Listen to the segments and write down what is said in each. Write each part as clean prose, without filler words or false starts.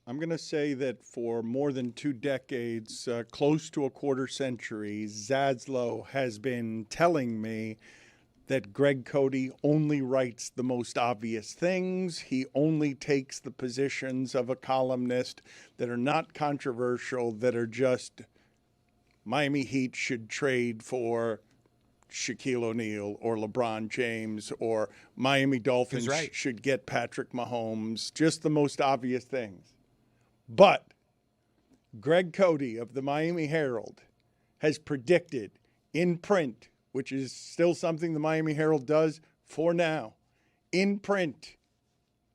I'm going to say that for more than 2 decades, close to a quarter century, Zaslow has been telling me that Greg Cody only writes the most obvious things. He only takes the positions of a columnist that are not controversial, that are just Miami Heat should trade for Shaquille O'Neal or LeBron James, or Miami Dolphins should get Patrick Mahomes, just the most obvious things. But Greg Cody of the Miami Herald has predicted in print, which is still something the Miami Herald does for now, in print,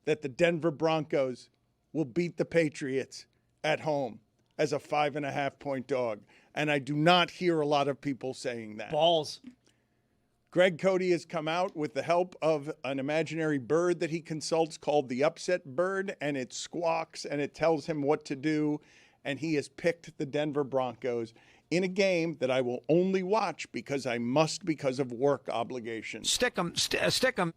that the Denver Broncos will beat the Patriots at home as a 5.5-point dog. And I do not hear a lot of people saying that. Balls. Greg Cody has come out with the help of an imaginary bird that he consults called the upset bird, and it squawks and it tells him what to do. And he has picked the Denver Broncos in a game that I will only watch because I must, because of work obligations. Stick 'em. Stick 'em.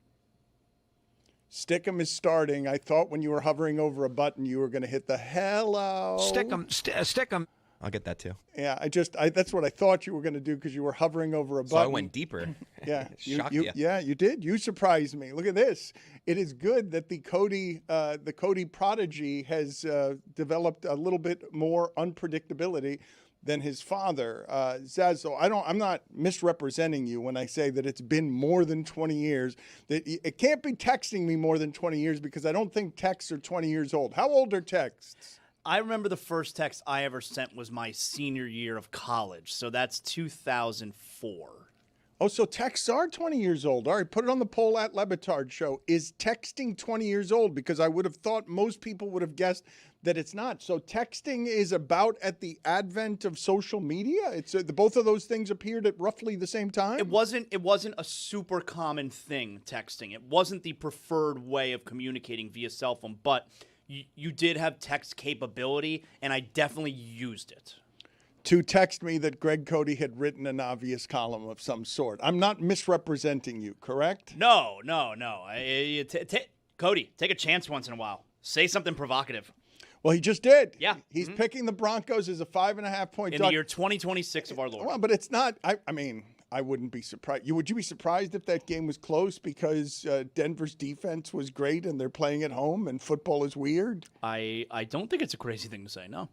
Stick 'em is starting. I thought when you were hovering over a button, you were going to hit the hello. Stick 'em. Stick 'em. I'll get that too. Yeah, that's what I thought you were going to do because you were hovering over a button. So I went deeper. Yeah, Shocked you. Yeah, you did. You surprised me. Look at this. It is good that the Cody prodigy has developed a little bit more unpredictability than his father. Zazo, I'm not misrepresenting you when I say that it's been more than 20 years. That it can't be texting me more than 20 years because I don't think texts are 20 years old. How old are texts? I remember the first text I ever sent was my senior year of college, so that's 2004. Oh, so texts are 20 years old. All right, put it on the poll at Le Batard Show. Is texting 20 years old? Because I would have thought most people would have guessed that it's not. So texting is about at the advent of social media? It's both of those things appeared at roughly the same time? It wasn't a super common thing, texting. It wasn't the preferred way of communicating via cell phone, but you did have text capability, and I definitely used it. To text me that Greg Cody had written an obvious column of some sort. I'm not misrepresenting you, correct? No. Cody, take a chance once in a while. Say something provocative. Well, he just did. Yeah. He's picking the Broncos as a 5.5-point in dog. the year 2026 of our Lord. Well, but it's not. I mean, I wouldn't be surprised. Would you be surprised if that game was close because Denver's defense was great and they're playing at home and football is weird? I don't think it's a crazy thing to say, no.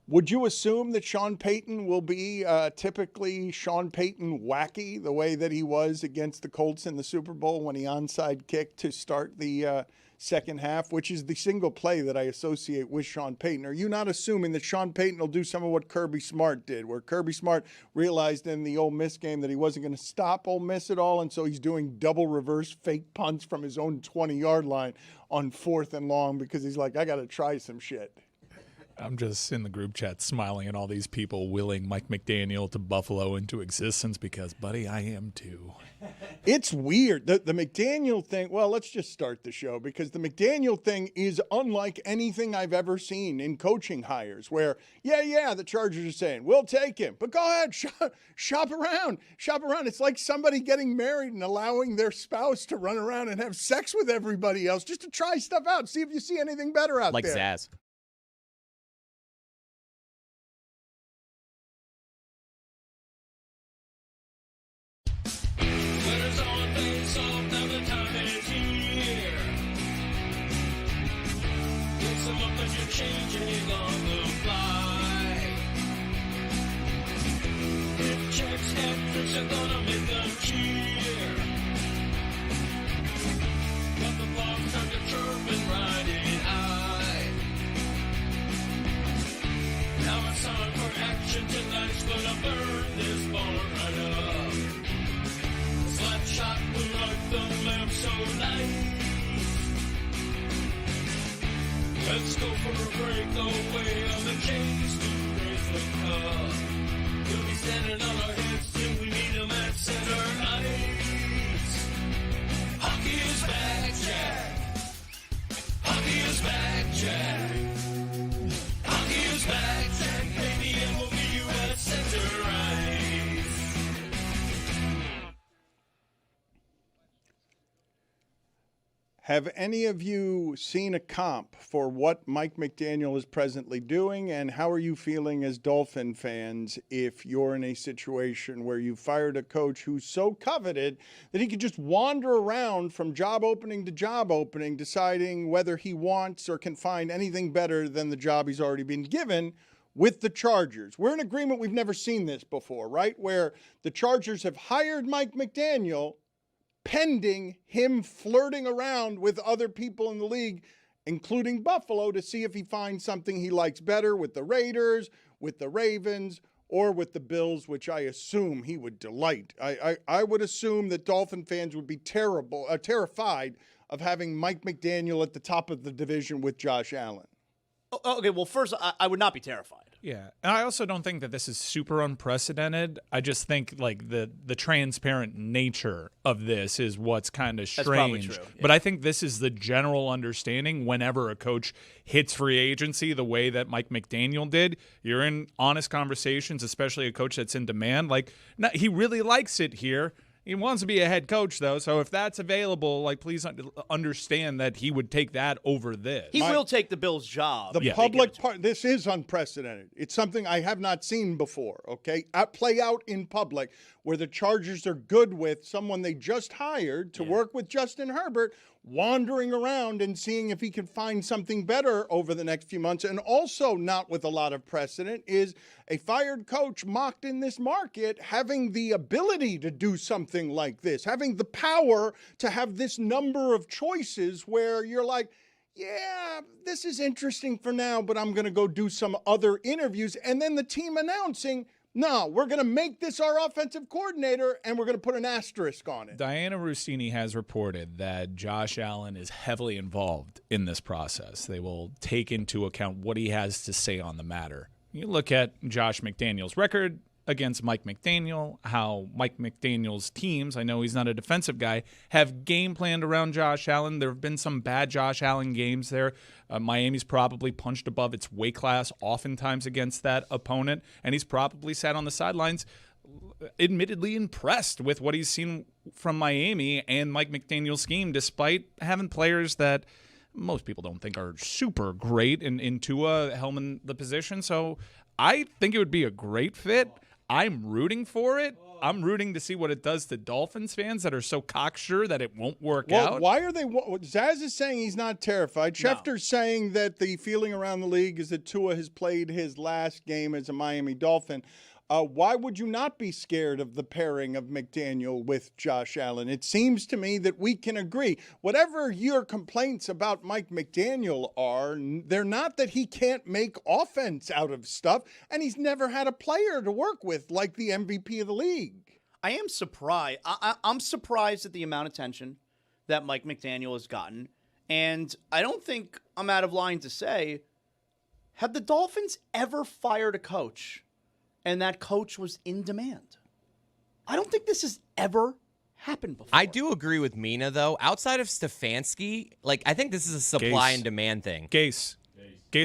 Would you assume that Sean Payton will be typically Sean Payton wacky the way that he was against the Colts in the Super Bowl when he onside kicked to start the second half, which is the single play that I associate with Sean Payton? Are you not assuming that Sean Payton will do some of what Kirby Smart did, where Kirby Smart realized in the Ole Miss game that he wasn't going to stop Ole Miss at all, and so he's doing double reverse fake punts from his own 20-yard line on 4th and long because he's like, I got to try some shit? I'm just in the group chat smiling at all these people willing Mike McDaniel to Buffalo into existence because, buddy, I am too. It's weird. The McDaniel thing, well, let's just start the show because the McDaniel thing is unlike anything I've ever seen in coaching hires where, the Chargers are saying, we'll take him. But go ahead, shop around. It's like somebody getting married and allowing their spouse to run around and have sex with everybody else just to try stuff out, see if you see anything better out like there. Like Zaz. Changing on the fly. If checks and tricks are gonna make them cheer, but the bombs start to chirp and riding high. Now it's time for action. Tonight's gonna burn this barn right up. Slap shot will light the lamp so nice. Let's go for a breakaway on the Jays to raise the cup. We'll be standing on our heads till we meet them at center ice. Hockey is back, Jack. Hockey is back, Jack. Hockey is back, Jack. Baby, and we'll meet you at center ice. Have any of you seen a comp for what Mike McDaniel is presently doing, and how are you feeling as Dolphin fans if you're in a situation where you fired a coach who's so coveted that he could just wander around from job opening to job opening, deciding whether he wants or can find anything better than the job he's already been given with the Chargers? We're in agreement we've never seen this before, right? Where the Chargers have hired Mike McDaniel pending him flirting around with other people in the league, including Buffalo, to see if he finds something he likes better with the Raiders, with the Ravens, or with the Bills, which I assume he would delight. I would assume that Dolphin fans would be terrified of having Mike McDaniel at the top of the division with Josh Allen. Okay, well, first, I would not be terrified. Yeah, and I also don't think that this is super unprecedented. I just think like the transparent nature of this is what's kind of strange. That's probably true. Yeah. But I think this is the general understanding whenever a coach hits free agency the way that Mike McDaniel did. You're in honest conversations, especially a coach that's in demand. Like, he really likes it here. He wants to be a head coach, though, so if that's available, like, please understand that he would take that over this. He will take the Bills' job. The public part, this is unprecedented. It's something I have not seen before, okay? Play out in public where the Chargers are good with someone they just hired to work with Justin Herbert, wandering around and seeing if he can find something better over the next few months. And also not with a lot of precedent is a fired coach mocked in this market having the ability to do something like this, having the power to have this number of choices where you're like, yeah, this is interesting for now, but I'm going to go do some other interviews. And then the team announcing, no, we're going to make this our offensive coordinator, and we're going to put an asterisk on it. Diana Rossini has reported that Josh Allen is heavily involved in this process. They will take into account what he has to say on the matter. You look at Josh McDaniel's record against Mike McDaniel, how Mike McDaniel's teams, I know he's not a defensive guy, have game planned around Josh Allen. There have been some bad Josh Allen games there. Miami's probably punched above its weight class oftentimes against that opponent, and he's probably sat on the sidelines admittedly impressed with what he's seen from Miami and Mike McDaniel's scheme, despite having players that most people don't think are super great in Tua helming the position. So I think it would be a great fit. I'm rooting for it. I'm rooting to see what it does to Dolphins fans that are so cocksure that it won't work out. Why are they? Zaz is saying he's not terrified. Schefter's saying that the feeling around the league is that Tua has played his last game as a Miami Dolphin. Why would you not be scared of the pairing of McDaniel with Josh Allen? It seems to me that we can agree. Whatever your complaints about Mike McDaniel are, they're not that he can't make offense out of stuff, and he's never had a player to work with like the MVP of the league. I am surprised. I'm surprised at the amount of attention that Mike McDaniel has gotten, and I don't think I'm out of line to say, have the Dolphins ever fired a coach and that coach was in demand? I don't think this has ever happened before. I do agree with Mina, though. Outside of Stefanski, like, I think this is a supply and demand thing. Gase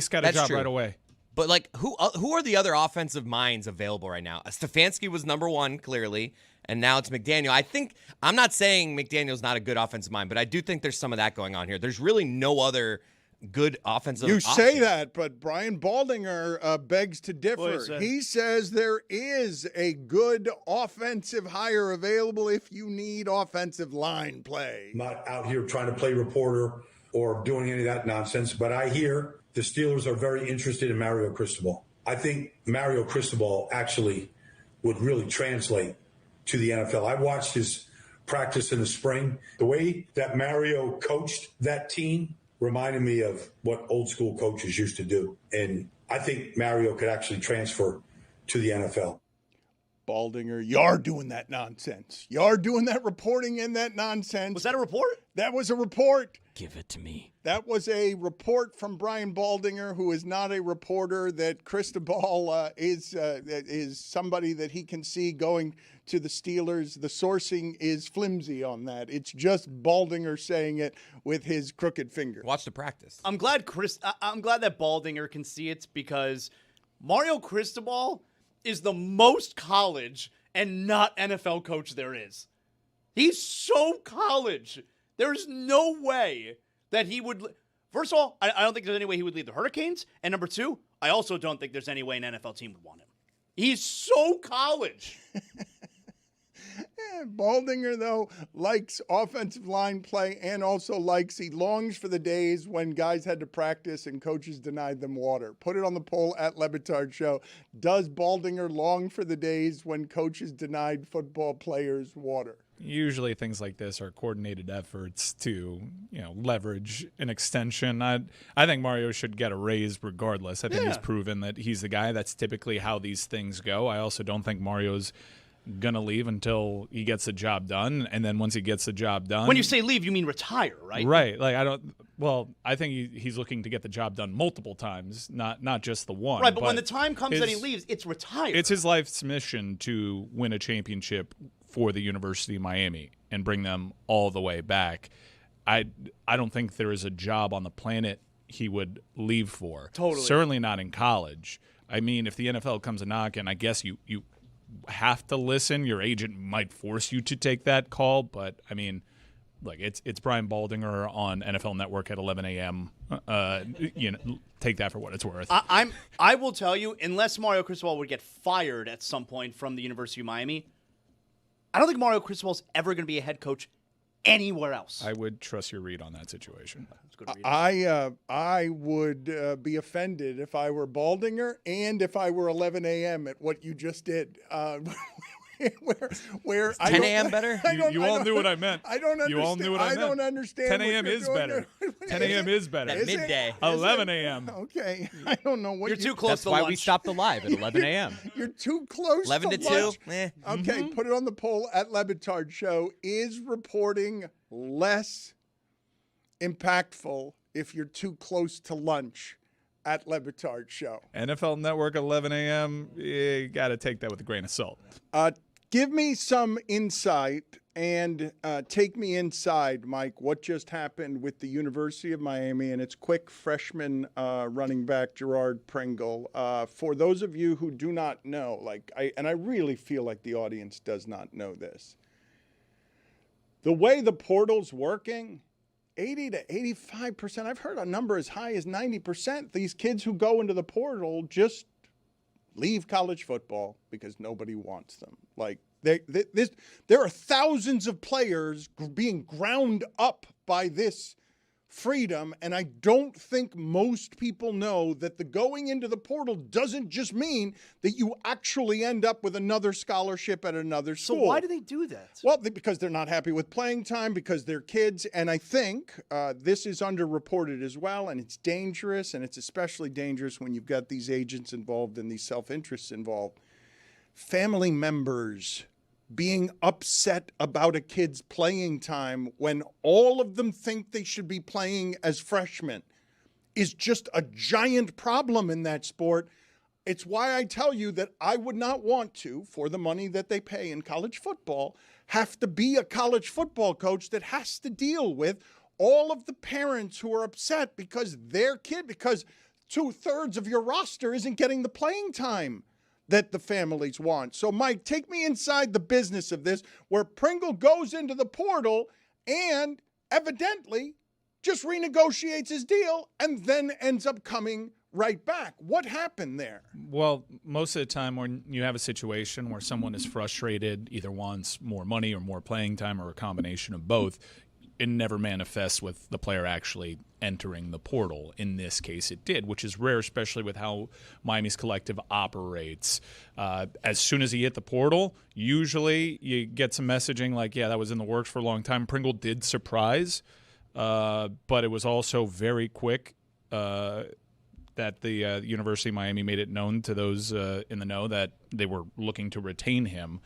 got a job right away. But, like, who are the other offensive minds available right now? Stefanski was number one, clearly, and now it's McDaniel. I'm not saying McDaniel's not a good offensive mind, but I do think there's some of that going on here. There's really no other good offensive You say option. that, but Brian Baldinger begs to differ. He says there is a good offensive hire available if you need offensive line play. I'm not out here trying to play reporter or doing any of that nonsense, but I hear the Steelers are very interested in Mario Cristobal. I think Mario Cristobal actually would really translate to the NFL. I watched his practice in the spring. The way that Mario coached that team reminded me of what old school coaches used to do. And I think Mario could actually transfer to the NFL. Baldinger, you're doing that nonsense. You're doing that reporting and that nonsense. Was that a report? That was a report. Give it to me. That was a report from Brian Baldinger, who is not a reporter, that Cristobal is somebody that he can see going to the Steelers. The sourcing is flimsy on that. It's just Baldinger saying it with his crooked finger. Watch the practice. I'm glad that Baldinger can see it, because Mario Cristobal is the most college and not NFL coach there is. He's so college There's no way that he would. First of all, I don't think there's any way he would leave the Hurricanes. And number two, I also don't think there's any way an NFL team would want him. He's so college. Baldinger, though, likes offensive line play and also he longs for the days when guys had to practice and coaches denied them water. Put it on the poll at Le Batard Show. Does Baldinger long for the days when coaches denied football players water? Usually things like this are coordinated efforts to, leverage an extension. I think Mario should get a raise regardless. I think he's proven that he's the guy. That's typically how these things go. I also don't think Mario's gonna leave until he gets the job done, and then once he gets the job done, When you say leave, you mean retire, right? right? Like I think he's looking to get the job done multiple times, not just the one. Right, but when the time comes that he leaves, it's retire. It's his life's mission to win a championship for the University of Miami and bring them all the way back. I don't think there is a job on the planet he would leave for. Totally. Certainly not in college. I mean, if the NFL comes a knocking, I guess you have to listen. Your agent might force you to take that call, but I mean, like it's Brian Baldinger on NFL Network at 11 a.m. Take that for what it's worth. I will tell you, unless Mario Cristobal would get fired at some point from the University of Miami, I don't think Mario Cristobal is ever going to be a head coach anywhere else. I would trust your read on that situation. I would be offended if I were Baldinger and if I were 11 a.m. at what you just did. Where 10 a.m. better? You all knew what I meant. I don't understand. You all knew what I meant. I don't understand. 10 a.m. is better. 10 a.m. is better. That midday. 11 a.m. Okay. I don't know what You're too close That's to why lunch. we stopped the live at 11 a.m. You're too close 11 to 2? lunch. Eh. Okay, put it on the poll at Le Batard Show. Is reporting less impactful if you're too close to lunch at Le Batard Show? NFL Network, 11 a.m. You got to take that with a grain of salt. Give me some insight and take me inside, Mike, what just happened with the University of Miami and its quick freshman running back, Gerard Pringle. For those of you who do not know, I really feel like the audience does not know this. The way the portal's working, 80 to 85%, I've heard a number as high as 90%, these kids who go into the portal just leave college football because nobody wants them. Like there are thousands of players being ground up by this freedom, and I don't think most people know that the going into the portal doesn't just mean that you actually end up with another scholarship at another school. So why do they do that? Well, because they're not happy with playing time, because they're kids, and I think this is underreported as well, and it's dangerous, and it's especially dangerous when you've got these agents involved and these self-interests involved. Family members being upset about a kid's playing time when all of them think they should be playing as freshmen is just a giant problem in that sport. It's why I tell you that I would not want to, for the money that they pay in college football, have to be a college football coach that has to deal with all of the parents who are upset because their kid, because 2/3 of your roster isn't getting the playing time that the families want. So, Mike, take me inside the business of this, where Pringle goes into the portal and evidently just renegotiates his deal and then ends up coming right back. What happened there? Well, most of the time when you have a situation where someone is frustrated, either wants more money or more playing time or a combination of both, it never manifests with the player actually entering the portal. In this case, it did, which is rare, especially with how Miami's collective operates. As soon as he hit the portal, usually you get some messaging like, yeah, that was in the works for a long time. Pringle did surprise, but it was also very quick that the University of Miami made it known to those in the know that they were looking to retain him.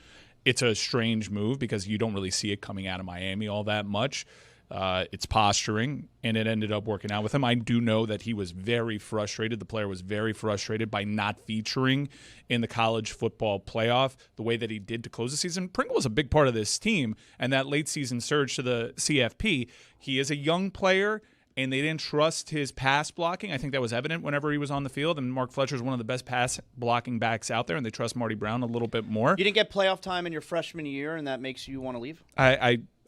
It's a strange move because you don't really see it coming out of Miami all that much. It's posturing, and it ended up working out with him. I do know that he was very frustrated. The player was very frustrated by not featuring in the college football playoff the way that he did to close the season. Pringle was a big part of this team, and that late season surge to the CFP. He is a young player, and they didn't trust his pass blocking. I think that was evident whenever he was on the field, and Mark Fletcher is one of the best pass blocking backs out there, and they trust Marty Brown a little bit more. You didn't get playoff time in your freshman year, and that makes you want to leave?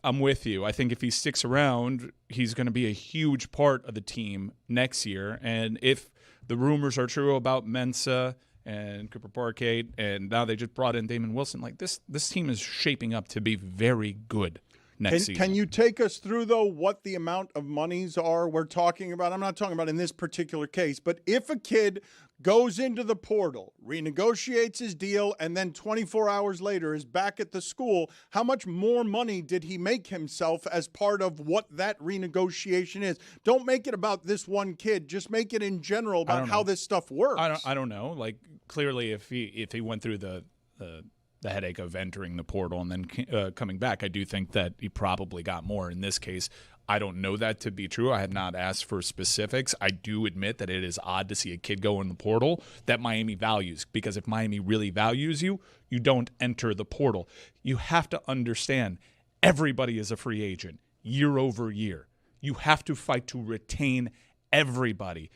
I'm with you. I think if he sticks around, he's going to be a huge part of the team next year. And if the rumors are true about Mensah and Cooper Parkade, and now they just brought in Damon Wilson, like this team is shaping up to be very good next season. Can you take us through, though, what the amount of monies are we're talking about? I'm not talking about in this particular case, but if a kid goes into the portal, renegotiates his deal, and then 24 hours later is back at the school, how much more money did he make himself as part of what that renegotiation is? Don't make it about this one kid. Just make it in general about how this stuff works. I don't know. Like, clearly, if he went through the headache of entering the portal and then coming back, I do think that he probably got more. In this case, I don't know that to be true. I have not asked for specifics. I do admit that it is odd to see a kid go in the portal that Miami values, because if Miami really values you, you don't enter the portal. You have to understand, everybody is a free agent year over year. You have to fight to retain everybody.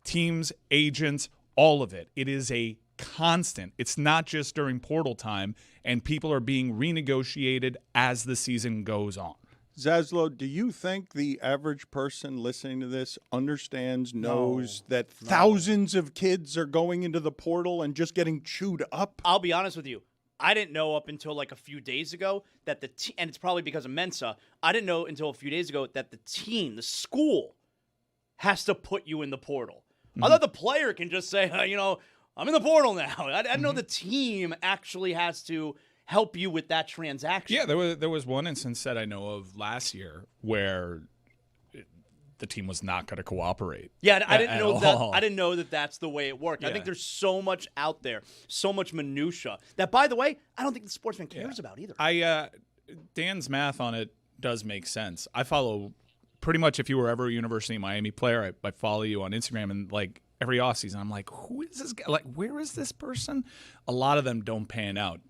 Teams, agents, all of it. It is a constant. It's not just during portal time, and people are being renegotiated as the season goes on. Zaslow, do you think the average person listening to this understands, knows that thousands of kids are going into the portal and just getting chewed up? I'll be honest with you. I didn't know up until like a few days ago that and it's probably because of Mensah, I didn't know until a few days ago that the team, the school, has to put you in the portal. I thought the player can just say, I'm in the portal now. I didn't know the team actually has to help you with that transaction. Yeah, there was one instance that I know of last year where the team was not going to cooperate. Yeah, I didn't know that. I didn't know that that's the way it worked. Yeah. I think there's so much out there, so much minutia that, by the way, I don't think the sportsman cares about either. Dan's math on it does make sense. I follow pretty much, if you were ever a University of Miami player, I follow you on Instagram, and like every offseason, I'm like, who is this guy? Like, where is this person? A lot of them don't pan out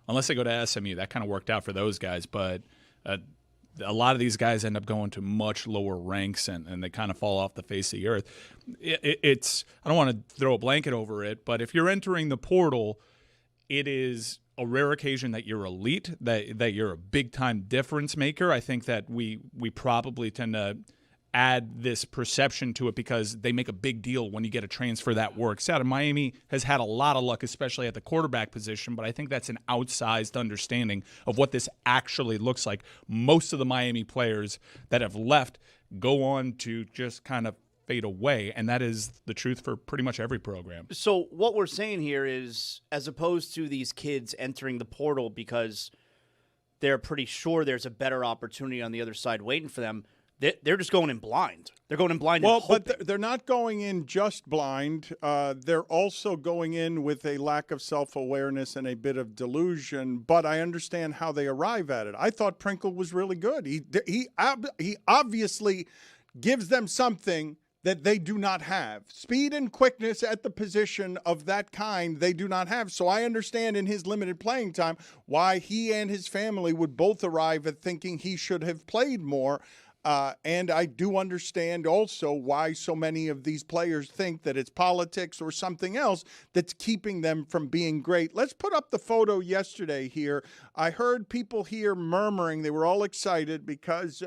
unless they go to SMU. That kind of worked out for those guys, but a lot of these guys end up going to much lower ranks, and they kind of fall off the face of the earth. It's I don't want to throw a blanket over it, but if you're entering the portal, it is a rare occasion that you're elite, that you're a big-time difference maker. I think that we probably tend to add this perception to it because they make a big deal when you get a transfer that works out. And Miami has had a lot of luck, especially at the quarterback position, but I think that's an outsized understanding of what this actually looks like. Most of the Miami players that have left go on to just kind of fade away, and that is the truth for pretty much every program. So what we're saying here is, as opposed to these kids entering the portal because they're pretty sure there's a better opportunity on the other side waiting for them, they're just going in blind. They're going in blind. Well, but they're not going in just blind. They're also going in with a lack of self-awareness and a bit of delusion, but I understand how they arrive at it. I thought Prinkle was really good. He obviously gives them something that they do not have. Speed and quickness at the position of that kind they do not have. So I understand in his limited playing time why he and his family would both arrive at thinking he should have played more. And I do understand also why so many of these players think that it's politics or something else that's keeping them from being great. Let's put up the photo yesterday here. I heard people here murmuring. They were all excited because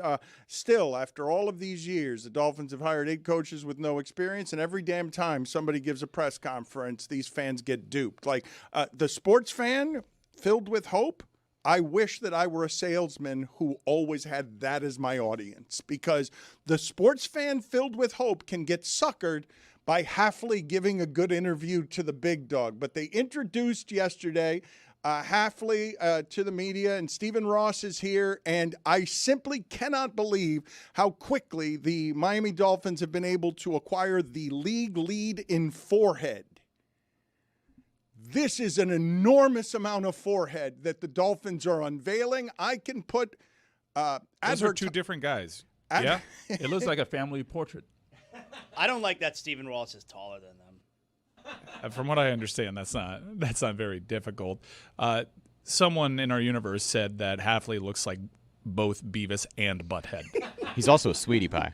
still, after all of these years, the Dolphins have hired 8 coaches with no experience, and every damn time somebody gives a press conference, these fans get duped. Like the sports fan filled with hope, I wish that I were a salesman who always had that as my audience, because the sports fan filled with hope can get suckered by Hafley giving a good interview to the big dog. But they introduced yesterday Hafley to the media, and Stephen Ross is here, and I simply cannot believe how quickly the Miami Dolphins have been able to acquire the league lead in forehead. This is an enormous amount of forehead that the Dolphins are unveiling. I can put those are two different guys. Yeah, it looks like a family portrait. I don't like that Stephen Ross is taller than them. From what I understand, that's not very difficult. Someone in our universe said that Hafley looks like both Beavis and Butthead. He's also a sweetie pie.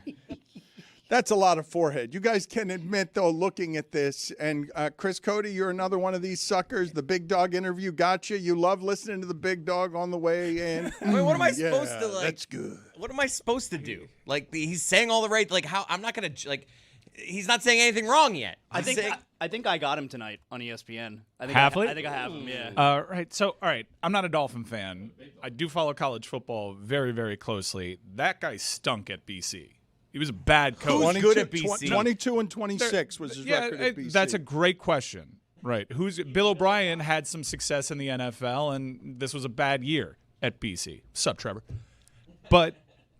That's a lot of forehead. You guys can admit, though, looking at this, and Chris Cody, you're another one of these suckers. The Big Dog interview got you. You love listening to the Big Dog on the way in. Wait, what am I supposed to like? That's good. What am I supposed to do? Like he's saying all the right. Like how? I'm not gonna like. He's not saying anything wrong yet. I think I got him tonight on ESPN. I think Halfley? I think I have him. Yeah. Right. So, all right. I'm not a Dolphin fan. I do follow college football very, very closely. That guy stunk at BC. He was a bad coach. Who's good at BC? 22 and 26 was his record at BC. That's a great question. Right. Bill O'Brien had some success in the NFL, and this was a bad year at BC. Sup, Trevor? But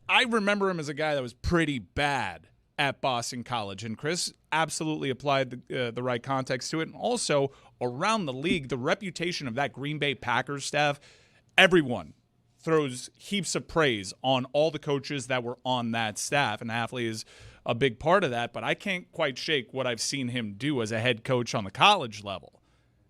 I remember him as a guy that was pretty bad at Boston College, and Chris absolutely applied the right context to it. And also, around the league, the reputation of that Green Bay Packers staff, everyone throws heaps of praise on all the coaches that were on that staff, and Halfley is a big part of that, but I can't quite shake what I've seen him do as a head coach on the college level.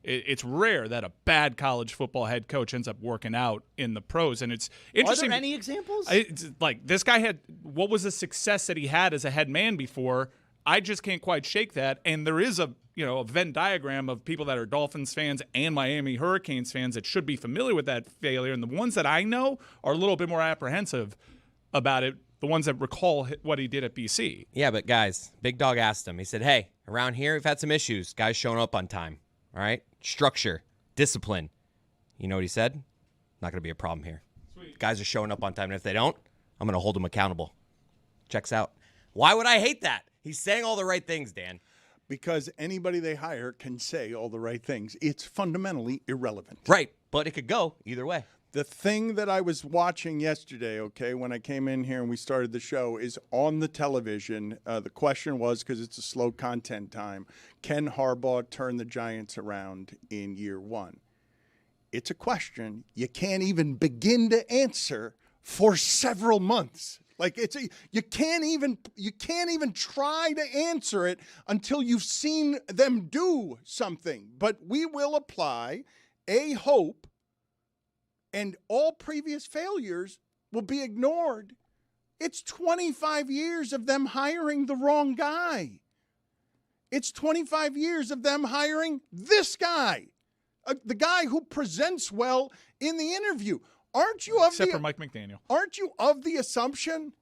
It's rare that a bad college football head coach ends up working out in the pros, and it's interesting. Are there any examples? It's like this guy had what was the success that he had as a head man before? I just can't quite shake that. And there is a Venn diagram of people that are Dolphins fans and Miami Hurricanes fans that should be familiar with that failure, and the ones that I know are a little bit more apprehensive about it. The ones that recall what he did at BC. Yeah, but guys, Big Dog asked him. He said, "Hey, around here we've had some issues. Guys showing up on time. All right, structure, discipline." You know what he said? Not going to be a problem here. Sweet. Guys are showing up on time, and if they don't, I'm going to hold them accountable. Checks out. Why would I hate that? He's saying all the right things, Dan. Because anybody they hire can say all the right things. It's fundamentally irrelevant. Right, but it could go either way. The thing that I was watching yesterday, okay, when I came in here and we started the show, is on the television. The question was, because it's a slow content time, can Harbaugh turn the Giants around in year one? It's a question you can't even begin to answer for several months. Like you can't even try to answer it until you've seen them do something. But we will apply a hope, and all previous failures will be ignored. It's 25 years of them hiring the wrong guy. It's 25 years of them hiring this guy, the guy who presents well in the interview. Except for Mike McDaniel. Aren't you of the assumption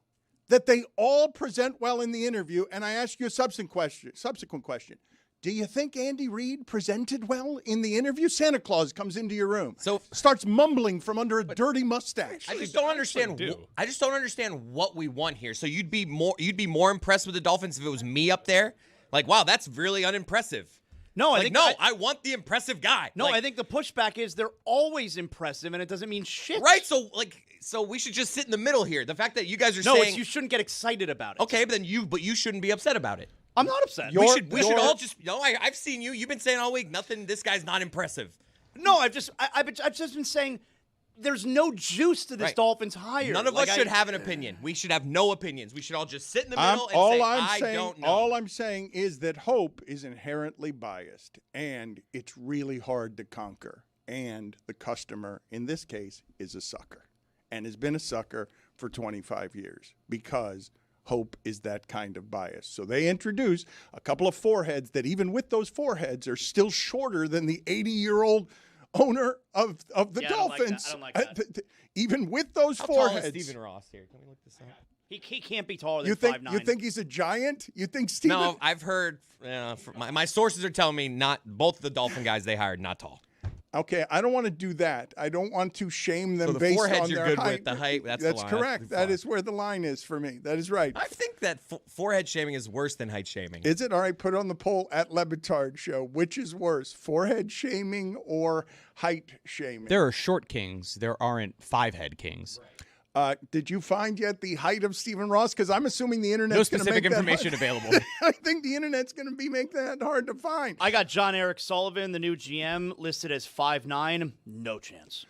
that they all present well in the interview? And I ask you a subsequent question. Do you think Andy Reid presented well in the interview? Santa Claus comes into your room, starts mumbling from under a dirty mustache. I just don't understand. I just don't understand what we want here. So you'd be more impressed with the Dolphins if it was me up there. Like, wow, that's really unimpressive. No, I want the impressive guy. No, I think the pushback is they're always impressive, and it doesn't mean shit. Right? So we should just sit in the middle here. The fact that you guys are saying you shouldn't get excited about it. Okay, but you shouldn't be upset about it. I'm not upset. We should all just. I've seen you. You've been saying all week nothing. This guy's not impressive. No, I've just been saying there's no juice to this Dolphins hire. None of us should have an opinion. We should have no opinions. We should all just sit in the middle and say, I don't know. All I'm saying is that hope is inherently biased, and it's really hard to conquer. And the customer, in this case, is a sucker and has been a sucker for 25 years because hope is that kind of bias. So they introduce a couple of foreheads that even with those foreheads are still shorter than the 80-year-old owner of the Dolphins. I don't like that. Even with those foreheads. How tall is Stephen Ross here? Can we look this up? He can't be taller than 5'9". You think he's a giant? You think Stephen? No, I've heard. My sources are telling me not both of the Dolphin guys they hired not tall. Okay, I don't want to do that. I don't want to shame them so based foreheads on you're their good height. With the height. That's the line. Correct. That is where the line is for me. That is right. I think that forehead shaming is worse than height shaming. Is it? All right, put on the poll at Le Batard Show. Which is worse, forehead shaming or height shaming? There are short kings. There aren't five-head kings. Did you find yet the height of Stephen Ross? Because I'm assuming the internet's going to make no specific information available. I think the internet's going to make that hard to find. I got John Eric Sullivan, the new GM, listed as 5'9". No chance.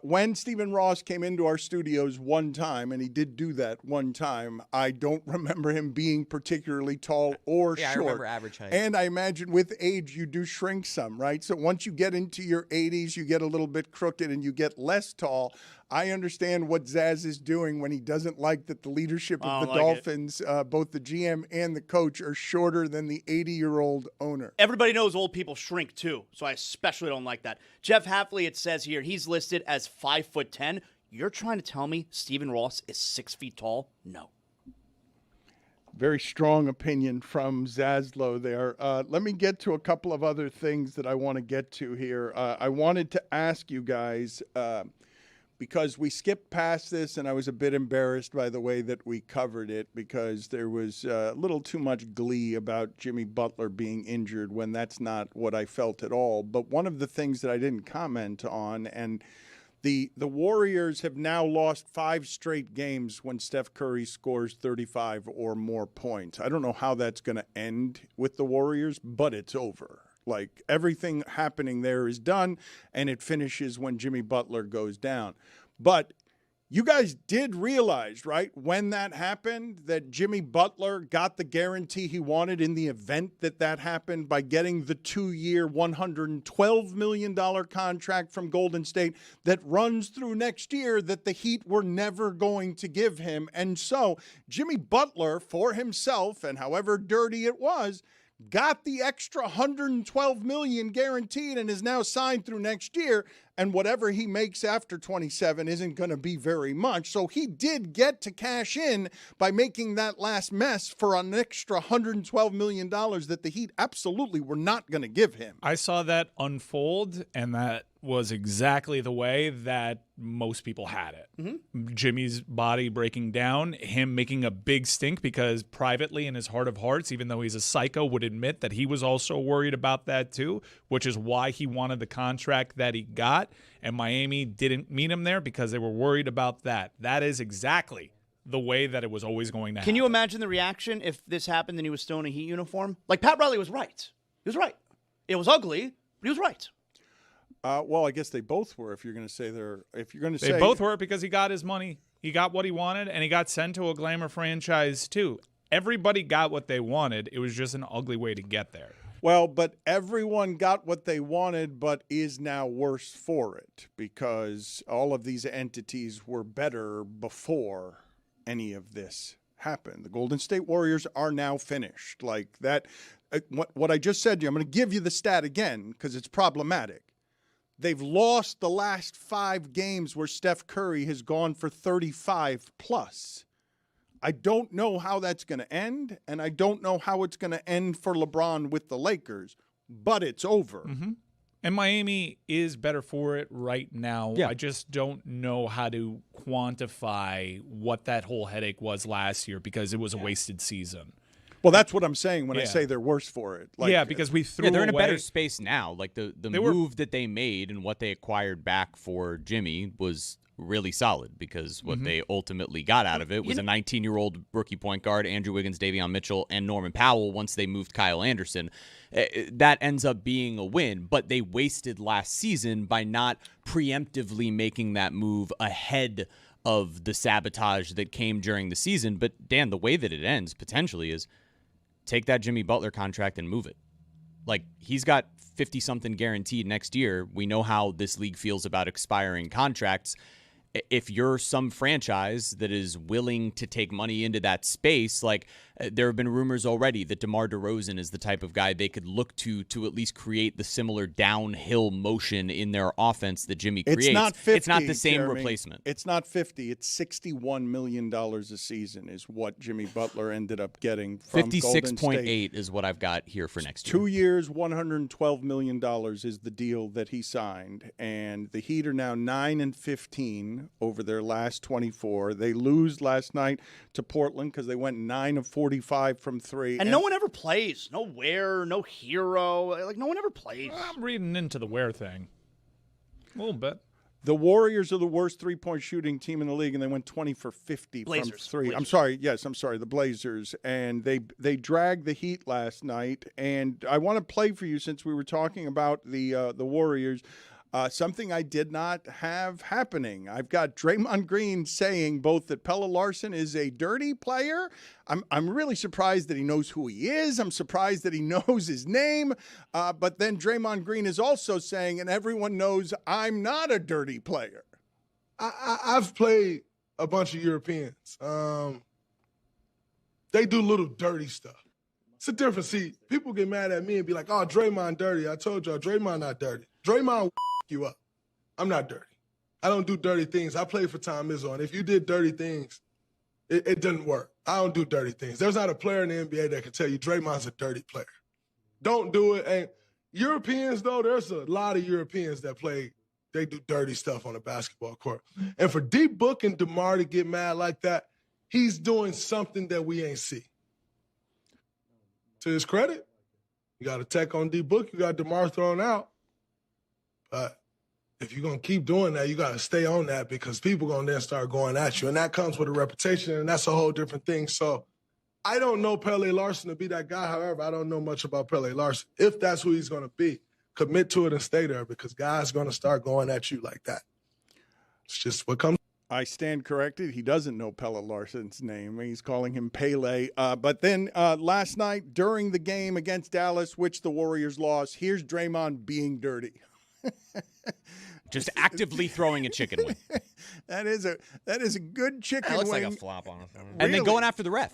When Stephen Ross came into our studios one time, and he did do that one time, I don't remember him being particularly tall or Yeah, short. I remember average height. And I imagine with age, you do shrink some, right? So once you get into your 80s, you get a little bit crooked and you get less tall. I understand what Zaz is doing when he doesn't like that the leadership of the Dolphins, both the GM and the coach, are shorter than the 80-year-old owner. Everybody knows old people shrink too, so I especially don't like that. Jeff Hafley, it says here, he's listed as 5'10". You're trying to tell me Stephen Ross is 6 feet tall? No. Very strong opinion from Zaslow there. Let me get to a couple of other things that I want to get to here. I wanted to ask you guys, because we skipped past this, and I was a bit embarrassed by the way that we covered it, because there was a little too much glee about Jimmy Butler being injured when that's not what I felt at all. But one of the things that I didn't comment on, and the Warriors have now lost 5 straight games when Steph Curry scores 35 or more points. I don't know how that's going to end with the Warriors, but it's over. Like, everything happening there is done, and it finishes when Jimmy Butler goes down. But you guys did realize, right, when that happened, that Jimmy Butler got the guarantee he wanted in the event that that happened by getting the 2-year, $112 million contract from Golden State that runs through next year that the Heat were never going to give him. And so Jimmy Butler, for himself, and however dirty it was, got the extra $112 million guaranteed and is now signed through next year. And whatever he makes after 27 isn't going to be very much. So he did get to cash in by making that last mess for an extra $112 million that the Heat absolutely were not going to give him. I saw that unfold, and that was exactly the way that most people had it. Mm-hmm. Jimmy's body breaking down, him making a big stink because privately in his heart of hearts, even though he's a psycho, would admit that he was also worried about that too, which is why he wanted the contract that he got. And Miami didn't meet him there because they were worried about that. That is exactly the way that it was always going to happen. Can you imagine the reaction if this happened and he was still in a Heat uniform? Like, Pat Riley was right. He was right. It was ugly, but he was right. Well, I guess they both were. If you're going to say they both were, because he got his money, he got what he wanted, and he got sent to a glamour franchise too. Everybody got what they wanted. It was just an ugly way to get there. Well, but everyone got what they wanted, but is now worse for it, because all of these entities were better before any of this happened. The Golden State Warriors are now finished. Like that, what I just said to you, I'm going to give you the stat again because it's problematic. They've lost the last 5 games where Steph Curry has gone for 35 plus. I don't know how that's going to end, and I don't know how it's going to end for LeBron with the Lakers, but it's over. Mm-hmm. And Miami is better for it right now. Yeah. I just don't know how to quantify what that whole headache was last year because it was a wasted season. Well, that's what I'm saying when I say they're worse for it. Like, because we threw they're in away. a better space now. Like the move that they made and what they acquired back for Jimmy was really solid because what they ultimately got out of it was a 19-year-old rookie point guard, Andrew Wiggins, Davion Mitchell, and Norman Powell once they moved Kyle Anderson. That ends up being a win, but they wasted last season by not preemptively making that move ahead of the sabotage that came during the season. But, Dan, the way that it ends potentially is take that Jimmy Butler contract and move it. Like, he's got 50-something guaranteed next year. We know how this league feels about expiring contracts. If you're some franchise that is willing to take money into that space, like there have been rumors already that DeMar DeRozan is the type of guy they could look to at least create the similar downhill motion in their offense that Jimmy creates. It's not 50, it's not the same Jeremy. replacement. It's not 50. It's $61 million a season is what Jimmy Butler ended up getting from Golden State. 56.8 is what I've got here for next year. 2 years, $112 million is the deal that he signed. And the Heat are now 9-15 over their last 24. They lose last night to Portland because they went 9 of 45 from 3. And no one ever plays. No Ware, no Hero. Like, no one ever plays. I'm reading into the Ware thing a little bit. The Warriors are the worst three-point shooting team in the league, and they went 20 for 50 Blazers. from 3. Blazers. I'm sorry, the Blazers. And they dragged the Heat last night. And I want to play for you, since we were talking about the Warriors. something I did not have happening. I've got Draymond Green saying both that Pelle Larsson is a dirty player. I'm really surprised that he knows who he is. I'm surprised that he knows his name. But then Draymond Green is also saying, and everyone knows I'm not a dirty player. I've played a bunch of Europeans. They do little dirty stuff. It's a difference. See, people get mad at me and be like, oh, Draymond dirty. I told y'all, Draymond not dirty. Draymond you up. I'm not dirty. I don't do dirty things. I play for Tom Izzo, and if you did dirty things, it didn't work. I don't do dirty things. There's not a player in the NBA that can tell you Draymond's a dirty player. Don't do it. And Europeans, though, there's a lot of Europeans that play, they do dirty stuff on a basketball court. And for D-Book and DeMar to get mad like that, he's doing something that we ain't see. To his credit, you got a tech on D-Book, you got DeMar thrown out. But if you're going to keep doing that, you got to stay on that because people going to then start going at you. And that comes with a reputation, and that's a whole different thing. So I don't know Pelle Larsson to be that guy. However, I don't know much about Pelle Larsson. If that's who he's going to be, commit to it and stay there because guys are going to start going at you like that. It's just what comes. I stand corrected. He doesn't know Pelle Larsson's name. He's calling him Pele. But then last night during the game against Dallas, which the Warriors lost, here's Draymond being dirty. Just actively throwing a chicken wing. That is a good chicken wing. That looks like a flop on it. And then going after the ref.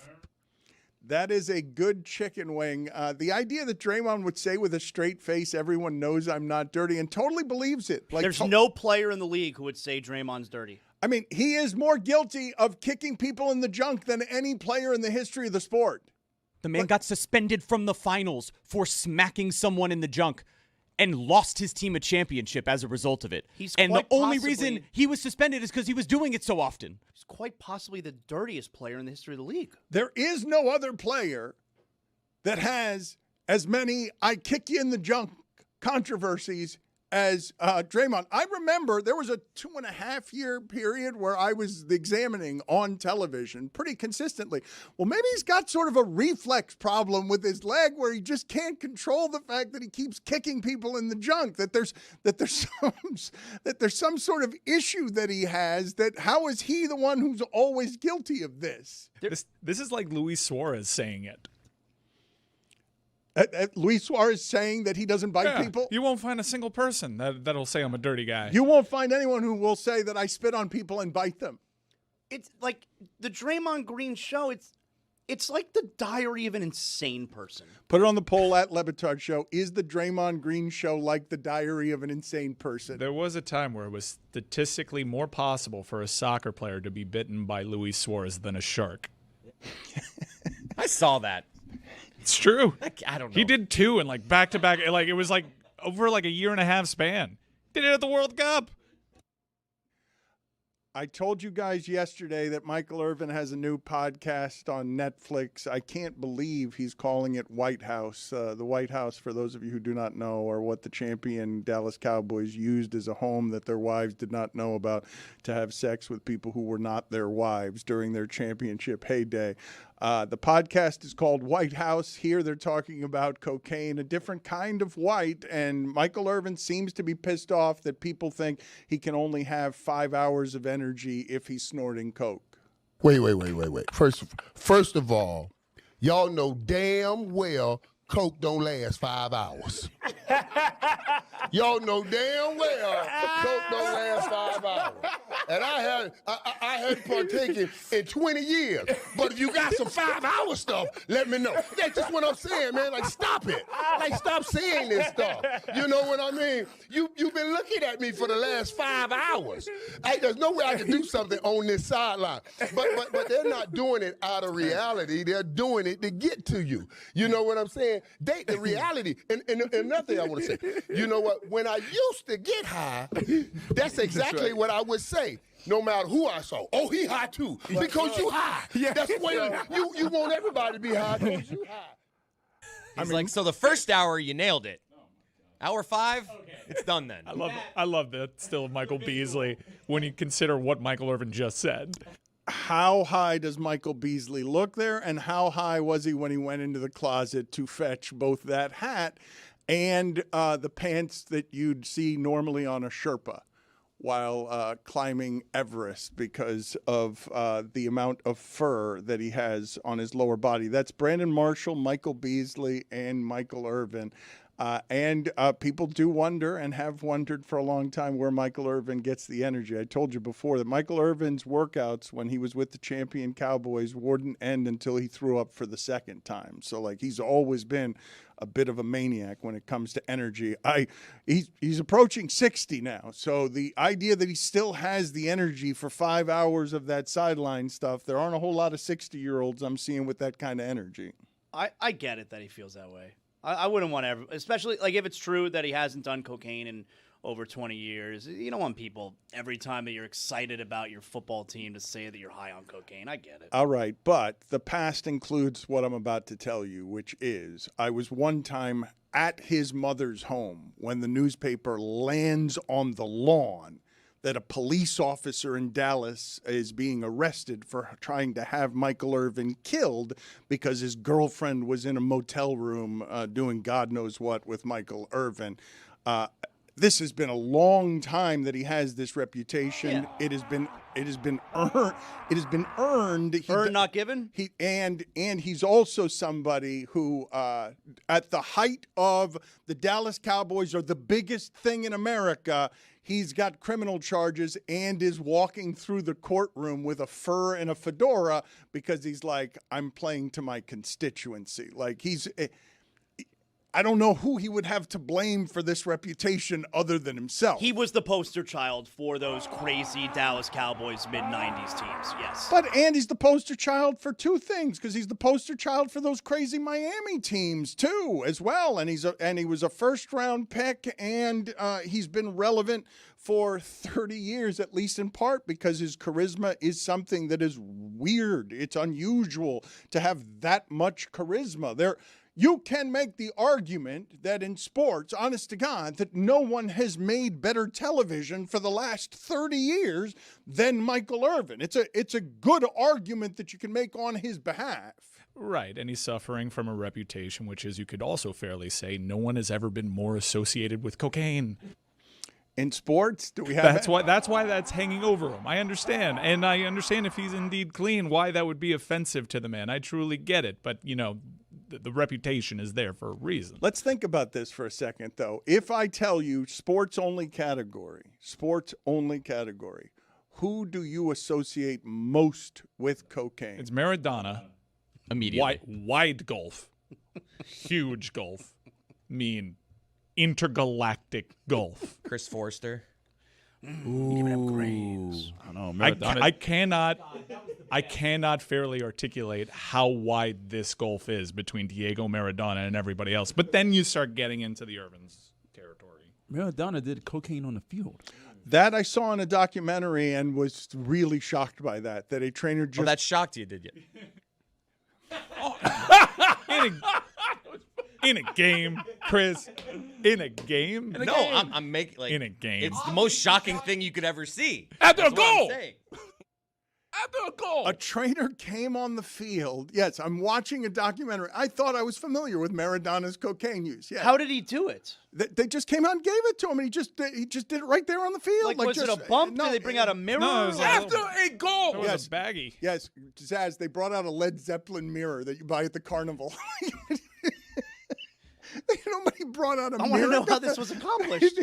That is a good chicken wing. The idea that Draymond would say with a straight face, everyone knows I'm not dirty, and totally believes it. Like, There's no player in the league who would say Draymond's dirty. I mean, he is more guilty of kicking people in the junk than any player in the history of the sport. The man got suspended from the finals for smacking someone in the junk and lost his team a championship as a result of it. And the only reason he was suspended is because he was doing it so often. He's quite possibly the dirtiest player in the history of the league. There is no other player that has as many I kick you in the junk controversies as Draymond. I remember there was a 2.5-year period where I was examining on television pretty consistently. Well, maybe he's got sort of a reflex problem with his leg where he just can't control the fact that he keeps kicking people in the junk, that there's some sort of issue that he has, that how is he the one who's always guilty of this? This is like Luis Suarez saying it. Luis Suarez saying that he doesn't bite people? You won't find a single person that'll say I'm a dirty guy. You won't find anyone who will say that I spit on people and bite them. It's like the Draymond Green show. It's like the diary of an insane person. Put it on the poll at Le Batard Show. Is the Draymond Green show like the diary of an insane person? There was a time where it was statistically more possible for a soccer player to be bitten by Luis Suarez than a shark. I saw that. It's true. I don't know. He did 2 in like back-to-back. Like it was like over like a 1.5-year span. Did it at the World Cup. I told you guys yesterday that Michael Irvin has a new podcast on Netflix. I can't believe he's calling it White House. The White House, for those of you who do not know, are what the champion Dallas Cowboys used as a home that their wives did not know about to have sex with people who were not their wives during their championship heyday. The podcast is called White House. Here they're talking about cocaine, a different kind of white, and Michael Irvin seems to be pissed off that people think he can only have 5 hours of energy if he's snorting coke. Wait. First of all, y'all know damn well coke don't last 5 hours. Y'all know damn well coke don't last 5 hours. And I hadn't partaken in 20 years. But if you got some 5-hour stuff, let me know. That's just what I'm saying, man. Like, stop it. Like, stop saying this stuff. You know what I mean? You've been looking at me for the last 5 hours. There's no way I can do something on this sideline. But they're not doing it out of reality. They're doing it to get to you. You know what I'm saying? The reality. And another thing I want to say. You know what? When I used to get high, that's exactly what I would say. No matter who I saw. Oh, he high too. Because you high. Yeah. That's the way you want everybody to be high because you high. He's like, so the first hour, you nailed it. Hour 5, it's done then. I love that still of Michael Beasley when you consider what Michael Irvin just said. How high does Michael Beasley look there, and how high was he when he went into the closet to fetch both that hat and the pants that you'd see normally on a Sherpa while climbing Everest because of the amount of fur that he has on his lower body. That's Brandon Marshall, Michael Beasley, and Michael Irvin. And people do wonder and have wondered for a long time where Michael Irvin gets the energy. I told you before that Michael Irvin's workouts when he was with the champion Cowboys wouldn't end until he threw up for the second time. So, like, he's always been a bit of a maniac when it comes to energy. He's approaching 60 now. So the idea that he still has the energy for 5 hours of that sideline stuff, there aren't a whole lot of 60-year-olds I'm seeing with that kind of energy. I get it that he feels that way. I wouldn't want to especially like if it's true that he hasn't done cocaine in over 20 years. You don't want people every time that you're excited about your football team to say that you're high on cocaine. I get it. All right, but the past includes what I'm about to tell you, which is I was one time at his mother's home when the newspaper lands on the lawn that a police officer in Dallas is being arrested for trying to have Michael Irvin killed because his girlfriend was in a motel room doing God knows what with Michael Irvin. This has been a long time that he has this reputation. Yeah. It has been earned. It has been earned. Earned, not given. And he's also somebody who, at the height of the Dallas Cowboys are the biggest thing in America, he's got criminal charges and is walking through the courtroom with a fur and a fedora because he's like, I'm playing to my constituency. Like I don't know who he would have to blame for this reputation other than himself. He was the poster child for those crazy Dallas Cowboys mid-90s teams, yes. And he's the poster child for two things, because he's the poster child for those crazy Miami teams, too, as well. And he was a first-round pick, and he's been relevant for 30 years, at least in part, because his charisma is something that is weird. It's unusual to have that much charisma. You can make the argument that in sports, honest to God, that no one has made better television for the last 30 years than Michael Irvin. It's a good argument that you can make on his behalf. Right, and he's suffering from a reputation, which is, you could also fairly say, no one has ever been more associated with cocaine. In sports, do we have that's why that's hanging over him. I understand. And I understand if he's indeed clean, why that would be offensive to the man. I truly get it. But, the reputation is there for a reason. Let's think about this for a second, though. If I tell you sports only category, who do you associate most with cocaine? It's Maradona. Immediately. Wide golf. Huge golf. Intergalactic golf. Chris Forster. Giving him graves. I don't know. Maradona. I cannot fairly articulate how wide this gulf is between Diego Maradona and everybody else. But then you start getting into the Irvin's territory. Maradona did cocaine on the field. That I saw in a documentary and was really shocked by that a trainer just... Oh, that shocked you, did you? In a game, Chris. In a game? I'm making in a game. It's the most shocking thing you could ever see. After a goal. After a goal. A trainer came on the field. Yes, I'm watching a documentary. I thought I was familiar with Maradona's cocaine use. Yeah. How did he do it? They just came out and gave it to him, and he just did it right there on the field. Was it a bump? No, did they bring out a mirror? No, it was after a goal. It was a baggie. Yes, Zaz, they brought out a Led Zeppelin mirror that you buy at the carnival. Nobody brought out a mirror. I want to know how this was accomplished.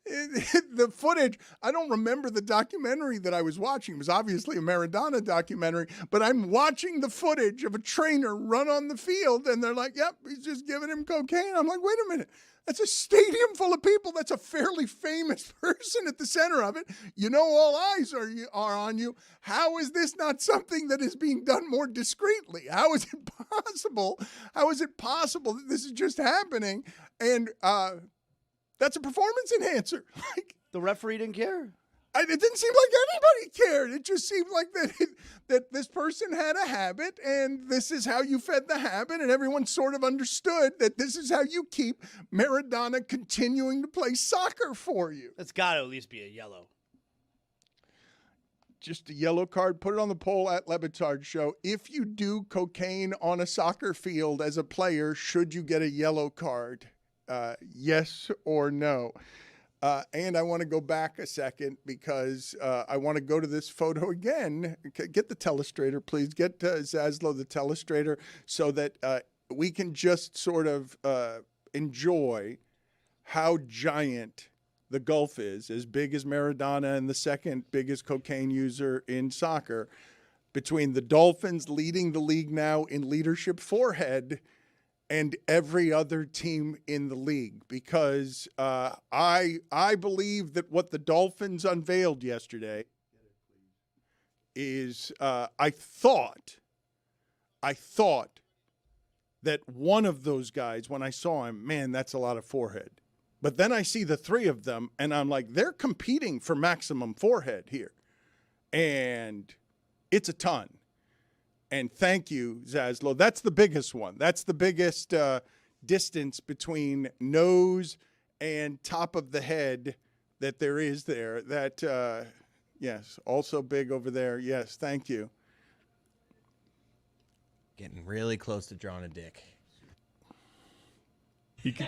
The footage, I don't remember the documentary that I was watching. It was obviously a Maradona documentary, but I'm watching the footage of a trainer run on the field, and they're like, yep, he's just giving him cocaine. I'm like, wait a minute. That's a stadium full of people. That's a fairly famous person at the center of it. All eyes are on you. How is this not something that is being done more discreetly? How is it possible? How is it possible that this is just happening? And that's a performance enhancer. The referee didn't care. It didn't seem like anybody cared. It just seemed like that this person had a habit, and this is how you fed the habit, and everyone sort of understood that this is how you keep Maradona continuing to play soccer for you. That's got to at least be a yellow. Just a yellow card. Put it on the poll at Le Batard Show. If you do cocaine on a soccer field as a player, should you get a yellow card? yes or no. And I want to go back a second because I want to go to this photo again. Get the telestrator, please. Get Zaslow the telestrator so that we can just sort of enjoy how giant the gulf is, as big as Maradona and the second biggest cocaine user in soccer, between the Dolphins leading the league now in leadership forehead and every other team in the league. Because I believe that what the Dolphins unveiled yesterday is I thought that one of those guys, when I saw him, man, that's a lot of forehead. But then I see the three of them, and I'm like, they're competing for maximum forehead here. And it's a ton. And thank you, Zaslow. That's the biggest one. That's the biggest distance between nose and top of the head that there is there. That, yes, also big over there. Yes, thank you. Getting really close to drawing a dick.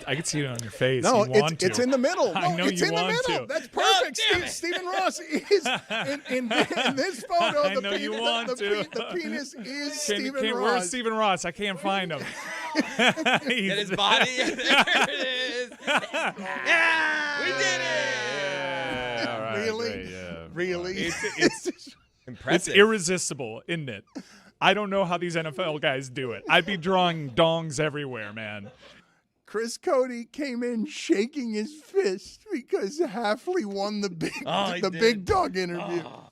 I can see it on your face. No, you want it's to. in the middle. I No, know it's you in the want middle. to. That's perfect. Stephen Ross is in this photo. I know you want to. The penis is Stephen Ross. Where's Stephen Ross? I can't find him. Get his body. There it is. Yeah, we did it. Yeah, all right, Really? great, yeah. Really? It's Impressive. irresistible, isn't it? I don't know how these NFL guys do it. I'd be drawing dongs everywhere, man. Chris Cody came in shaking his fist because Hafley won the big dog interview. Oh.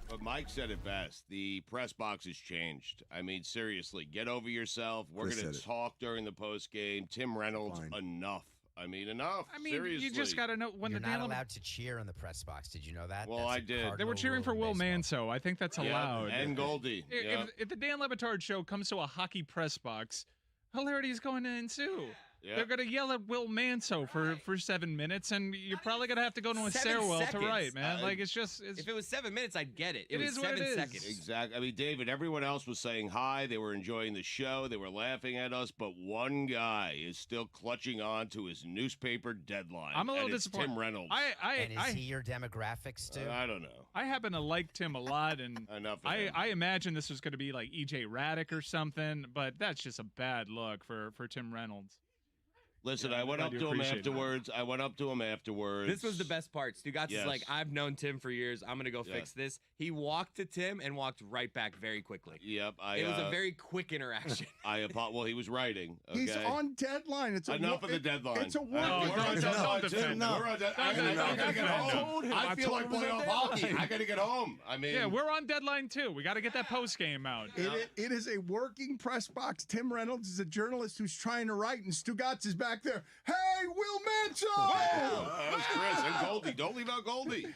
But Mike said it best. The press box has changed. I mean, seriously, get over yourself. We're going to talk during the post game. Tim Reynolds, enough. I mean, enough. I mean, seriously. you just got to know when You're the not Dan allowed to cheer in the press box. Did you know that? Well, I did. They were cheering for Will Manso. I think that's allowed. And Goldie. If the Dan Le Batard Show comes to a hockey press box, hilarity is going to ensue. Yeah. They're going to yell at Will Manso for 7 minutes, and you're probably going to have to go to a stairwell to write, man. Like, it's just... if it was 7 minutes, I'd get it. It was is what 7 it is. seconds. Exactly. I mean, David, everyone else was saying hi. They were enjoying the show. They were laughing at us. But one guy is still clutching on to his newspaper deadline. I'm a little and it's disappointed. Tim Reynolds. And is he your demographics, too? I don't know. I happen to like Tim a lot, and Enough of him. I imagine this was going to be like E.J. Raddick or something, but that's just a bad look for Tim Reynolds. Listen, I went up to him afterwards. This was the best part. Stugotz Yes. is like, I've known Tim for years. I'm going to go fix this. He walked to Tim and walked right back very quickly. Yep. It was a very quick interaction. Well, he was writing. Okay? He's on deadline. It's Enough of the deadline. It's a work. We're on deadline, too. No. We're on deadline. I gotta get home. I feel like playoff hockey. I gotta get home. I mean, Yeah, we're on deadline, too. We got to get that post game out. It is a working press box. Tim Reynolds is a journalist who's trying to write, and Stugotz is back there. Hey, Will Manso! that was Chris and Goldie. Don't leave out Goldie.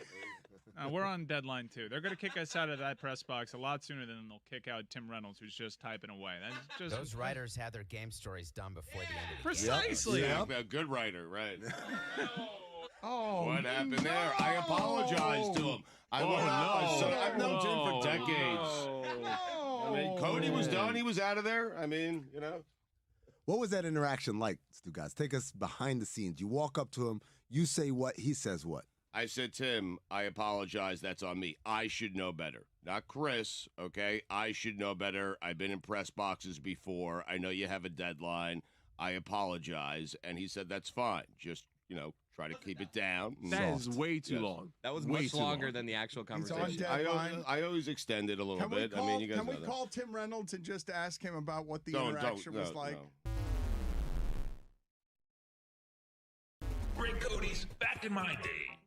We're on deadline, too. They're going to kick us out of that press box a lot sooner than they'll kick out Tim Reynolds, who's just typing away. That's just Those writers had their game stories done before the end of the Precisely. game. Yeah, a good writer, right? Oh, What happened there? I apologize to him. I've known Tim for decades. I mean, Cody was done. He was out of there. I mean, you know. What was that interaction like, Stugotz? Take us behind the scenes. You walk up to him, you say what, he says what? I said, Tim, I apologize. That's on me. I should know better. Not Chris, okay? I should know better. I've been in press boxes before. I know you have a deadline. I apologize. And he said, that's fine. Just, try to keep it down. That is way too long. That was Way much too longer long. than the actual He's on conversation. deadline. I always extend it a little bit. Can I mean, you guys know we that. call Tim Reynolds and just ask him about what the Don't, interaction was no, like? no. Greg Cody's back in my day.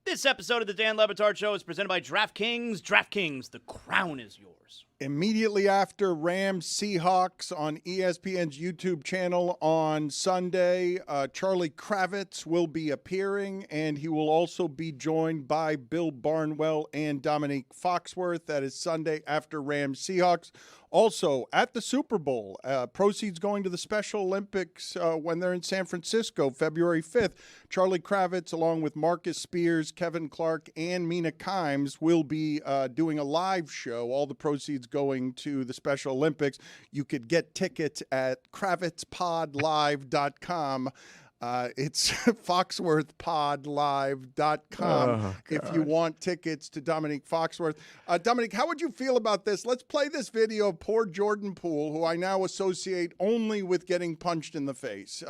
This episode of the Dan Le Batard Show is presented by DraftKings. DraftKings, the crown is yours. Immediately after Rams Seahawks on ESPN's YouTube channel on Sunday, Charlie Kravitz will be appearing, and he will also be joined by Bill Barnwell and Dominique Foxworth. That is Sunday after Rams Seahawks. Also, at the Super Bowl, proceeds going to the Special Olympics when they're in San Francisco, February 5th. Charlie Kravitz, along with Marcus Spears, Kevin Clark, and Mina Kimes, will be doing a live show. All the proceeds going to the Special Olympics. You could get tickets at kravitzpodlive.com. It's foxworthpodlive.com if you want tickets to Dominique Foxworth. Dominique, how would you feel about this? Let's play this video of poor Jordan Poole, who I now associate only with getting punched in the face.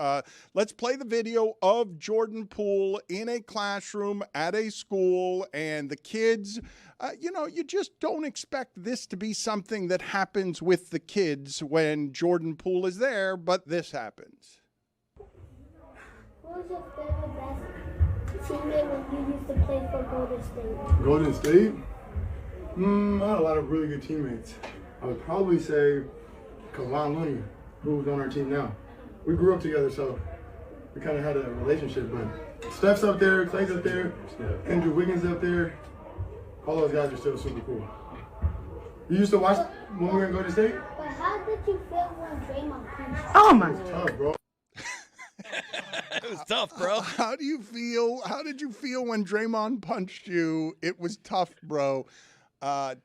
Let's play the video of Jordan Poole in a classroom at a school, and the kids, you just don't expect this to be something that happens with the kids when Jordan Poole is there, but this happens. Who was your favorite best teammate when you used to play for Golden State? Golden State? I had a lot of really good teammates. I would probably say Kevon Looney, who's on our team now. We grew up together, so we kind of had a relationship. But Steph's up there, Clay's up there, Andrew Wiggins up there. All those guys are still super cool. You used to watch when we were in Golden State? But how did you feel when Draymond punched you? Oh my God. Tough, bro. It was tough, bro. How do you feel? How did you feel when Draymond punched you? It was tough, bro.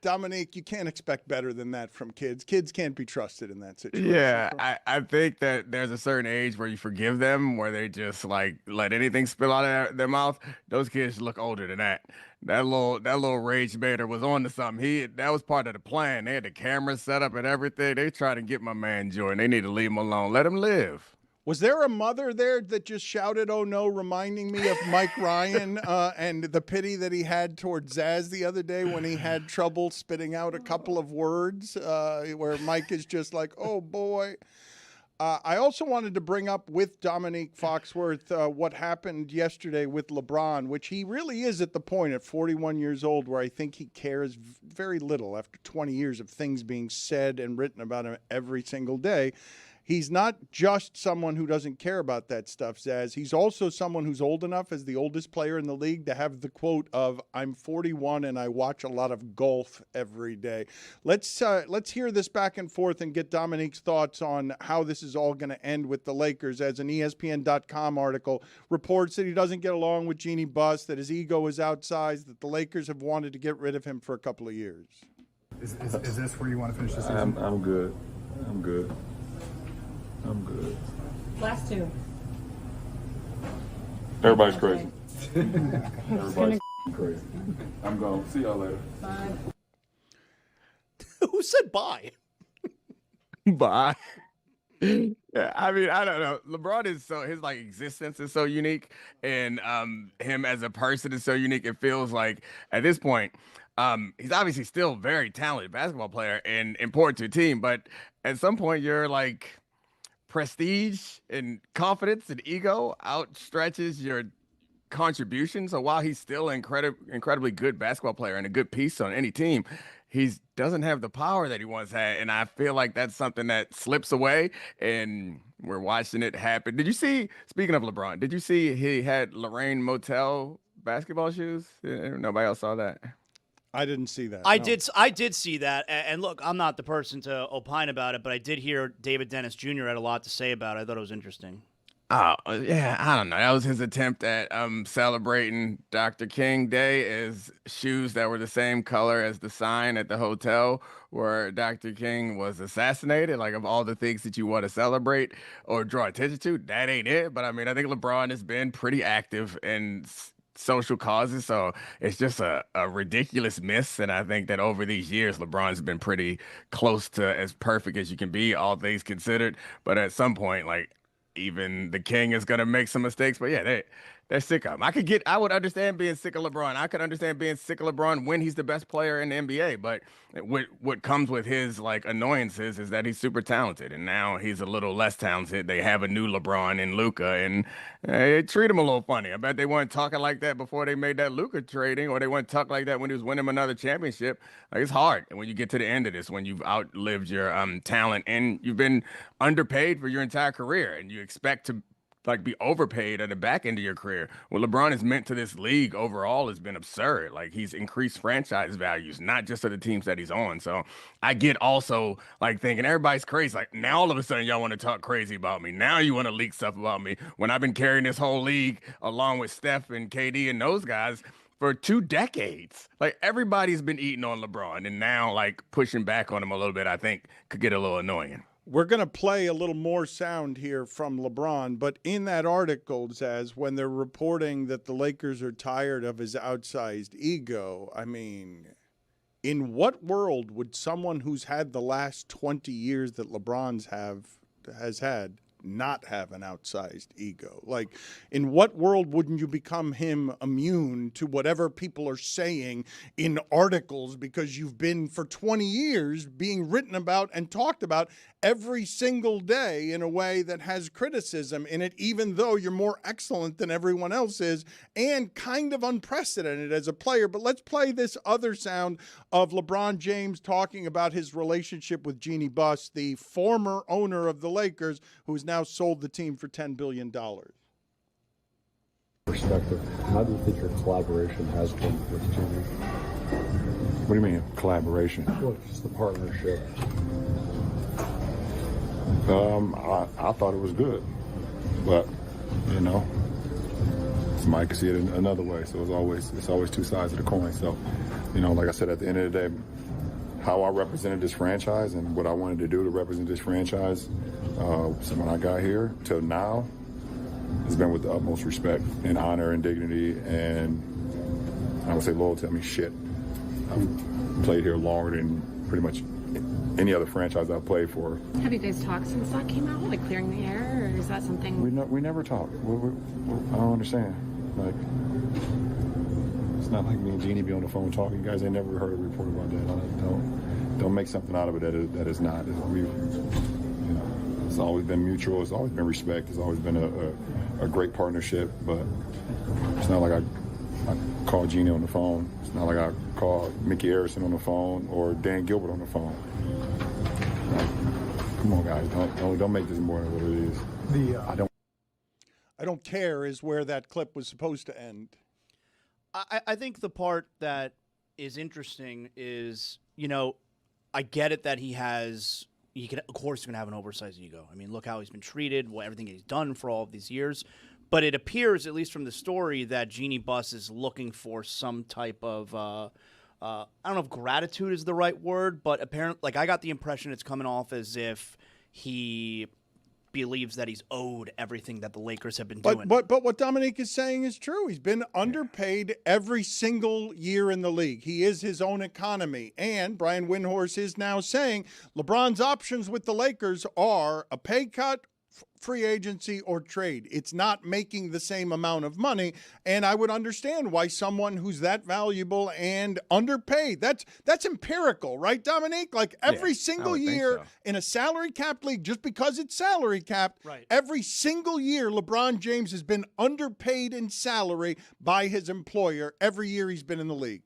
Dominique, you can't expect better than that from kids. Kids can't be trusted in that situation. Yeah, I think that there's a certain age where you forgive them, where they just like let anything spill out of their mouth. Those kids look older than that. That little rage baiter was on to something. That was part of the plan. They had the cameras set up and everything. They tried to get my man Jordan. They need to leave him alone. Let him live. Was there a mother there that just shouted, "Oh no," reminding me of Mike Ryan and the pity that he had toward Zaz the other day when he had trouble spitting out a couple of words, where Mike is just like, "Oh boy." I also wanted to bring up with Dominique Foxworth what happened yesterday with LeBron, which he really is at the point at 41 years old where I think he cares very little after 20 years of things being said and written about him every single day. He's not just someone who doesn't care about that stuff, Zaz. He's also someone who's old enough as the oldest player in the league to have the quote of, "I'm 41 and I watch a lot of golf every day." Let's hear this back and forth and get Dominique's thoughts on how this is all going to end with the Lakers, as an ESPN.com article reports that he doesn't get along with Jeannie Buss, that his ego is outsized, that the Lakers have wanted to get rid of him for a couple of years. Is this where you want to finish the season? I'm good. I'm good. I'm good. Last two. Everybody's crazy. Everybody's crazy. I'm gone. See y'all later. Bye. Who said bye? Bye. Yeah, I mean, I don't know. LeBron is his existence is so unique, and him as a person is so unique. It feels like at this point, he's obviously still a very talented basketball player and important to a team, but at some point you're like, prestige and confidence and ego outstretches your contribution. So while he's still an incredibly good basketball player and a good piece on any team, he doesn't have the power that he once had. And I feel like that's something that slips away, and we're watching it happen. Did you see, speaking of LeBron, did you see he had Lorraine Motel basketball shoes? Nobody else saw that. I didn't see that. I did see that. And look, I'm not the person to opine about it, but I did hear David Dennis Jr. had a lot to say about it. I thought it was interesting. Oh, yeah, I don't know. That was his attempt at celebrating Dr. King Day as shoes that were the same color as the sign at the hotel where Dr. King was assassinated. Like, of all the things that you want to celebrate or draw attention to, that ain't it. But, I mean, I think LeBron has been pretty active in social causes, so it's just a ridiculous miss. And I think that over these years, LeBron's been pretty close to as perfect as you can be, all things considered. But at some point, like, even the king is going to make some mistakes. But yeah, they're sick of him. I would understand being sick of LeBron. I could understand being sick of LeBron when he's the best player in the NBA. But what comes with his like annoyances is that he's super talented, and now he's a little less talented. They have a new LeBron in Luka, and they treat him a little funny. I bet they weren't talking like that before they made that Luka trading, or they weren't talking like that when he was winning another championship. Like, it's hard, and when you get to the end of this, when you've outlived your talent and you've been underpaid for your entire career, and you expect to like be overpaid at the back end of your career. What LeBron has meant to this league overall has been absurd. Like, he's increased franchise values, not just of the teams that he's on. So I get also like thinking everybody's crazy. Like, now all of a sudden y'all want to talk crazy about me. Now you want to leak stuff about me when I've been carrying this whole league along with Steph and KD and those guys for 2 decades. Like, everybody's been eating on LeBron, and now like pushing back on him a little bit, I think could get a little annoying. We're going to play a little more sound here from LeBron, but in that article, Zaz, when they're reporting that the Lakers are tired of his outsized ego, I mean, in what world would someone who's had the last 20 years that has had not have an outsized ego? Like, in what world wouldn't you become him immune to whatever people are saying in articles because you've been for 20 years being written about and talked about every single day in a way that has criticism in it, even though you're more excellent than everyone else is and kind of unprecedented as a player? But let's play this other sound of LeBron James talking about his relationship with Jeannie Buss, the former owner of the Lakers, who has now sold the team for $10 billion. Perspective, how do you think your collaboration has been with Jeannie? What do you mean, collaboration? Well, just the partnership. I thought it was good, but you know, somebody could see it another way. So it's always 2 sides of the coin. So, you know, like I said, at the end of the day, how I represented this franchise and what I wanted to do to represent this franchise, so when I got here till now, has been with the utmost respect and honor and dignity, and I would say loyalty. I mean, shit, I've played here longer than pretty much any other franchise I've played for. Have you guys talked since that came out, like clearing the air, or is that something? We never talk. I don't understand. Like, it's not like me and Jeannie be on the phone talking. You guys ain't never heard a report about that. Don't make something out of it that is not. It's always been mutual. It's always been respect. It's always been a great partnership. But it's not like I call Jeannie on the phone. It's not like I call Mickey Harrison on the phone or Dan Gilbert on the phone. Like, come on, guys, don't make this more than what it is. I don't care is where that clip was supposed to end. I think the part that is interesting is, you know, I get it that of course he's going to have an oversized ego. I mean, look how he's been treated, everything he's done for all of these years. But it appears, at least from the story, that Jeannie Buss is looking for some type of, I don't know if gratitude is the right word, but apparently, like, I got the impression it's coming off as if he believes that he's owed everything that the Lakers have been doing. But what Dominique is saying is true. He's been underpaid every single year in the league. He is his own economy. And Brian Windhorst is now saying LeBron's options with the Lakers are a pay cut, free agency, or trade. It's not making the same amount of money, and I would understand why someone who's that valuable and underpaid, that's empirical, right, Dominique? Like, every single year in a salary cap league, just because it's salary capped, every single year LeBron James has been underpaid in salary by his employer every year he's been in the league.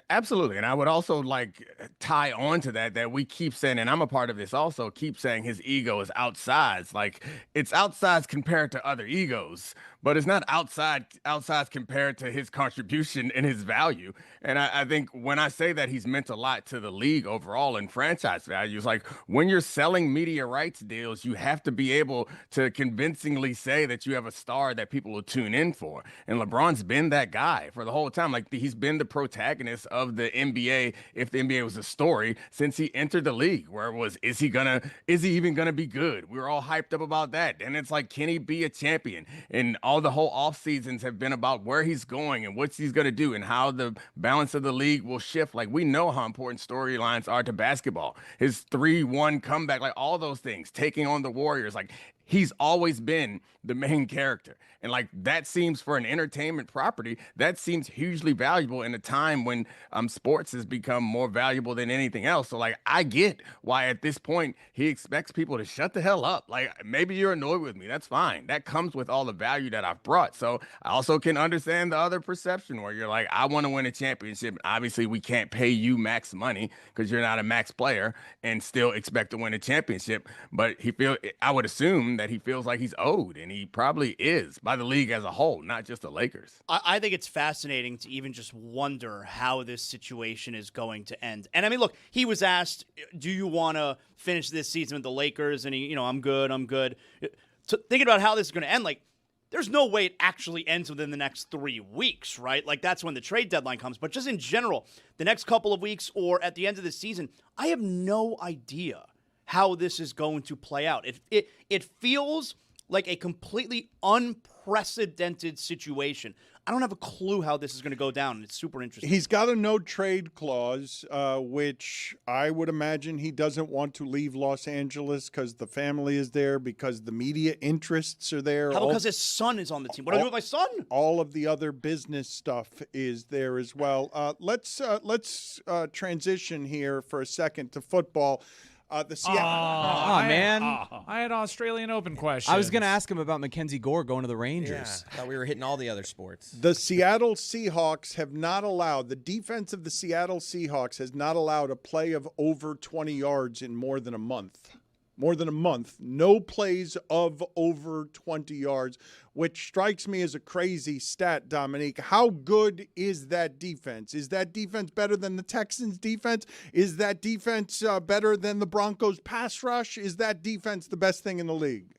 Absolutely. And I would also like tie on to that we keep saying, and I'm a part of this also, keep saying his ego is outsized. Like, it's outsized compared to other egos, but it's not outsized compared to his contribution and his value. And I think when I say that he's meant a lot to the league overall in franchise values, like, when you're selling media rights deals, you have to be able to convincingly say that you have a star that people will tune in for. And LeBron's been that guy for the whole time. Like, he's been the protagonist of the NBA, if the NBA was a story, since he entered the league, where it was, is he even gonna be good? We were all hyped up about that. And it's like, can he be a champion? And all all the whole off seasons have been about where he's going and what he's going to do and how the balance of the league will shift. Like, we know how important storylines are to basketball. His 3-1 comeback, like all those things, taking on the Warriors, like he's always been the main character. And like that seems, for an entertainment property, that seems hugely valuable in a time when sports has become more valuable than anything else. So like, I get why at this point he expects people to shut the hell up. Like, maybe you're annoyed with me. That's fine. That comes with all the value that I've brought. So I also can understand the other perception where you're like, I want to win a championship. Obviously, we can't pay you max money because you're not a max player and still expect to win a championship. But I would assume that he feels like he's owed, and he probably is, by the league as a whole, not just the Lakers. I think it's fascinating to even just wonder how this situation is going to end. And I mean, look, he was asked, do you want to finish this season with the Lakers? And he, I'm good. Thinking about how this is going to end, like, there's no way it actually ends within the next 3 weeks, right? Like, that's when the trade deadline comes. But just in general, the next couple of weeks or at the end of the season, I have no idea how this is going to play out. It feels like a completely unprecedented situation. I don't have a clue how this is going to go down, and it's super interesting. He's got a no-trade clause, which I would imagine he doesn't want to leave Los Angeles because the family is there, because the media interests are there. How about because his son is on the team? What do I do with my son? All of the other business stuff is there as well. Let's transition here for a second to football. The Seattle. Man. I had Australian Open questions. I was going to ask him about Mackenzie Gore going to the Rangers. Yeah, thought we were hitting all the other sports. The Seattle Seahawks have not allowed, the defense of the Seattle Seahawks has not allowed a play of over 20 yards in more than a month. No plays of over 20 yards, which strikes me as a crazy stat, Dominique. How good is that defense? Is that defense better than the Texans' defense? Is that defense better than the Broncos' pass rush? Is that defense the best thing in the league?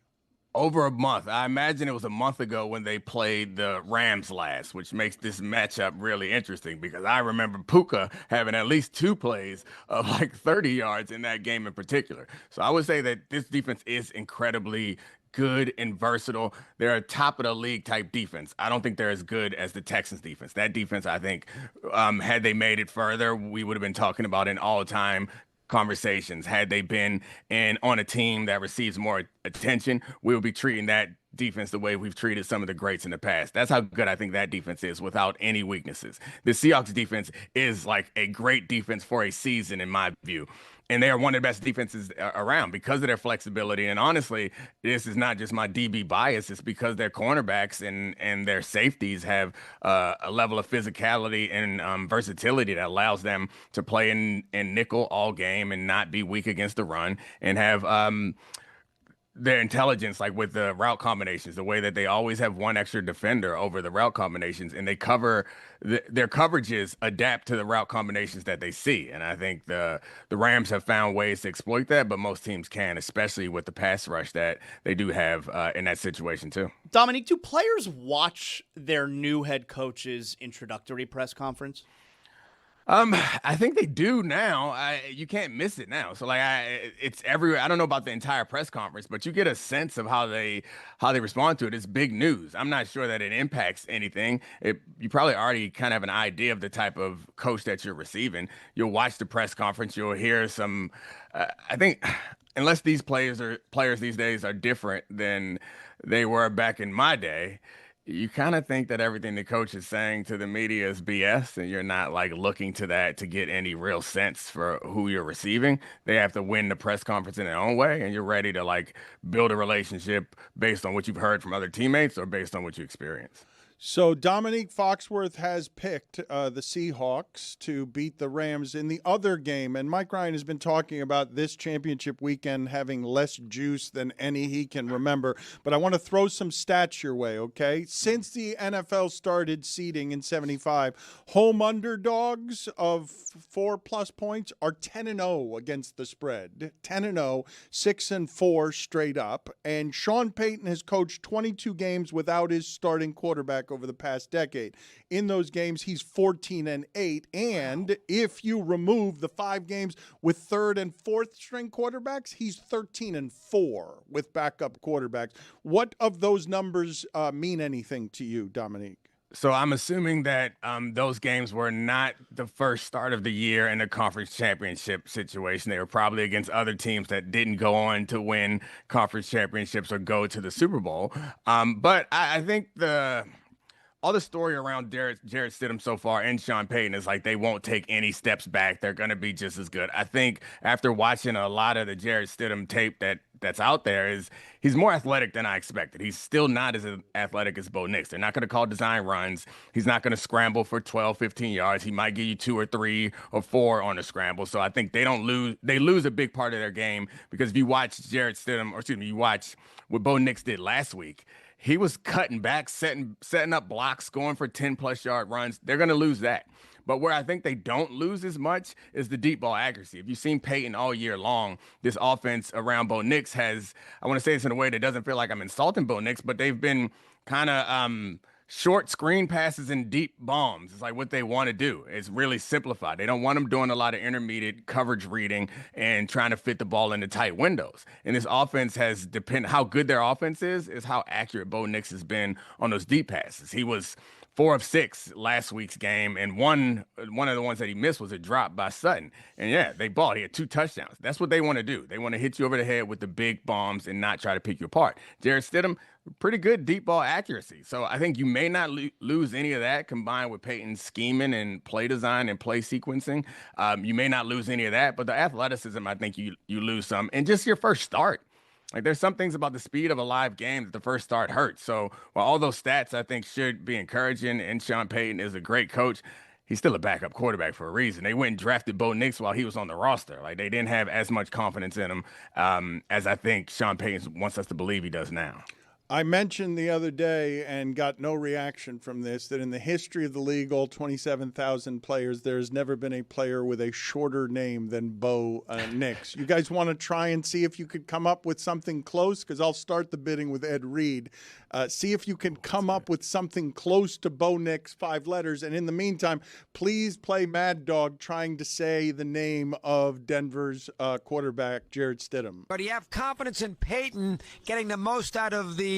Over a month. I imagine it was a month ago when they played the Rams last, which makes this matchup really interesting because I remember Puka having at least 2 plays of like 30 yards in that game in particular. So I would say that this defense is incredibly good and versatile. They're a top of the league type defense. I don't think they're as good as the Texans defense. That defense, I think, had they made it further, we would have been talking about an all-time conversations. Had they been on a team that receives more attention, we would be treating that defense the way we've treated some of the greats in the past. That's how good I think that defense is without any weaknesses. The Seahawks defense is like a great defense for a season in my view. And they are one of the best defenses around because of their flexibility. And honestly, this is not just my DB bias. It's because their cornerbacks and their safeties have a level of physicality and versatility that allows them to play in nickel all game and not be weak against the run and have their intelligence, like with the route combinations, the way that they always have one extra defender over the route combinations, and they cover their coverages adapt to the route combinations that they see. And I think the Rams have found ways to exploit that, but most teams can, especially with the pass rush that they do have in that situation too. Dominique, do players watch their new head coach's introductory press conference? I think they do now. You can't miss it now. So like, it's everywhere. I don't know about the entire press conference, but you get a sense of how they respond to it. It's big news. I'm not sure that it impacts anything. You probably already kind of have an idea of the type of coach that you're receiving. You'll watch the press conference. You'll hear some. I think unless these players these days are different than they were back in my day, you kind of think that everything the coach is saying to the media is BS, and you're not like looking to that to get any real sense for who you're receiving. They have to win the press conference in their own way, and you're ready to like build a relationship based on what you've heard from other teammates or based on what you experience. So Dominique Foxworth has picked the Seahawks to beat the Rams in the other game. And Mike Ryan has been talking about this championship weekend having less juice than any he can remember. But I want to throw some stats your way, okay? Since the NFL started seeding in 75, home underdogs of 4+ points are 10-0 against the spread. 10-0, 6-4 straight up. And Sean Payton has coached 22 games without his starting quarterback over the past decade. In those games, he's 14-8. And if you remove the 5 games with third and fourth string quarterbacks, he's 13-4 with backup quarterbacks. What of those numbers mean anything to you, Dominique? So I'm assuming that those games were not the first start of the year in the conference championship situation. They were probably against other teams that didn't go on to win conference championships or go to the Super Bowl. But I think all the story around Jarrett Stidham so far and Sean Payton is like they won't take any steps back. They're going to be just as good. I think after watching a lot of the Jarrett Stidham tape that's out there, is he's more athletic than I expected. He's still not as athletic as Bo Nix. They're not going to call design runs. He's not going to scramble for 12, 15 yards. He might give you 2 or 3 or 4 on a scramble. So I think they lose a big part of their game, because if you watch you watch what Bo Nix did last week, he was cutting back, setting up blocks, going for 10-plus yard runs. They're going to lose that. But where I think they don't lose as much is the deep ball accuracy. If you've seen Peyton all year long, this offense around Bo Nix has, I want to say this in a way that doesn't feel like I'm insulting Bo Nix, but they've been kind of short screen passes and deep bombs. It's like what they want to do. It's really simplified. They don't want them doing a lot of intermediate coverage reading and trying to fit the ball into tight windows. And this offense has how good their offense is how accurate Bo Nix has been on those deep passes. He was 4 of 6 last week's game, and one of the ones that he missed was a drop by Sutton. And yeah, they balled. He had 2 touchdowns. That's what they want to do. They want to hit you over the head with the big bombs and not try to pick you apart. Jarrett Stidham, pretty good deep ball accuracy. So I think you may not lose any of that, combined with Peyton's scheming and play design and play sequencing. You may not lose any of that, but the athleticism, I think you lose some. And just your first start. Like, there's some things about the speed of a live game that the first start hurts. So while all those stats I think should be encouraging, and Sean Payton is a great coach, he's still a backup quarterback for a reason. They went and drafted Bo Nix while he was on the roster. Like, they didn't have as much confidence in him as I think Sean Payton wants us to believe he does now. I mentioned the other day, and got no reaction from this, that in the history of the league, all 27,000 players, there's never been a player with a shorter name than Bo Nix. You guys want to try and see if you could come up with something close? Because I'll start the bidding with Ed Reed. See if you can come up with something close to Bo Nix, 5 letters. And in the meantime, please play Mad Dog trying to say the name of Denver's quarterback, Jarrett Stidham. But you have confidence in Peyton getting the most out of the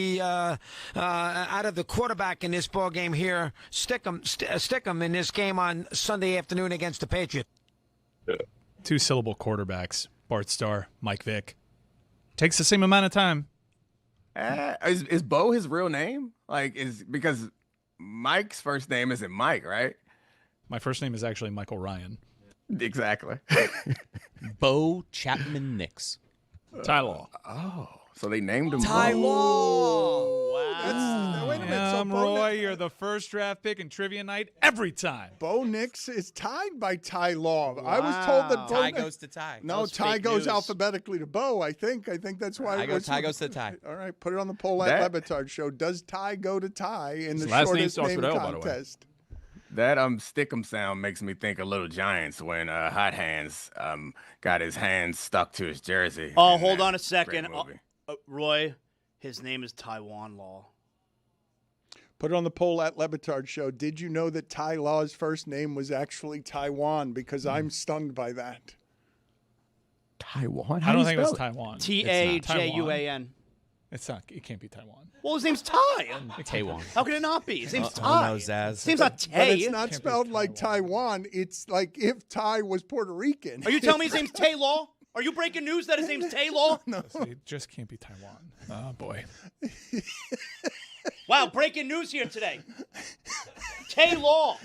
quarterback in this ball game here. Stick him in this game on Sunday afternoon against the Patriots. 2-syllable quarterbacks. Bart Starr, Mike Vick. Takes the same amount of time. Is Bo his real name? Because Mike's first name isn't Mike, right? My first name is actually Michael Ryan. Exactly. Bo Chapman Nix. Ty Law. Oh, so they named him Ty Bo. Law. Wait a minute. So Roy, you're the first draft pick in trivia night every time. Bo Nix is tied by Ty Law. Wow. I was told that Ty goes to Ty. No, Ty goes alphabetically to Bo. I think that's why. Ty goes to Ty. All right, put it on the poll at Le Batard Show. Does Ty go to Ty in the shortest name contest? That Stickum sound makes me think of Little Giants when Hot Hands got his hands stuck to his jersey. Oh, hold on a second. Roy, his name is Taiwan Law. Put it on the poll at Le Batard Show. Did you know that Ty Law's first name was actually Taiwan? Because I'm stunned by that. Taiwan? I don't think it was Taiwan. T-A-J-U-A-N. It's not. It can't be Taiwan. Well, his name's Ty. Taiwan. How can it not be? His name's Ty. Oh, no, Zaz. His name's not Tay. But it's not spelled like Taiwan. It's like if Ty was Puerto Rican. Are you telling me his name's Tay Law? Are you breaking news that his name's Tay Law? No. It just can't be Taiwan. Oh, boy. Wow, breaking news here today. Tay Law.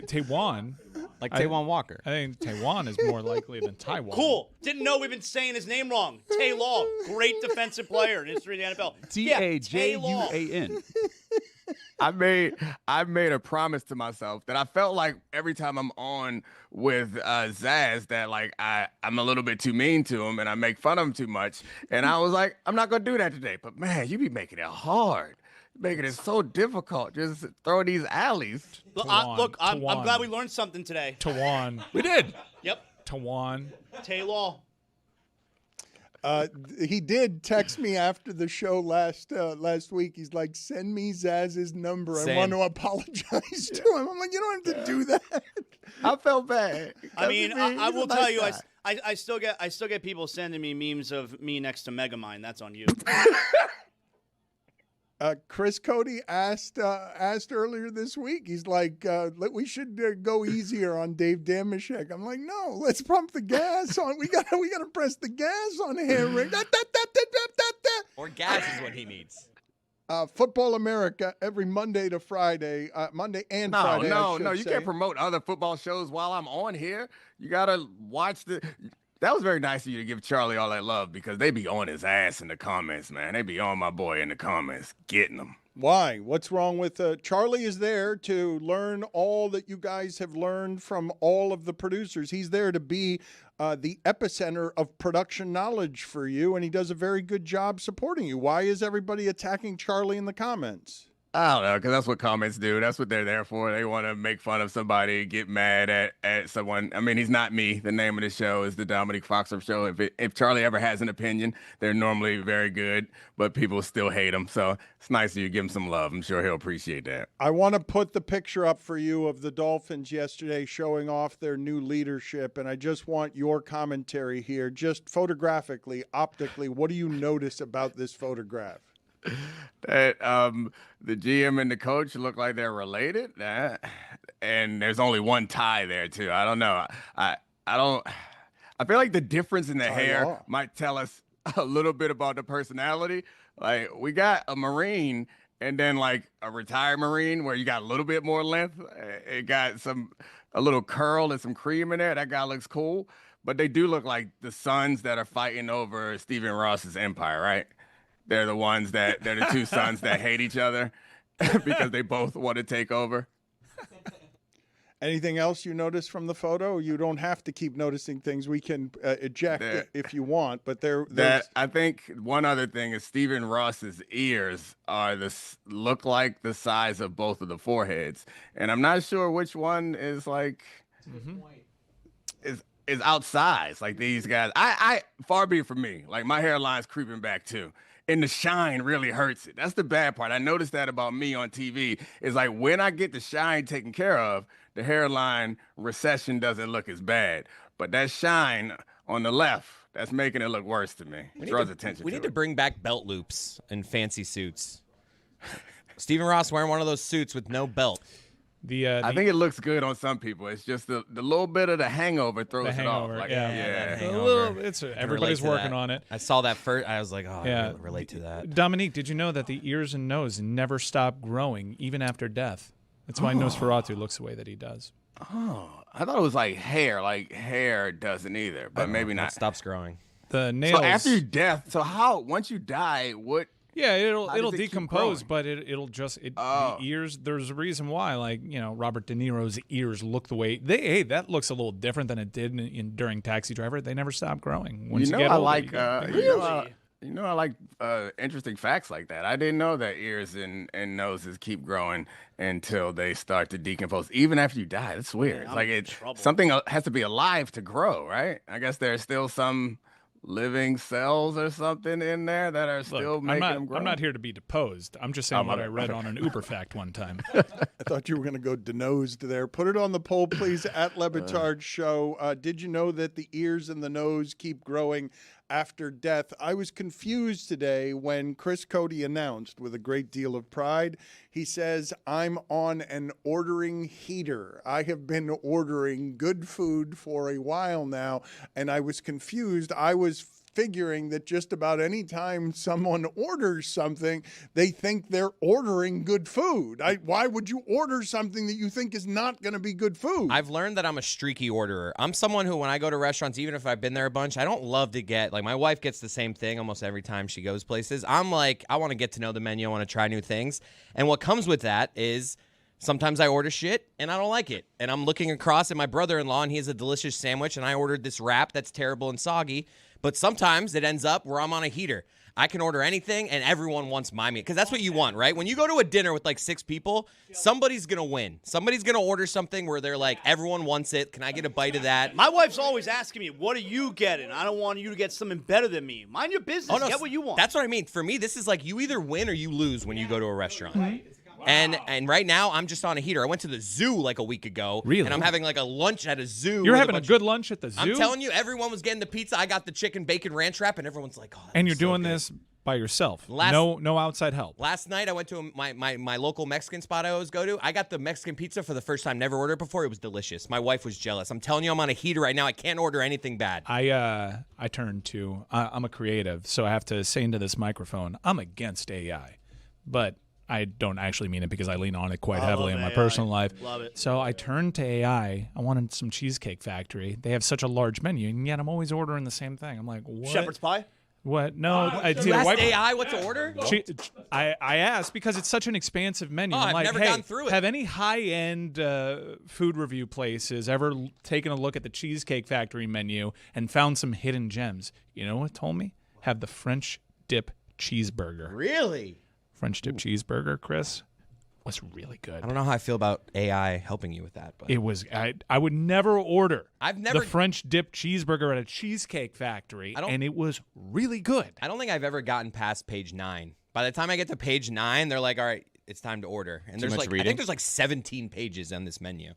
Taiwan. Like Taiwan Walker. I think Taiwan is more likely than Taiwan. Cool. Didn't know we've been saying his name wrong. Tay Law. Great defensive player in history of the NFL. T-A-J-U-A-N. I made a promise to myself that I felt like every time I'm on with Zaz that like I'm a little bit too mean to him and I make fun of him too much. And I was like, I'm not gonna do that today. But man, you be making it hard. Making it so difficult. Just throw these alleys. I'm glad we learned something today. Tawan. We did. Yep. Tawan. Tay Law. He did text me after the show last week. He's like, send me Zaz's number. Same. I want to apologize to him. I'm like, you don't have to do that. I felt bad. I mean, I will tell you, I still get people sending me memes of me next to Megamind. That's on you. Chris Cody asked earlier this week. He's like, we should go easier on Dave Damashek. I'm like, no, let's pump the gas on. We gotta press the gas on him. Or gas is what he needs. Football America every Monday to Friday, Monday and Friday. No, you can't promote other football shows while I'm on here. You gotta watch the. That was very nice of you to give Charlie all that love because they be on his ass in the comments, man. They be on my boy in the comments, getting him. Why? What's wrong with Charlie is there to learn all that you guys have learned from all of the producers. He's there to be the epicenter of production knowledge for you, and he does a very good job supporting you. Why is everybody attacking Charlie in the comments? I don't know, because that's what comments do. That's what they're there for. They want to make fun of somebody, get mad at someone. I mean, he's not me. The name of the show is the Dominique Foxworth Show. If Charlie ever has an opinion, they're normally very good, but people still hate him. So it's nice of you to give him some love. I'm sure he'll appreciate that. I want to put the picture up for you of the Dolphins yesterday showing off their new leadership, and I just want your commentary here, just photographically, optically. What do you notice about this photograph? That the GM and the coach look like they're related, and there's only one tie there too. I don't know. I feel like the difference in the hair might tell us a little bit about the personality. Like we got a Marine and then like a retired Marine where you got a little bit more length. It got a little curl and some cream in there. That guy looks cool, but they do look like the sons that are fighting over Stephen Ross's empire, right? They're the two sons that hate each other because they both want to take over. Anything else you notice from the photo? You don't have to keep noticing things. We can eject if you want, but I think one other thing is Stephen Ross's ears look like the size of both of the foreheads, and I'm not sure which one is like is outsized. Like these guys, I far be it from me. Like my hairline's creeping back too. And the shine really hurts it. That's the bad part. I noticed that about me on TV. Is like when I get the shine taken care of, the hairline recession doesn't look as bad. But that shine on the left, that's making it look worse to me. It draws attention. We need to bring back belt loops and fancy suits. Stephen Ross wearing one of those suits with no belt. I think it looks good on some people. It's just the little bit of the hangover throws it off. Hangover, Like, yeah. Hangover. Everybody's working on it. I saw that first. I was like, oh, I really relate to that. Dominique, did you know that the ears and nose never stop growing, even after death? That's why Nosferatu looks the way that he does. Oh, I thought it was like hair. Like hair doesn't either, but maybe not. It stops growing. The nails. So after your death, once you die, what? Yeah, it'll decompose, but it'll just the ears. There's a reason why, like Robert De Niro's ears look the way that looks a little different than it did during Taxi Driver. They never stop growing. Once you get I older, like I like interesting facts like that. I didn't know that ears and noses keep growing until they start to decompose, even after you die. That's weird. Something has to be alive to grow, right? I guess there's still some living cells or something in there that are still making them grow. I'm not here to be deposed. I'm just saying what I read on an Uber fact one time. I thought you were going to go denosed there. Put it on the poll, please, at Le Batard Show. Did you know that the ears and the nose keep growing after death? I was confused today when Chris Cody announced with a great deal of pride. He says, I'm on an ordering heater. I have been ordering good food for a while now, and I was confused. I was figuring that just about any time someone orders something, they think they're ordering good food. Why would you order something that you think is not going to be good food? I've learned that I'm a streaky orderer. I'm someone who, when I go to restaurants, even if I've been there a bunch, I don't love to get, like my wife gets the same thing almost every time she goes places. I'm like, I want to get to know the menu. I want to try new things. And what comes with that is sometimes I order shit and I don't like it. And I'm looking across at my brother-in-law and he has a delicious sandwich and I ordered this wrap that's terrible and soggy But sometimes it ends up where I'm on a heater. I can order anything, and everyone wants my meat. Because that's what you want, right? When you go to a dinner with like 6 people, somebody's going to win. Somebody's going to order something where they're like, everyone wants it. Can I get a bite of that? My wife's always asking me, what are you getting? I don't want you to get something better than me. Mind your business. Get what you want. That's what I mean. For me, this is like you either win or you lose when you go to a restaurant. And right now, I'm just on a heater. I went to the zoo like a week ago. Really? And I'm having like a lunch at a zoo. You're with having a good lunch at the zoo? I'm telling you, everyone was getting the pizza. I got the chicken bacon ranch wrap, and everyone's like, oh, And you're doing this by yourself. No outside help. Last night, I went to my local Mexican spot I always go to. I got the Mexican pizza for the first time. Never ordered before. It was delicious. My wife was jealous. I'm telling you, I'm on a heater right now. I can't order anything bad. I turn to I'm a creative, so I have to say into this microphone, I'm against AI, but I don't actually mean it because I lean on it quite heavily in my personal life. Love it. So I turned to AI. I wanted some Cheesecake Factory. They have such a large menu, and yet I'm always ordering the same thing. I'm like, what? Shepherd's pie? What? No. You asked AI what to order? I asked because it's such an expansive menu. Oh, I'm I've like, never hey, gone through it. have any high-end food review places ever taken a look at the Cheesecake Factory menu and found some hidden gems? You know what it told me? Have the French dip cheeseburger. Really? French dip cheeseburger, Chris, was really good. I don't know how I feel about AI helping you with that. But It was. I would never order I've never- the French dip cheeseburger at a Cheesecake Factory, and it was really good. I don't think I've ever gotten past page 9. By the time I get to page 9, they're like, all right, it's time to order. And Too there's much I reading? think there's like 17 pages on this menu.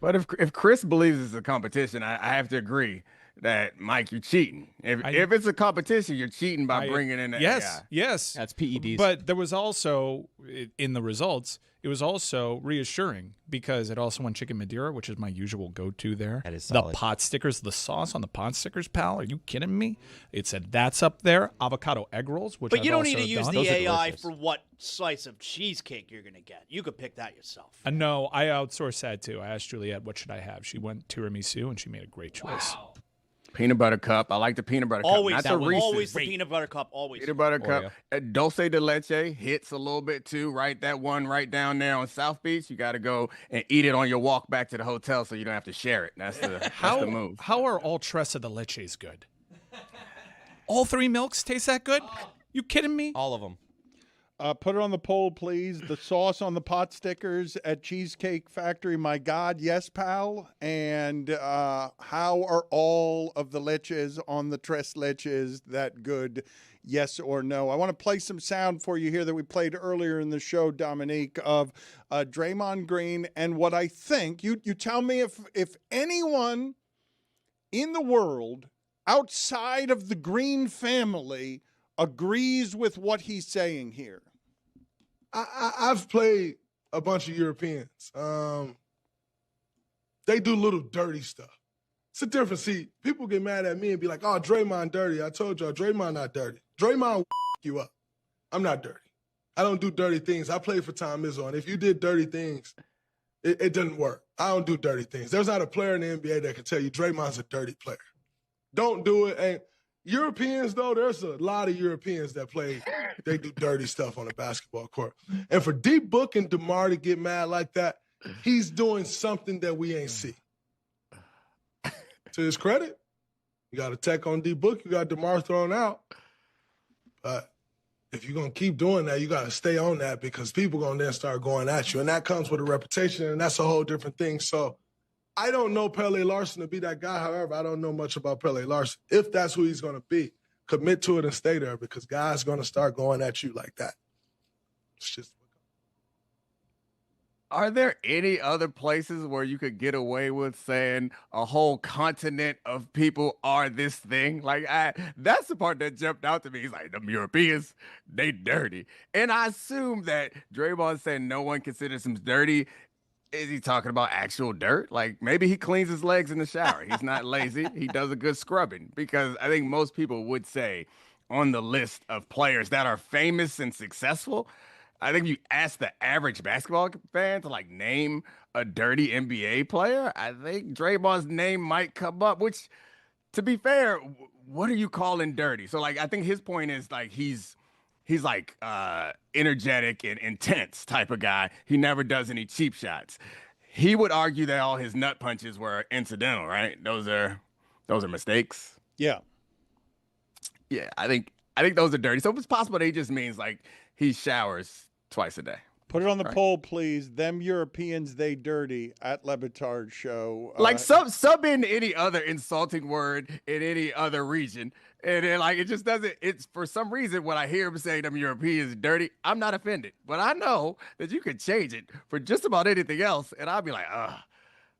But if Chris believes it's a competition, I have to agree that, Mike, you're cheating. If it's a competition, you're cheating by bringing in the AI. Yes. That's PEDs. But there was also, in the results, it was also reassuring because it also won chicken Madeira, which is my usual go-to there. That is the solid. pot stickers, the sauce on the pot stickers, pal. Are you kidding me? It said that's up there. Avocado egg rolls, which But I've you don't also need to use done. the AI for what slice of cheesecake you're going to get. You could pick that yourself. No, I outsourced that too. I asked Juliet, what should I have? She went tiramisu, and she made a great choice. Peanut butter cup. I like the peanut butter Always, cup. Not the Reese's. always the peanut butter cup. Always. Peanut butter cup. Oreo. Dulce de leche hits a little bit too, right? That one right down there on South Beach. You got to go and eat it on your walk back to the hotel so you don't have to share it. That's the move. How are all Tres de Leches good? All 3 milks taste that good? You kidding me? All of them. Put it on the poll, please. The sauce on the pot stickers at Cheesecake Factory. My God, yes, pal. And how are all of the leches on the Tres Leches that good? Yes or no? I want to play some sound for you here that we played earlier in the show, Dominique, of Draymond Green and what I think. You tell me if anyone in the world outside of the Green family agrees with what he's saying here. I've played a bunch of Europeans. They do little dirty stuff. It's a difference. See, people get mad at me and be like, oh, Draymond dirty. I told y'all, Draymond not dirty. Draymond you up. I'm not dirty. I don't do dirty things. I play for Tom Izzo, and if you did dirty things, it didn't work. I don't do dirty things. There's not a player in the NBA that can tell you Draymond's a dirty player. Don't do it. And Europeans, though, there's a lot of Europeans that they do dirty stuff on the basketball court. And for D-Book and DeMar to get mad like that, he's doing something that we ain't see. To his credit, you got a tech on D-Book, you got DeMar thrown out. But if you're going to keep doing that, you got to stay on that because people going to then start going at you. And that comes with a reputation, and that's a whole different thing. So I don't know Pele Larson to be that guy. However, I don't know much about Pele Larson. If that's who he's going to be, commit to it and stay there because guys going to start going at you like that. It's just. Are there any other places where you could get away with saying a whole continent of people are this thing? Like, that's the part that jumped out to me. He's like, them Europeans, they dirty. And I assume that Draymond saying no one considers him dirty. Is he talking about actual dirt? Like, maybe he cleans his legs in the shower. He's not lazy. He does a good scrubbing. Because I think most people would say on the list of players that are famous and successful, I think if you ask the average basketball fan to, like, name a dirty NBA player, I think Draymond's name might come up, which, to be fair, what are you calling dirty? So, like, I think his point is, like, he's like energetic and intense type of guy. He never does any cheap shots. He would argue that all his nut punches were incidental, right? Those are mistakes. Yeah. Yeah, I think those are dirty. So it's possible that he just means like he showers twice a day. Put it on the Right. poll, please. Them Europeans, they dirty at Le Batard Show. Like sub in any other insulting word in any other region. And then like it just doesn't, it's for some reason when I hear him say them Europeans dirty, I'm not offended. But I know that you could change it for just about anything else. And I'll be like,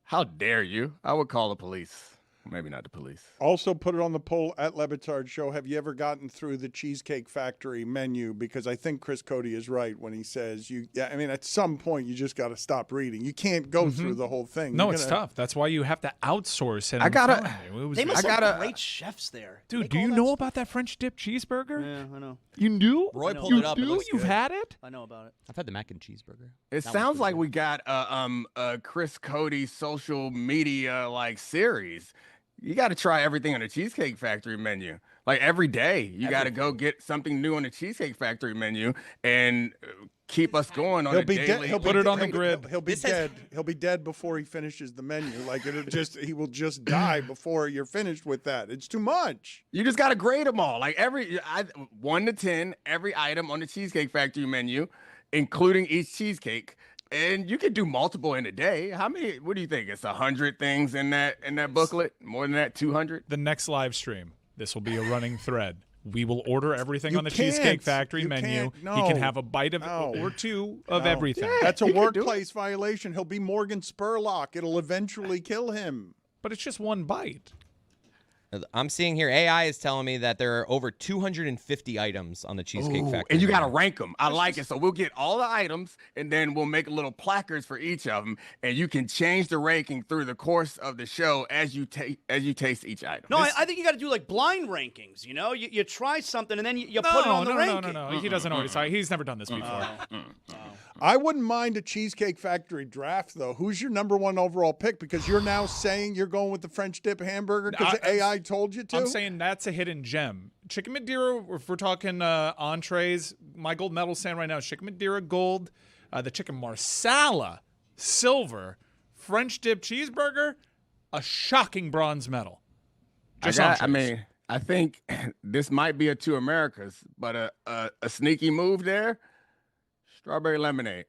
how dare you? I would call the police. Maybe not the police. Also put it on the poll at Le Batard Show. Have you ever gotten through the Cheesecake Factory menu? Because I think Chris Cody is right when he says at some point you just got to stop reading. You can't go through the whole thing. No, it's tough. That's why you have to outsource. And They must have great chefs there. Dude, do you know about that French dip cheeseburger? Yeah, I know. You do? Roy know. pulled it up. It You do? looks You've good. had it? I know about it. I've had the mac and cheeseburger. It sounds like we got a Chris Cody social media like series. You got to try everything on the Cheesecake Factory menu. Like every day, you got to go get something new on the Cheesecake Factory menu and keep us going on a daily. He'll put it on the grid. He'll be dead. He'll be dead before he finishes the menu. Like he will just die before you're finished with that. It's too much. You just got to grade them all. Like 1 to 10, every item on the Cheesecake Factory menu, including each cheesecake. And you could do multiple in a day. How many? What do you think? It's 100 things in that booklet. More than that, 200. The next live stream, this will be a running thread. We will order everything on the can't. Cheesecake Factory You menu. can't. No. He can have a bite of No. or two of No. everything. That's a he can do workplace violation. He'll be Morgan Spurlock. It'll eventually kill him. But it's just one bite. I'm seeing here AI is telling me that there are over 250 items on the Cheesecake Factory. And you got to menu. rank them. I like it. So we'll get all the items, and then we'll make little placards for each of them, and you can change the ranking through the course of the show as you taste each item. No, I think you got to do like blind rankings. You know, you try something and then you put it on the ranking. No. He doesn't always. He's never done this before. I wouldn't mind a Cheesecake Factory draft, though. Who's your number one overall pick? Because you're now saying you're going with the French dip hamburger because AI told you to? I'm saying that's a hidden gem. Chicken Madeira, if we're talking entrees, my gold medal stand right now is Chicken Madeira gold, the chicken marsala silver, French dip cheeseburger, a shocking bronze medal. I think this might be a two Americas, but a sneaky move there. Strawberry lemonade.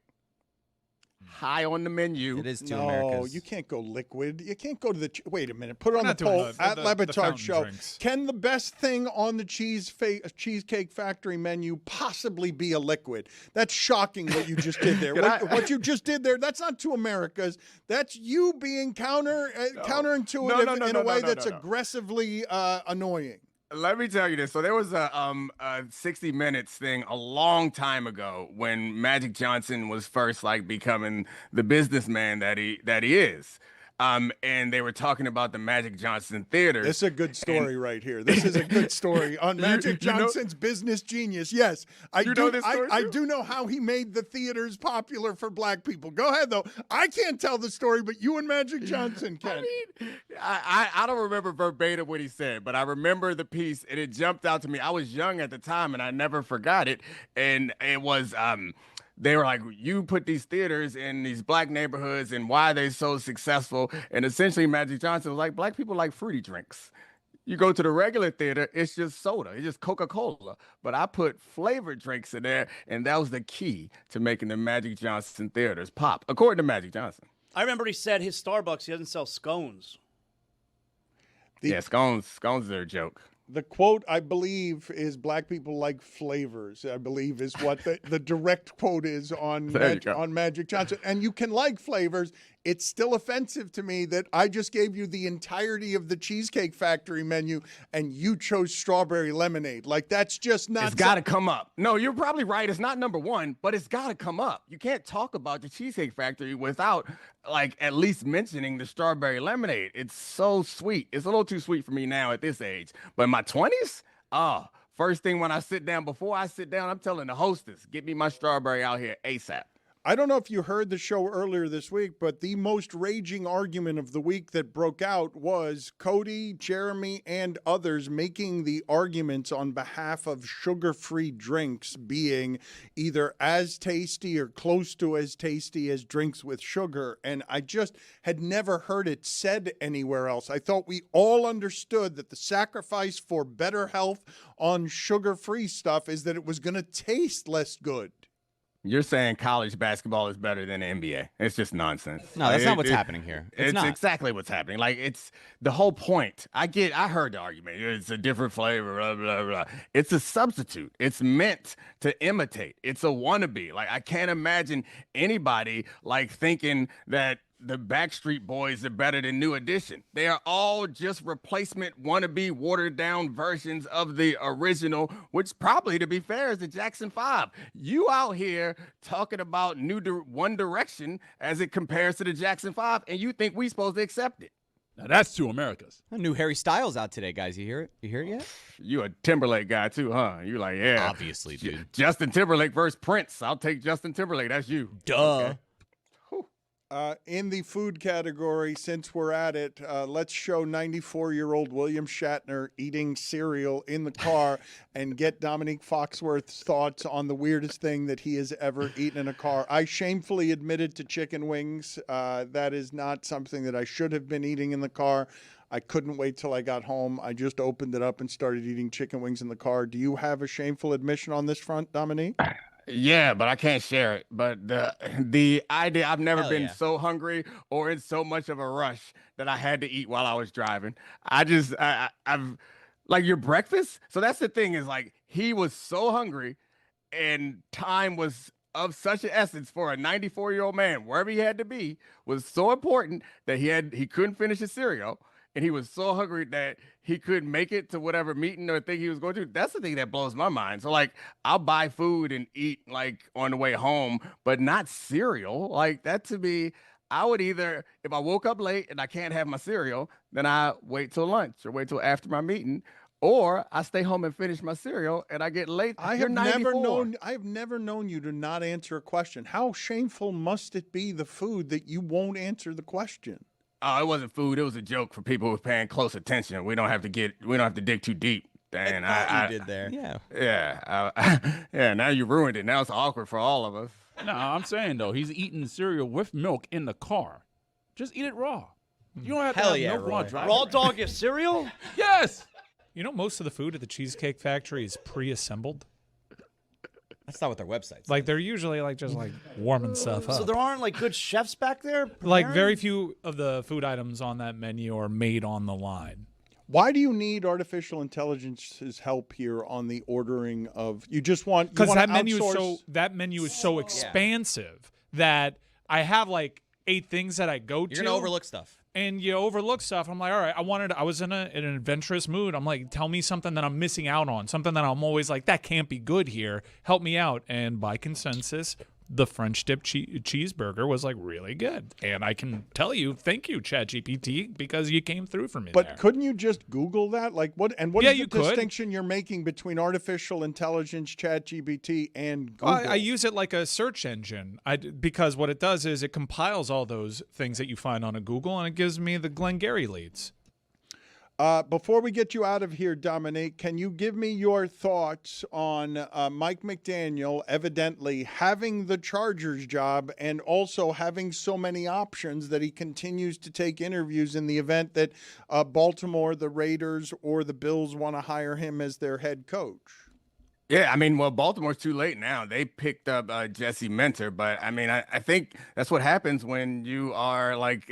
High on the menu. It is two No, Americas. you can't go liquid. You can't go to the. Wait a minute. Put it on the not doing poll at the Le Batard fountain Show. drinks. Can the best thing on the Cheesecake Factory menu possibly be a liquid? That's shocking what you just did there. What you just did there, that's not two Americas. That's you being counterintuitive in a way that's aggressively annoying. Let me tell you this. So there was a 60 Minutes thing a long time ago when Magic Johnson was first like becoming the businessman that he is. And they were talking about the Magic Johnson Theater. This is a good story right here. This is a good story on Magic Johnson's business genius. Yes, I do. I do know how he made the theaters popular for black people. Go ahead, though. I can't tell the story, but you and Magic Johnson can. I don't remember verbatim what he said, but I remember the piece, and it jumped out to me. I was young at the time, and I never forgot it. And it was they were like, you put these theaters in these black neighborhoods, and why are they so successful? And essentially, Magic Johnson was like, black people like fruity drinks. You go to the regular theater, it's just soda. It's just Coca-Cola. But I put flavored drinks in there, and that was the key to making the Magic Johnson theaters pop, according to Magic Johnson. I remember he said his Starbucks, he doesn't sell scones. Yeah, scones are a joke. The quote, I believe, is black people like flavors, I believe is what the direct quote is on Magic Johnson. And you can like flavors. It's still offensive to me that I just gave you the entirety of the Cheesecake Factory menu and you chose strawberry lemonade. Like, that's just not... It's got to come up. No, you're probably right. It's not number one, but it's got to come up. You can't talk about the Cheesecake Factory without, like, at least mentioning the strawberry lemonade. It's so sweet. It's a little too sweet for me now at this age. But in my 20s, first thing when I sit down, before I sit down, I'm telling the hostess, get me my strawberry out here ASAP. I don't know if you heard the show earlier this week, but the most raging argument of the week that broke out was Cody, Jeremy, and others making the arguments on behalf of sugar-free drinks being either as tasty or close to as tasty as drinks with sugar. And I just had never heard it said anywhere else. I thought we all understood that the sacrifice for better health on sugar-free stuff is that it was going to taste less good. You're saying college basketball is better than the NBA. It's just nonsense. No, that's not what's happening here. It's not. Exactly what's happening. Like, it's the whole point. I heard the argument. It's a different flavor, blah, blah, blah. It's a substitute. It's meant to imitate. It's a wannabe. Like, I can't imagine anybody, like, thinking that the Backstreet Boys are better than New Edition. They are all just replacement, wannabe, watered-down versions of the original, which probably, to be fair, is the Jackson 5. You out here talking about One Direction as it compares to the Jackson 5, and you think we supposed to accept it. Now that's two Americas. A new Harry Styles out today, guys. You hear it? You hear it yet? You a Timberlake guy too, huh? You like, yeah. Obviously, dude. Justin Timberlake versus Prince. I'll take Justin Timberlake. That's you. Duh. Okay. In the food category, since we're at it, let's show 94-year-old William Shatner eating cereal in the car and get Dominique Foxworth's thoughts on the weirdest thing that he has ever eaten in a car. I shamefully admitted to chicken wings. That is not something that I should have been eating in the car. I couldn't wait till I got home. I just opened it up and started eating chicken wings in the car. Do you have a shameful admission on this front, Dominique? Yeah, but I can't share it. But the idea, I've never been so hungry or in so much of a rush that I had to eat while I was driving. I've like your breakfast. So that's the thing is like he was so hungry and time was of such an essence for a 94-year-old man, wherever he had to be, was so important that he couldn't finish his cereal. And he was so hungry that he couldn't make it to whatever meeting or thing he was going to. That's the thing that blows my mind. So, like, I'll buy food and eat, like, on the way home, but not cereal. Like, that to me, I would either, if I woke up late and I can't have my cereal, then I wait till lunch or wait till after my meeting. Or I stay home and finish my cereal and I get late. I have never known you to not answer a question. How shameful must it be, the food, that you won't answer the question? Oh, it wasn't food. It was a joke for people who were paying close attention. We don't have to dig too deep. Dan, I did there. Yeah. Yeah. Now you ruined it. Now it's awkward for all of us. No, I'm saying though, he's eating cereal with milk in the car. Just eat it raw. You don't have to have milk while driving. Raw dog is cereal? Yes. You know, most of the food at the Cheesecake Factory is pre-assembled. That's not what their website's like. They're usually like just like warming stuff up. So there aren't like good chefs back there preparing? Like very few of the food items on that menu are made on the line. Why do you need artificial intelligence's help here on the ordering of? You just want because that menu is so expansive that I have like 8 things that I go to. You're gonna overlook stuff. And you overlook stuff. I'm like, all right, I was in an adventurous mood. I'm like, tell me something that I'm missing out on, something that I'm always like, that can't be good here. Help me out. And by consensus, the French dip cheeseburger was like really good. And I can tell you, thank you, ChatGPT, because you came through for me. But couldn't you just Google that? Like what? And what is the distinction you're making between artificial intelligence, ChatGPT, and Google? I use it like a search engine. Because what it does is it compiles all those things that you find on a Google, and it gives me the Glengarry leads. Before we get you out of here, Dominique, can you give me your thoughts on Mike McDaniel evidently having the Chargers job and also having so many options that he continues to take interviews in the event that Baltimore, the Raiders, or the Bills want to hire him as their head coach? Yeah, I mean, well, Baltimore's too late now. They picked up Jesse Minter, but I mean, I think that's what happens when you are like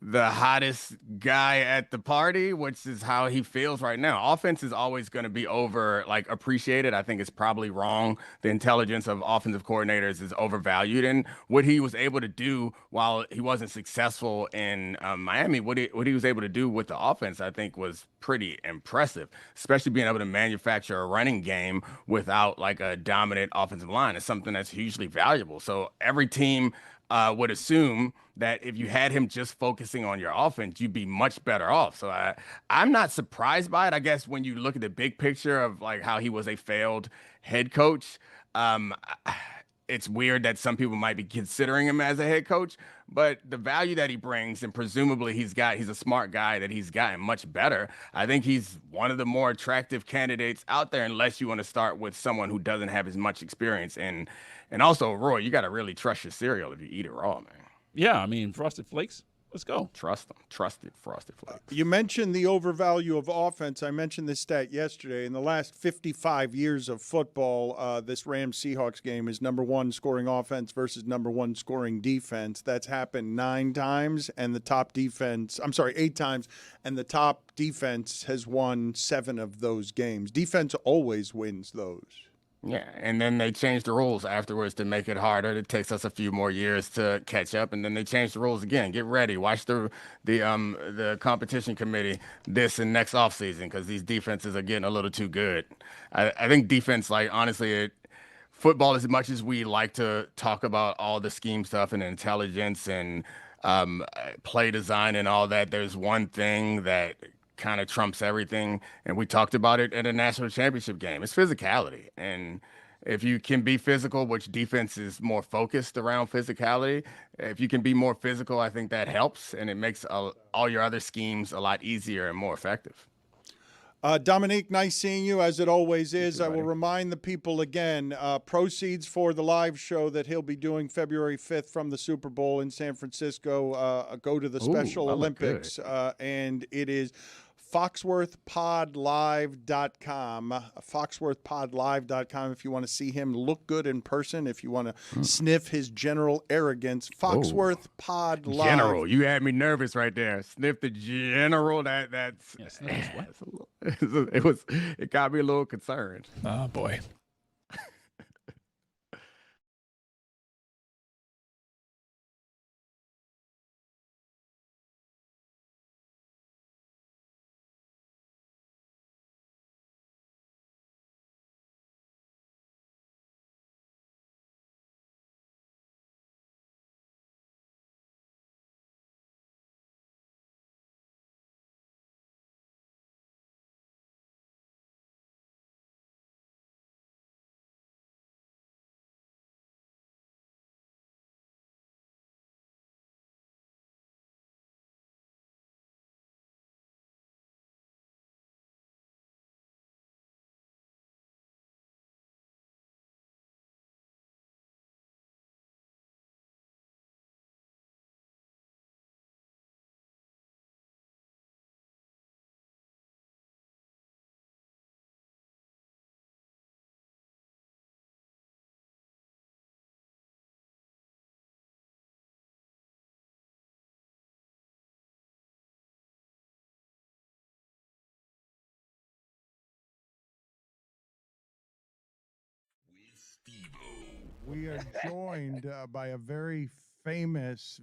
the hottest guy at the party, which is how he feels right now. Offense is always going to be appreciated. I think it's probably wrong. The intelligence of offensive coordinators is overvalued, and what he was able to do while he wasn't successful in Miami, what he was able to do with the offense, I think was pretty impressive, especially being able to manufacture a running game without like a dominant offensive line is something that's hugely valuable. So every team would assume that if you had him just focusing on your offense, you'd be much better off. So I'm not surprised by it. I guess when you look at the big picture of like how he was a failed head coach, it's weird that some people might be considering him as a head coach, but the value that he brings, and presumably he's a smart guy that he's gotten much better. I think he's one of the more attractive candidates out there, unless you want to start with someone who doesn't have as much experience. And also, Roy, you got to really trust your cereal if you eat it raw, man. Yeah, I mean, Frosted Flakes. Let's go. Trust them. Trust it. Frosted Flakes. You mentioned the overvalue of offense. I mentioned this stat yesterday. In the last 55 years of football, this Rams-Seahawks game is number one scoring offense versus number one scoring defense. That's happened 8 times, and the top defense has won 7 of those games. Defense always wins those. Yeah, and then they changed the rules afterwards to make it harder. It takes us a few more years to catch up, and then they changed the rules again. Get ready. Watch the competition committee this and next offseason, because these defenses are getting a little too good. I think defense, like, honestly, football, as much as we like to talk about all the scheme stuff and intelligence and play design and all that, there's one thing that kind of trumps everything, and we talked about it at a national championship game. It's physicality. And if you can be physical, which defense is more focused around physicality, if you can be more physical, I think that helps, and it makes all your other schemes a lot easier and more effective. Dominique, nice seeing you, as it always is. I will remind the people again, proceeds for the live show that he'll be doing February 5th from the Super Bowl in San Francisco go to the Special Olympics, and it is FoxworthPodLive.com. FoxworthPodLive.com if you want to see him look good in person, if you want to sniff his general arrogance. Foxworth Live. General, you had me nervous right there. Sniff the general. That's it got me a little concerned. Oh boy. We are joined by a very famous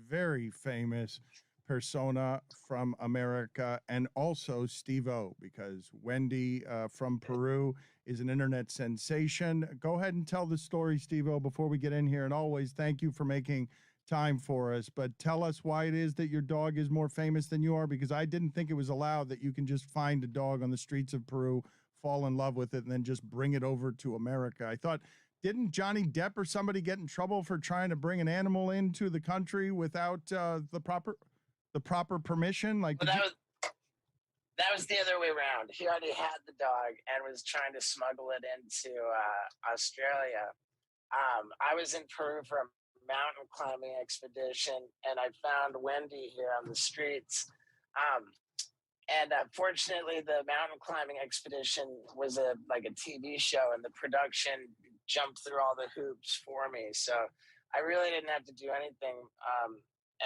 persona from America, and also Steve-O, because Wendy from Peru is an internet sensation. Go ahead and tell the story, Steve-O, before we get in here. And always thank you for making time for us. But tell us why it is that your dog is more famous than you are, because I didn't think it was allowed that you can just find a dog on the streets of Peru, fall in love with it, and then just bring it over to America. I thought, didn't Johnny Depp or somebody get in trouble for trying to bring an animal into the country without the proper permission? Like, well, that was the other way around. He already had the dog and was trying to smuggle it into Australia. I was in Peru for a mountain climbing expedition, and I found Wendy here on the streets. And fortunately, the mountain climbing expedition was like a TV show, and the production jumped through all the hoops for me. So I really didn't have to do anything.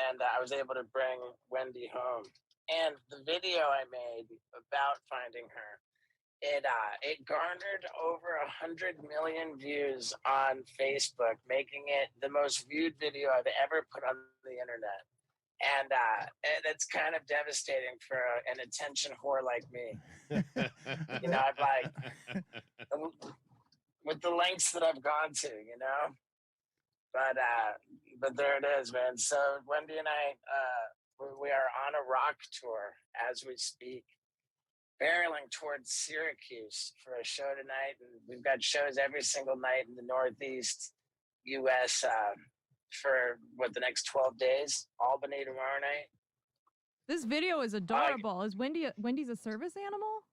And I was able to bring Wendy home. And the video I made about finding her, it garnered over 100 million views on Facebook, making it the most viewed video I've ever put on the internet. And it's kind of devastating for an attention whore like me. You know, I've like, with the lengths that I've gone to, you know, but there it is, man. So Wendy and I, we are on a rock tour as we speak, barreling towards Syracuse for a show tonight. And we've got shows every single night in the Northeast. U.S. For the next 12 days, Albany tomorrow night. This video is adorable. Is Wendy's a service animal?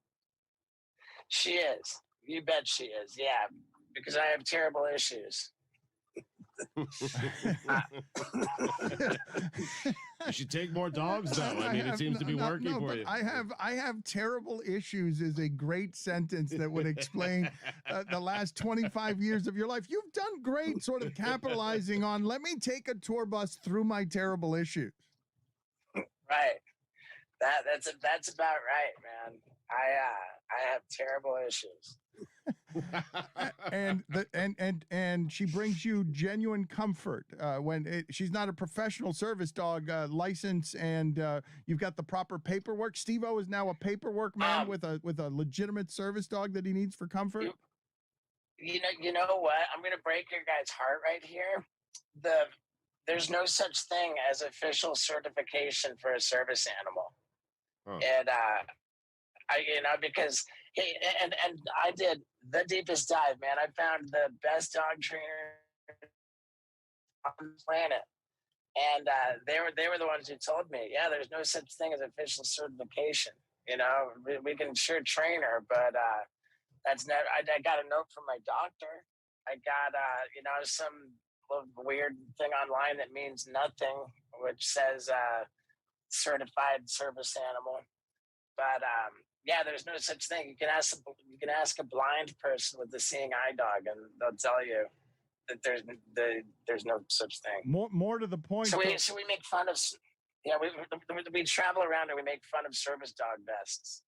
She is. You bet she is. Yeah, because I have terrible issues. You should take more dogs, though. I mean, it seems to be working for you. I have terrible issues is a great sentence that would explain the last 25 years of your life. You've done great sort of capitalizing on, let me take a tour bus through my terrible issues. Right. That's about right, man. I have terrible issues. and she brings you genuine comfort she's not a professional service dog license, and you've got the proper paperwork. Steve-O is now a paperwork man with a legitimate service dog that he needs for comfort. You know what? I'm gonna break your guys' heart right here. There's no such thing as official certification for a service animal. And because and I did the deepest dive, man. I found the best dog trainer on the planet, and they were the ones who told me, yeah, there's no such thing as official certification. You know, we can sure train her, but that's never. I got a note from my doctor. I got some little weird thing online that means nothing, which says certified service animal, but yeah, there's no such thing. You can ask a blind person with a seeing eye dog, and they'll tell you that there's no such thing. More to the point. So we make fun of. Yeah, we travel around and we make fun of service dog vests.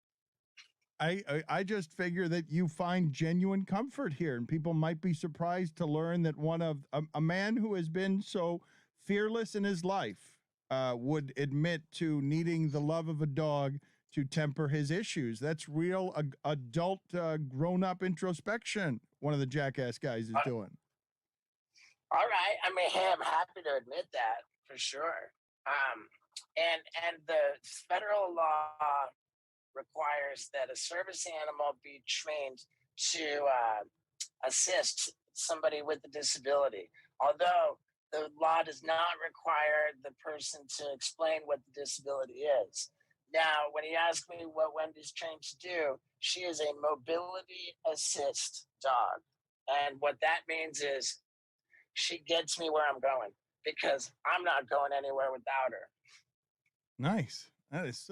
I just figure that you find genuine comfort here, and people might be surprised to learn that a man who has been so fearless in his life would admit to needing the love of a dog to temper his issues. That's real adult, grown-up introspection one of the Jackass guys is doing. All right. I mean, hey, I'm happy to admit that for sure. And the federal law requires that a service animal be trained to assist somebody with a disability. Although the law does not require the person to explain what the disability is. Now, when you ask me what Wendy's trained to do, she is a mobility assist dog. And what that means is she gets me where I'm going because I'm not going anywhere without her. Nice. That is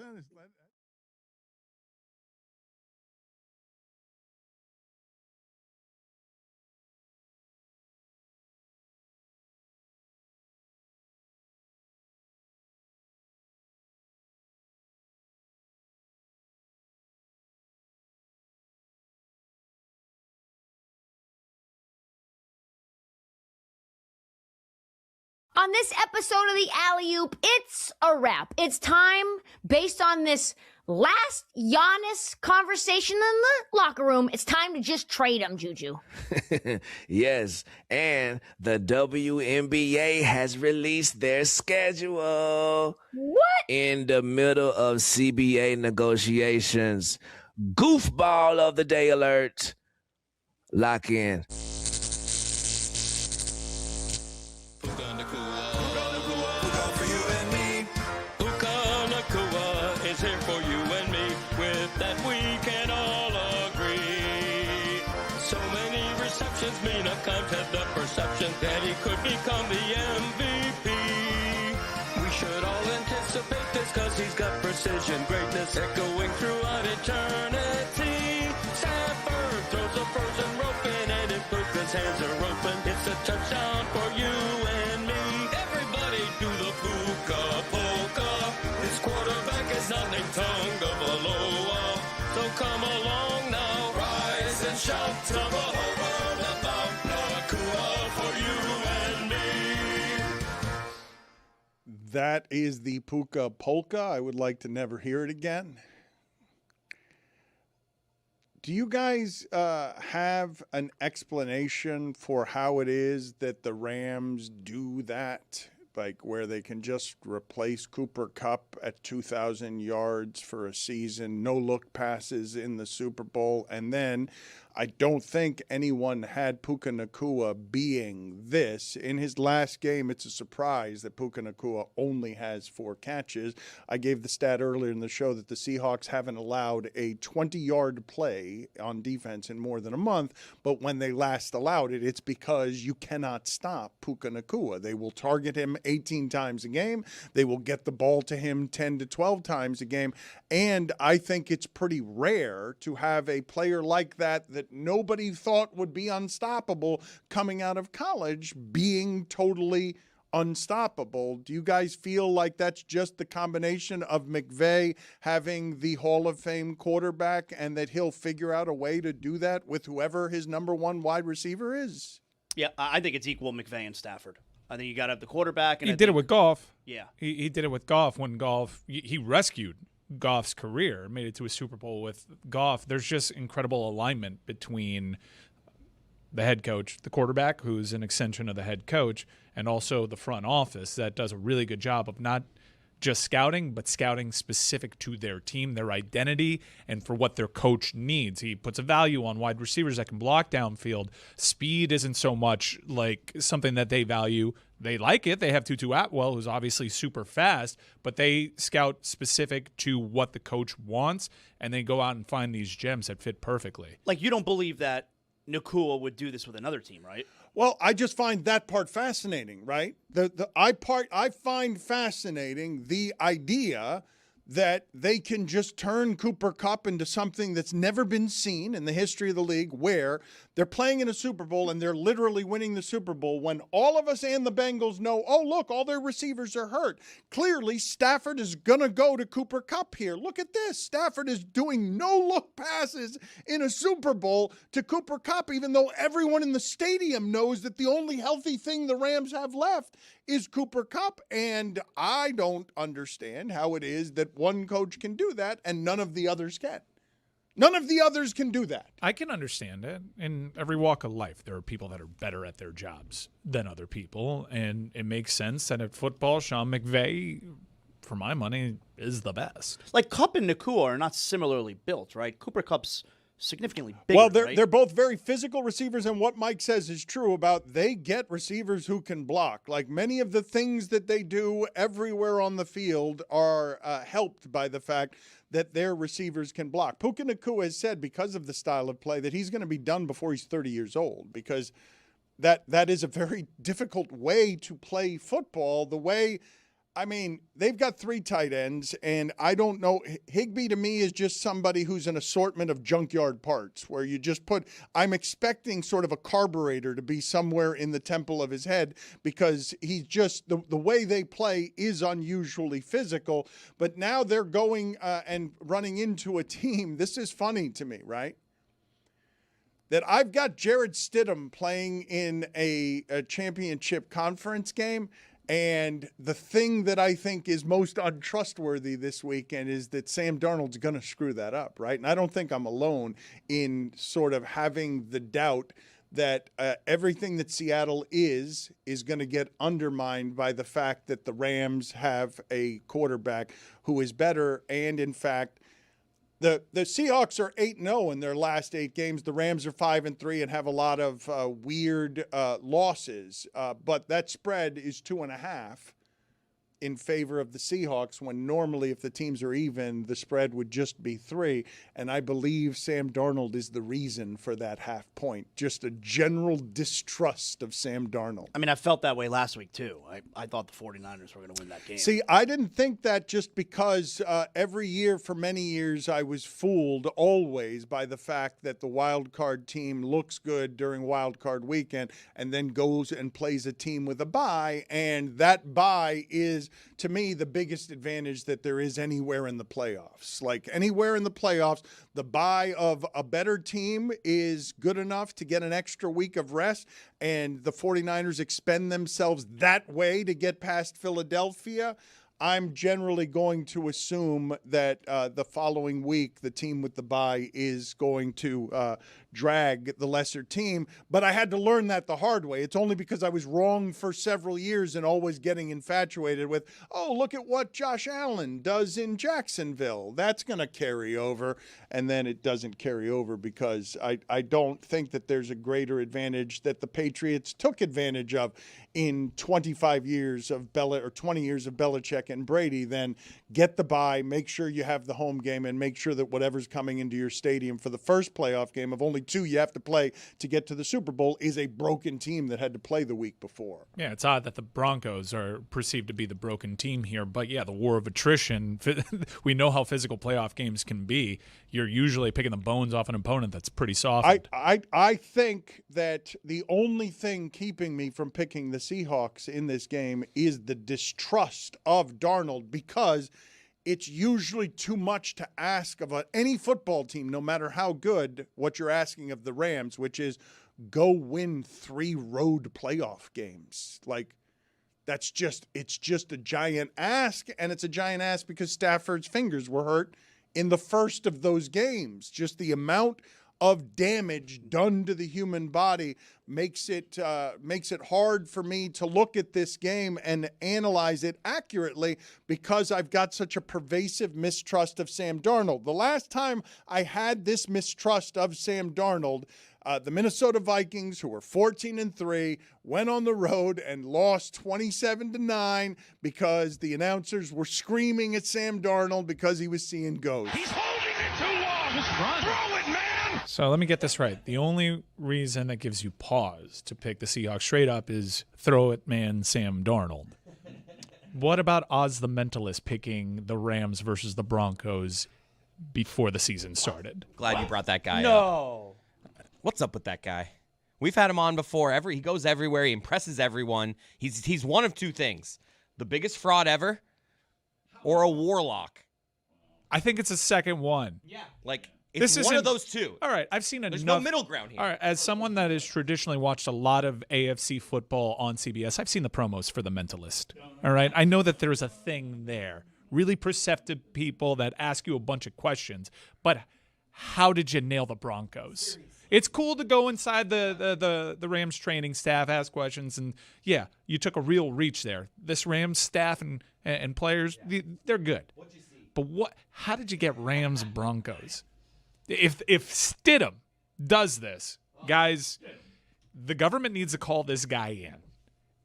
On this episode of the Alley Oop, it's a wrap. It's time, based on this last Giannis conversation in the locker room, it's time to just trade him, Juju. Yes, and the WNBA has released their schedule. What? In the middle of CBA negotiations. Goofball of the day alert. Lock in. Had the perception that he could become the MVP. We should all anticipate this because he's got precision greatness echoing throughout eternity. Sanford throws a frozen rope in and improvements hands are open. It's a touchdown for you and me. Everybody do the puka polka. His quarterback is not named Tagovailoa. So come along now, rise and shout to the whole world about for you and me. That is the Puka Polka. I would like to never hear it again. Do you guys have an explanation for how it is that the Rams do that? Like where they can just replace Cooper Kupp at 2,000 yards for a season, no look passes in the Super Bowl, and then I don't think anyone had Puka Nacua being this. In his last game, it's a surprise that Puka Nacua only has 4 catches. I gave the stat earlier in the show that the Seahawks haven't allowed a 20-yard play on defense in more than a month, but when they last allowed it, it's because you cannot stop Puka Nacua. They will target him 18 times a game. They will get the ball to him 10 to 12 times a game, and I think it's pretty rare to have a player like that nobody thought would be unstoppable coming out of college being totally unstoppable. Do you guys feel like that's just the combination of McVay having the Hall of Fame quarterback and that he'll figure out a way to do that with whoever his number 1 wide receiver is? Yeah, I think it's equal McVay and Stafford. I think you got to have the quarterback. And he did it with Goff. Yeah. He did it with Goff when he rescued Goff's career, made it to a Super Bowl with Goff. There's just incredible alignment between the head coach, the quarterback, who's an extension of the head coach, and also the front office that does a really good job of not just scouting, but scouting specific to their team, their identity, and for what their coach needs. He puts a value on wide receivers that can block downfield. Speed isn't so much like something that they value. They like it. They have Tutu Atwell, who's obviously super fast, but they scout specific to what the coach wants, and they go out and find these gems that fit perfectly. Like, you don't believe that Nacua would do this with another team, right? Well, I just find that part fascinating, right? I find fascinating the idea that they can just turn Cooper Kupp into something that's never been seen in the history of the league, where they're playing in a Super Bowl and they're literally winning the Super Bowl when all of us and the Bengals know, oh, look, all their receivers are hurt. Clearly, Stafford is going to go to Cooper Kupp here. Look at this. Stafford is doing no-look passes in a Super Bowl to Cooper Kupp, even though everyone in the stadium knows that the only healthy thing the Rams have left is Cooper Kupp. And I don't understand how it is that one coach can do that and none of the others can. None of the others can do that. I can understand it. In every walk of life, there are people that are better at their jobs than other people, and it makes sense that at football, Sean McVay, for my money, is the best. Like, Kupp and Nacua are not similarly built, right? Cooper Kupp's significantly bigger, well, right? they're both very physical receivers, and what Mike says is true about they get receivers who can block. Like, many of the things that they do everywhere on the field are helped by the fact that their receivers can block. Puka Nacua has said, because of the style of play, that he's going to be done before he's 30 years old, because that is a very difficult way to play football. The way, I mean, they've got 3 tight ends, and I don't know. Higbee to me is just somebody who's an assortment of junkyard parts where you just put, I'm expecting sort of a carburetor to be somewhere in the temple of his head, because he's just, the way they play is unusually physical. But now they're going and running into a team. This is funny to me, right? That I've got Jared Stidham playing in a championship conference game. And the thing that I think is most untrustworthy this weekend is that Sam Darnold's going to screw that up, right? And I don't think I'm alone in sort of having the doubt that everything that Seattle is going to get undermined by the fact that the Rams have a quarterback who is better. And, in fact, the Seahawks are 8-0 in their last 8 games. The Rams are 5-3 and have a lot of weird losses. But that spread is 2.5 in favor of the Seahawks, when normally if the teams are even, the spread would just be 3. And I believe Sam Darnold is the reason for that half point. Just a general distrust of Sam Darnold. I mean, I felt that way last week, too. I thought the 49ers were going to win that game. See, I didn't think that, just because every year for many years I was fooled always by the fact that the wild card team looks good during wild card weekend and then goes and plays a team with a bye, and that bye is, to me, the biggest advantage that there is anywhere in the playoffs. Like, anywhere in the playoffs, the bye of a better team is good enough to get an extra week of rest, and the 49ers expend themselves that way to get past Philadelphia. I'm generally going to assume that the following week, the team with the bye is going to drag the lesser team. But I had to learn that the hard way. It's only because I was wrong for several years and always getting infatuated with, oh, look at what Josh Allen does in Jacksonville. That's going to carry over. And then it doesn't carry over because I don't think that there's a greater advantage that the Patriots took advantage of in 25 years of 20 years of Belichick and Brady than get the bye, make sure you have the home game, and make sure that whatever's coming into your stadium for the first playoff game of only 2 you have to play to get to the Super Bowl is a broken team that had to play the week before. Yeah, it's odd that the Broncos are perceived to be the broken team here, but yeah, the war of attrition, we know how physical playoff games can be. You're usually picking the bones off an opponent that's pretty soft. I think that the only thing keeping me from picking the Seahawks in this game is the distrust of Darnold, because it's usually too much to ask of any football team, no matter how good, what you're asking of the Rams, which is go win 3 road playoff games. Like, it's just a giant ask, and it's a giant ask because Stafford's fingers were hurt in the first of those games. Just the amount of damage done to the human body makes it hard for me to look at this game and analyze it accurately because I've got such a pervasive mistrust of Sam Darnold. The last time I had this mistrust of Sam Darnold, the Minnesota Vikings, who were 14-3, went on the road and lost 27-9 because the announcers were screaming at Sam Darnold because he was seeing ghosts. He's holding it too long. Just run. Throw it, man. So let me get this right. The only reason that gives you pause to pick the Seahawks straight up is throw it man Sam Darnold. What about Oz the Mentalist picking the Rams versus the Broncos before the season started? Glad you brought that guy up. No. What's up with that guy? We've had him on before. He goes everywhere. He impresses everyone. He's one of two things: the biggest fraud ever, or a warlock. I think it's a second one. Yeah, like it's one of those two. All right, I've seen enough. There's no middle ground here. All right, as someone that has traditionally watched a lot of AFC football on CBS, I've seen the promos for The Mentalist. All right, I know that there's a thing there. Really perceptive people that ask you a bunch of questions, but how did you nail the Broncos? It's cool to go inside the Rams training staff, ask questions, and yeah, you took a real reach there. This Rams staff and players, they're good. But how did you get Rams Broncos? If Stidham does this, guys, the government needs to call this guy in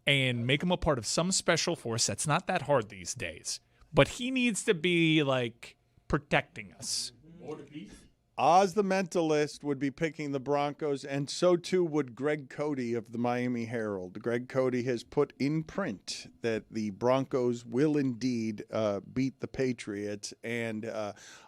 and make him a part of some special force. That's not that hard these days. But he needs to be, like, protecting us. Oz the Mentalist would be picking the Broncos, and so too would Greg Cody of the Miami Herald. Greg Cody has put in print that the Broncos will indeed beat the Patriots, and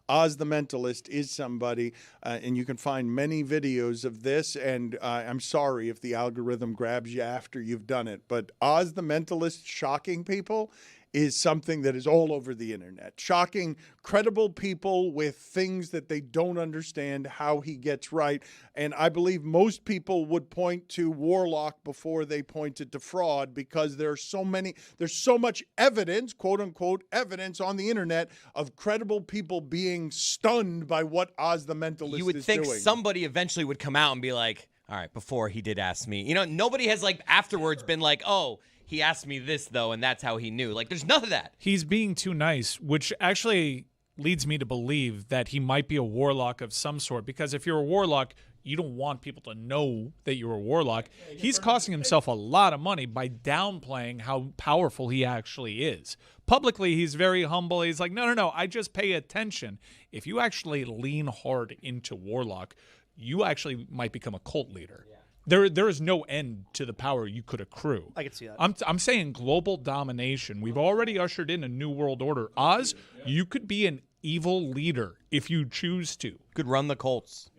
Oz the Mentalist is somebody, and you can find many videos of this, and I'm sorry if the algorithm grabs you after you've done it, but Oz the Mentalist shocking people is something that is all over the internet. Shocking credible people with things that they don't understand how he gets right. And I believe most people would point to Warlock before they pointed to fraud because there's so much evidence, quote unquote, evidence on the internet of credible people being stunned by what Oz the Mentalist is doing. You would think somebody eventually would come out and be like, all right, before he did ask me. You know, nobody has like afterwards been like, oh, he asked me this, though, and that's how he knew. Like, there's none of that. He's being too nice, which actually leads me to believe that he might be a warlock of some sort, because if you're a warlock, you don't want people to know that you're a warlock. He's costing himself a lot of money by downplaying how powerful he actually is. Publicly, he's very humble. He's like, no, I just pay attention. If you actually lean hard into warlock, you actually might become a cult leader. Yeah. There is no end to the power you could accrue. I can see that. I'm saying global domination. We've already ushered in a new world order. Oz, you could be an evil leader if you choose to. Could run the Colts.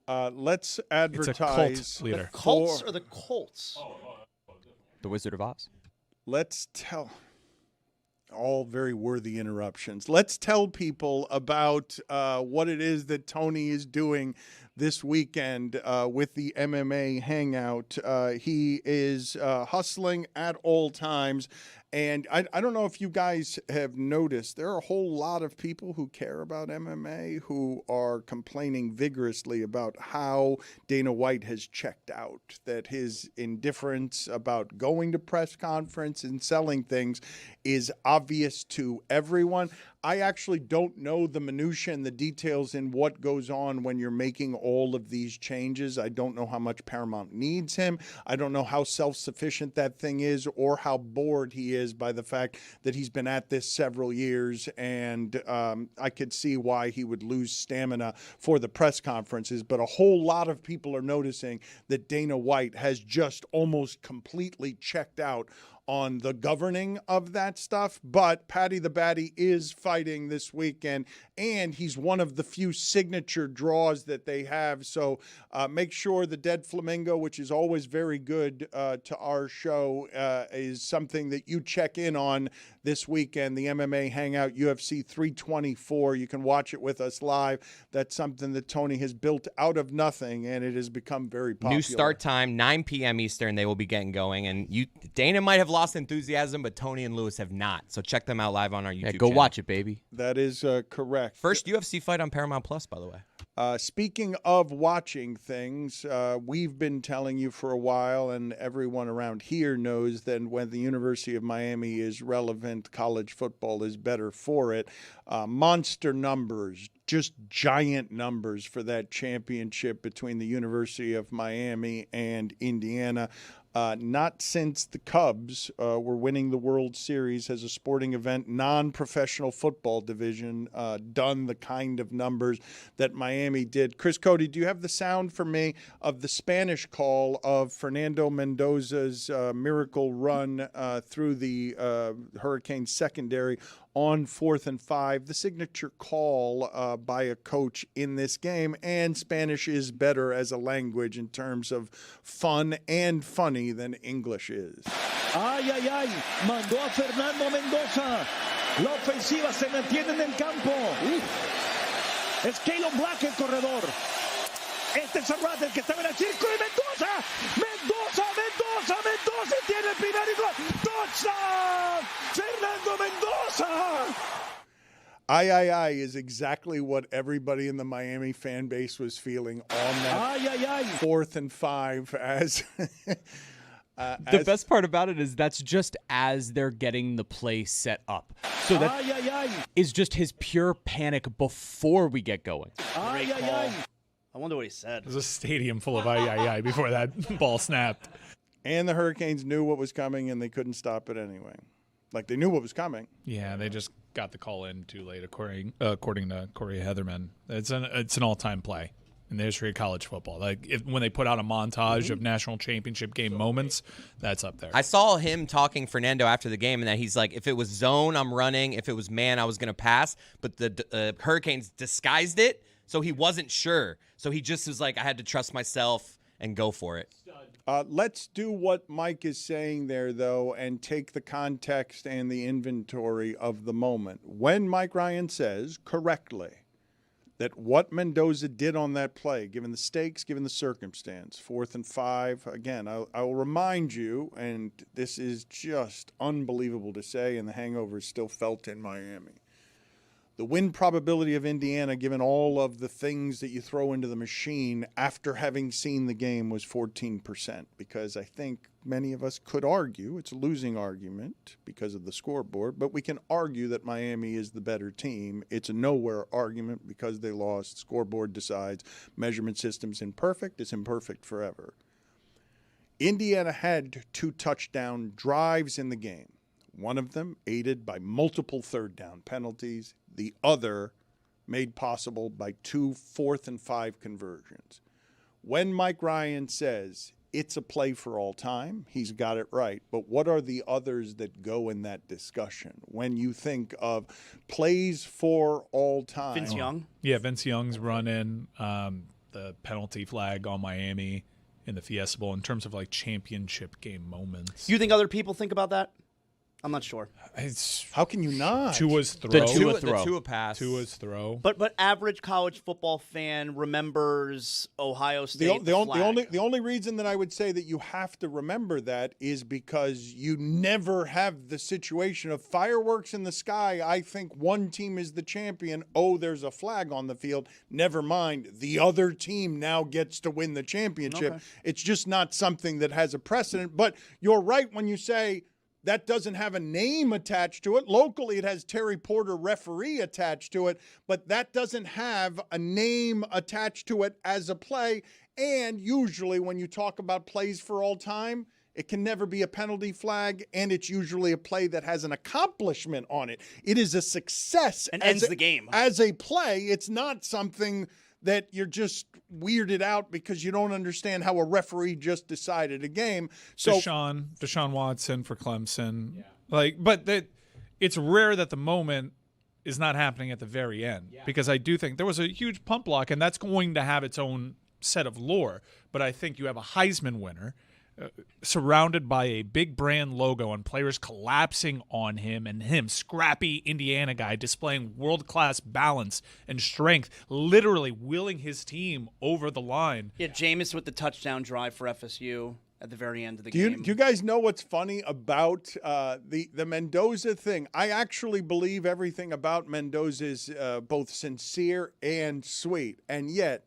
Let's advertise. It's a cult leader. The Colts or the Colts? The Wizard of Oz. Let's tell. All very worthy interruptions. Let's tell people about what it is that Tony is doing this weekend with the MMA Hangout. He is hustling at all times. And I don't know if you guys have noticed, there are a whole lot of people who care about MMA who are complaining vigorously about how Dana White has checked out, that his indifference about going to press conference and selling things is obvious to everyone. I actually don't know the minutia and the details in what goes on when you're making all of these changes. I don't know how much Paramount needs him. I don't know how self-sufficient that thing is or how bored he is by the fact that he's been at this several years. And I could see why he would lose stamina for the press conferences. But a whole lot of people are noticing that Dana White has just almost completely checked out on the governing of that stuff. But Patty the Batty is fighting this weekend, and he's one of the few signature draws that they have. So make sure the Dead Flamingo, which is always very good to our show, is something that you check in on this weekend. The MMA Hangout, UFC 324. You can watch it with us live. That's something that Tony has built out of nothing, and it has become very popular. New start time, 9 p.m. Eastern. They will be getting going. And Dana might have lost enthusiasm, but Tony and Lewis have not. So check them out live on our YouTube Yeah, go channel. watch it, baby. That is correct. First UFC fight on Paramount Plus, by the way. Speaking of watching things, we've been telling you for a while, and everyone around here knows that when the University of Miami is relevant, college football is better for it. Monster numbers, just giant numbers for that championship between the University of Miami and Indiana. Not since the Cubs were winning the World Series as a sporting event, non-professional football division, done the kind of numbers that Miami did. Chris Cody, do you have the sound for me of the Spanish call of Fernando Mendoza's miracle run through the Hurricanes secondary on 4th and 5, the signature call by a coach in this game? And Spanish is better as a language in terms of fun and funny than English is. Ay, ay, ay, mandó a Fernando Mendoza. La ofensiva se mantiene en el campo. Es Caleb Black el corredor. Este es Arrat el que está en el círculo y Mendoza. Mendoza, Mendoza, Mendoza tiene el primer y gol. Touchdown! Fernando Mendoza! Ay is exactly what everybody in the Miami fan base was feeling on that 4th and 5 as The best part about it is that's just as they're getting the play set up. So that is just his pure panic before we get going. Great call. I wonder what he said. There's a stadium full of ay before that ball snapped. And the Hurricanes knew what was coming, and they couldn't stop it anyway. Like, they knew what was coming. Yeah, they just got the call in too late, according to Corey Heatherman. It's an all-time play in the history of college football. Like, when they put out a montage of national championship game moments, that's up there. I saw him talking Fernando after the game, and that he's like, if it was zone, I'm running. If it was man, I was going to pass. But the Hurricanes disguised it, so he wasn't sure. So he just was like, I had to trust myself and go for it. Let's do what Mike is saying there, though, and take the context and the inventory of the moment. When Mike Ryan says, correctly, that what Mendoza did on that play, given the stakes, given the circumstance, 4th and 5, again, I will remind you, and this is just unbelievable to say, and the hangover is still felt in Miami. The win probability of Indiana, given all of the things that you throw into the machine after having seen the game, was 14%, because I think many of us could argue, it's a losing argument because of the scoreboard, but we can argue that Miami is the better team. It's a nowhere argument because they lost. Scoreboard decides. Measurement system's imperfect. It's imperfect forever. Indiana had 2 touchdown drives in the game. One of them aided by multiple third down penalties. The other made possible by 2 4th and 5 conversions. When Mike Ryan says it's a play for all time, he's got it right. But what are the others that go in that discussion? When you think of plays for all time. Vince Young? Yeah, Vince Young's run-in, the penalty flag on Miami in the Fiesta Bowl in terms of like championship game moments. You think other people think about that? I'm not sure. How can you not? Tua's throw. The Tua pass. Tua's throw. But average college football fan remembers Ohio State. The only reason that I would say that you have to remember that is because you never have the situation of fireworks in the sky. I think one team is the champion. Oh, there's a flag on the field. Never mind. The other team now gets to win the championship. Okay. It's just not something that has a precedent. But you're right when you say that doesn't have a name attached to it. Locally, it has Terry Porter referee attached to it, but that doesn't have a name attached to it as a play. And usually when you talk about plays for all time, it can never be a penalty flag, and it's usually a play that has an accomplishment on it. It is a success. And ends the game. As a play, it's not something that you're just weirded out because you don't understand how a referee just decided a game. So Deshaun Watson for Clemson. Yeah. It's rare that the moment is not happening at the very end because I do think there was a huge pump block, and that's going to have its own set of lore. But I think you have a Heisman winner surrounded by a big brand logo and players collapsing on him, and him, scrappy Indiana guy, displaying world-class balance and strength, literally willing his team over the line. Yeah, Jameis with the touchdown drive for FSU at the very end of the game. Do you guys know what's funny about the Mendoza thing? I actually believe everything about Mendoza is both sincere and sweet, and yet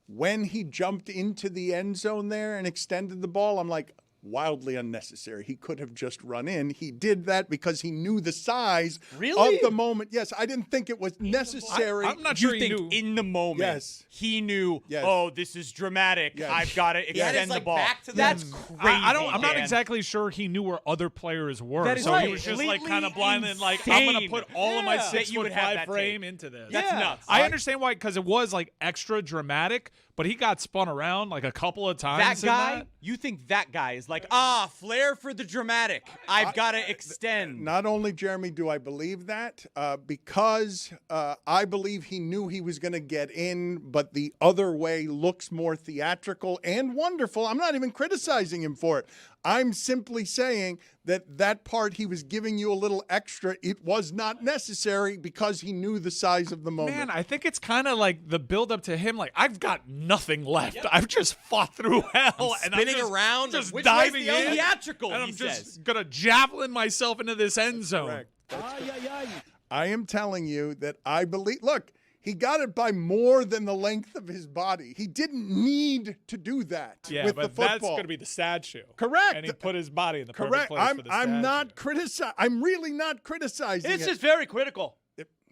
when he jumped into the end zone there and extended the ball, I'm like, wildly unnecessary. He could have just run in. He did that because he knew the size of the moment. Yes, I didn't think it was necessary. I'm not sure you think in the moment he knew, oh, this is dramatic. Yes. I've got to extend the ball. That's crazy. I'm not exactly sure he knew where other players were. That is so he was just like kind of blind and like, I'm going to put all of my 6'5" frame into this. That's nuts. I understand why, because it was like extra dramatic, but he got spun around like a couple of times. That guy, you think that guy is like, flair for the dramatic. I've got to extend. Not only, Jeremy, do I believe that, because I believe he knew he was going to get in, but the other way looks more theatrical and wonderful. I'm not even criticizing him for it. I'm simply saying that part he was giving you a little extra. It was not necessary because he knew the size of the moment. Man, I think it's kind of like the build-up to him. Like, I've got nothing left. Yep. I've just fought through hell. I'm spinning around. just diving in. Theatrical, and I'm just going to javelin myself into this end zone. I am telling you that I believe. Look, he got it by more than the length of his body. He didn't need to do that with the football. That's going to be the sad shoe. Correct. And he put his body in the perfect place for the sad I'm not criticizing. I'm really not criticizing It's just very critical.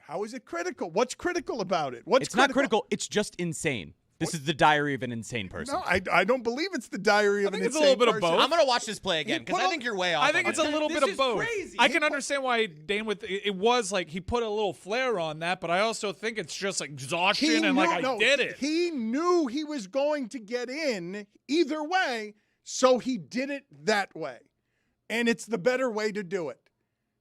How is it critical? What's critical about it? It's not critical. It's just insane. This is the diary of an insane person. No, I don't believe it's the diary of an insane person. I think it's a little bit of both. I'm going to watch this play again because I think you're way off. I think it's a little bit of both. Crazy. I can understand why Dan it was like he put a little flair on that, but I also think it's just exhaustion I did it. He knew he was going to get in either way, so he did it that way. And it's the better way to do it.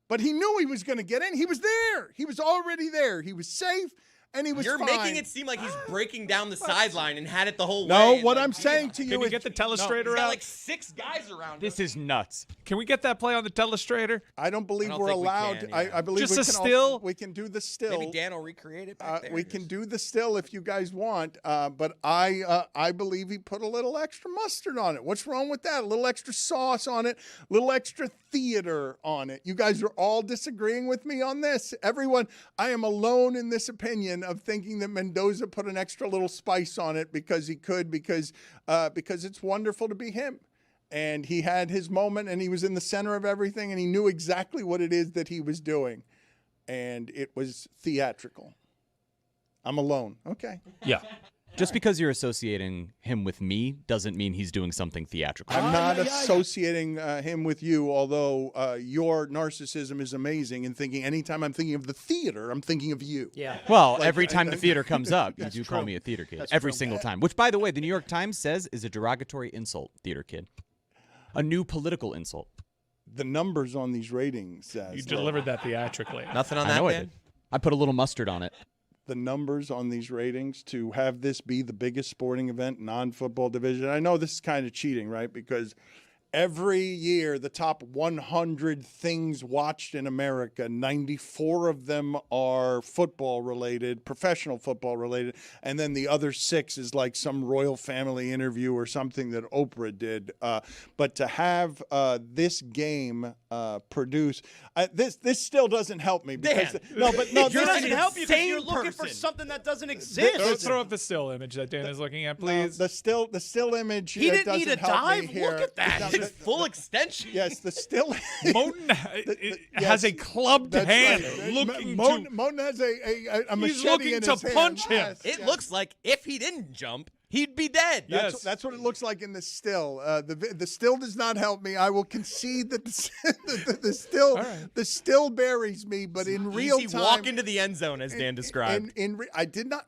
But he knew he was going to get in. He was there. He was already there. He was safe. And he was You're fine. making it seem like he's breaking down the sideline and had it the whole way. No, what I'm saying to you Can is... we get the telestrator he's got out? like 6 guys around This him. is nuts. Can we get that play on the telestrator? I don't believe I don't we're think we allowed. can, yeah. I believe Just we a can still? We can do the still. Maybe Dan will recreate it back there. We can do the still if you guys want. But I believe he put a little extra mustard on it. What's wrong with that? A little extra sauce on it. A little extra theater on it. You guys are all disagreeing with me on this. Everyone, I am alone in this opinion of thinking that Mendoza put an extra little spice on it because he could, because it's wonderful to be him. And he had his moment and he was in the center of everything and he knew exactly what it is that he was doing. And it was theatrical. I'm alone. Okay. Yeah. Just because you're associating him with me doesn't mean he's doing something theatrical. I'm not associating him with you, although your narcissism is amazing in thinking anytime I'm thinking of the theater, I'm thinking of you. Yeah. Well, every time the theater comes up, you do true. call me a theater kid. That's Every true. single time. Which, by the way, the New York Times says is a derogatory insult, theater kid. A new political insult. The numbers on these ratings. You delivered that theatrically. Nothing on I that, know I Dan? did. I put a little mustard on it. The numbers on these ratings to have this be the biggest sporting event, non-football division. I know this is kind of cheating, right? Because Every year, the top 100 things watched in America, 94 of them are football related, professional football related, and then the other 6 is like some royal family interview or something that Oprah did. But to have this game produce, this still doesn't help me. Because, no, it doesn't help you because you're looking for something that doesn't exist. Throw up the still image that Dan is looking at, please. No, the still image. He didn't need a dive. Here. Look at that. Full extension. Yes, the still. Moten has a clubbed hand, right. looking Moten has a machete he's looking in to his punch hand. him. It looks like if he didn't jump, he'd be dead. That's what it looks like in the still. The still does not help me. I will concede that the still buries me, but in real time, walk into the end zone as Dan described. I did not.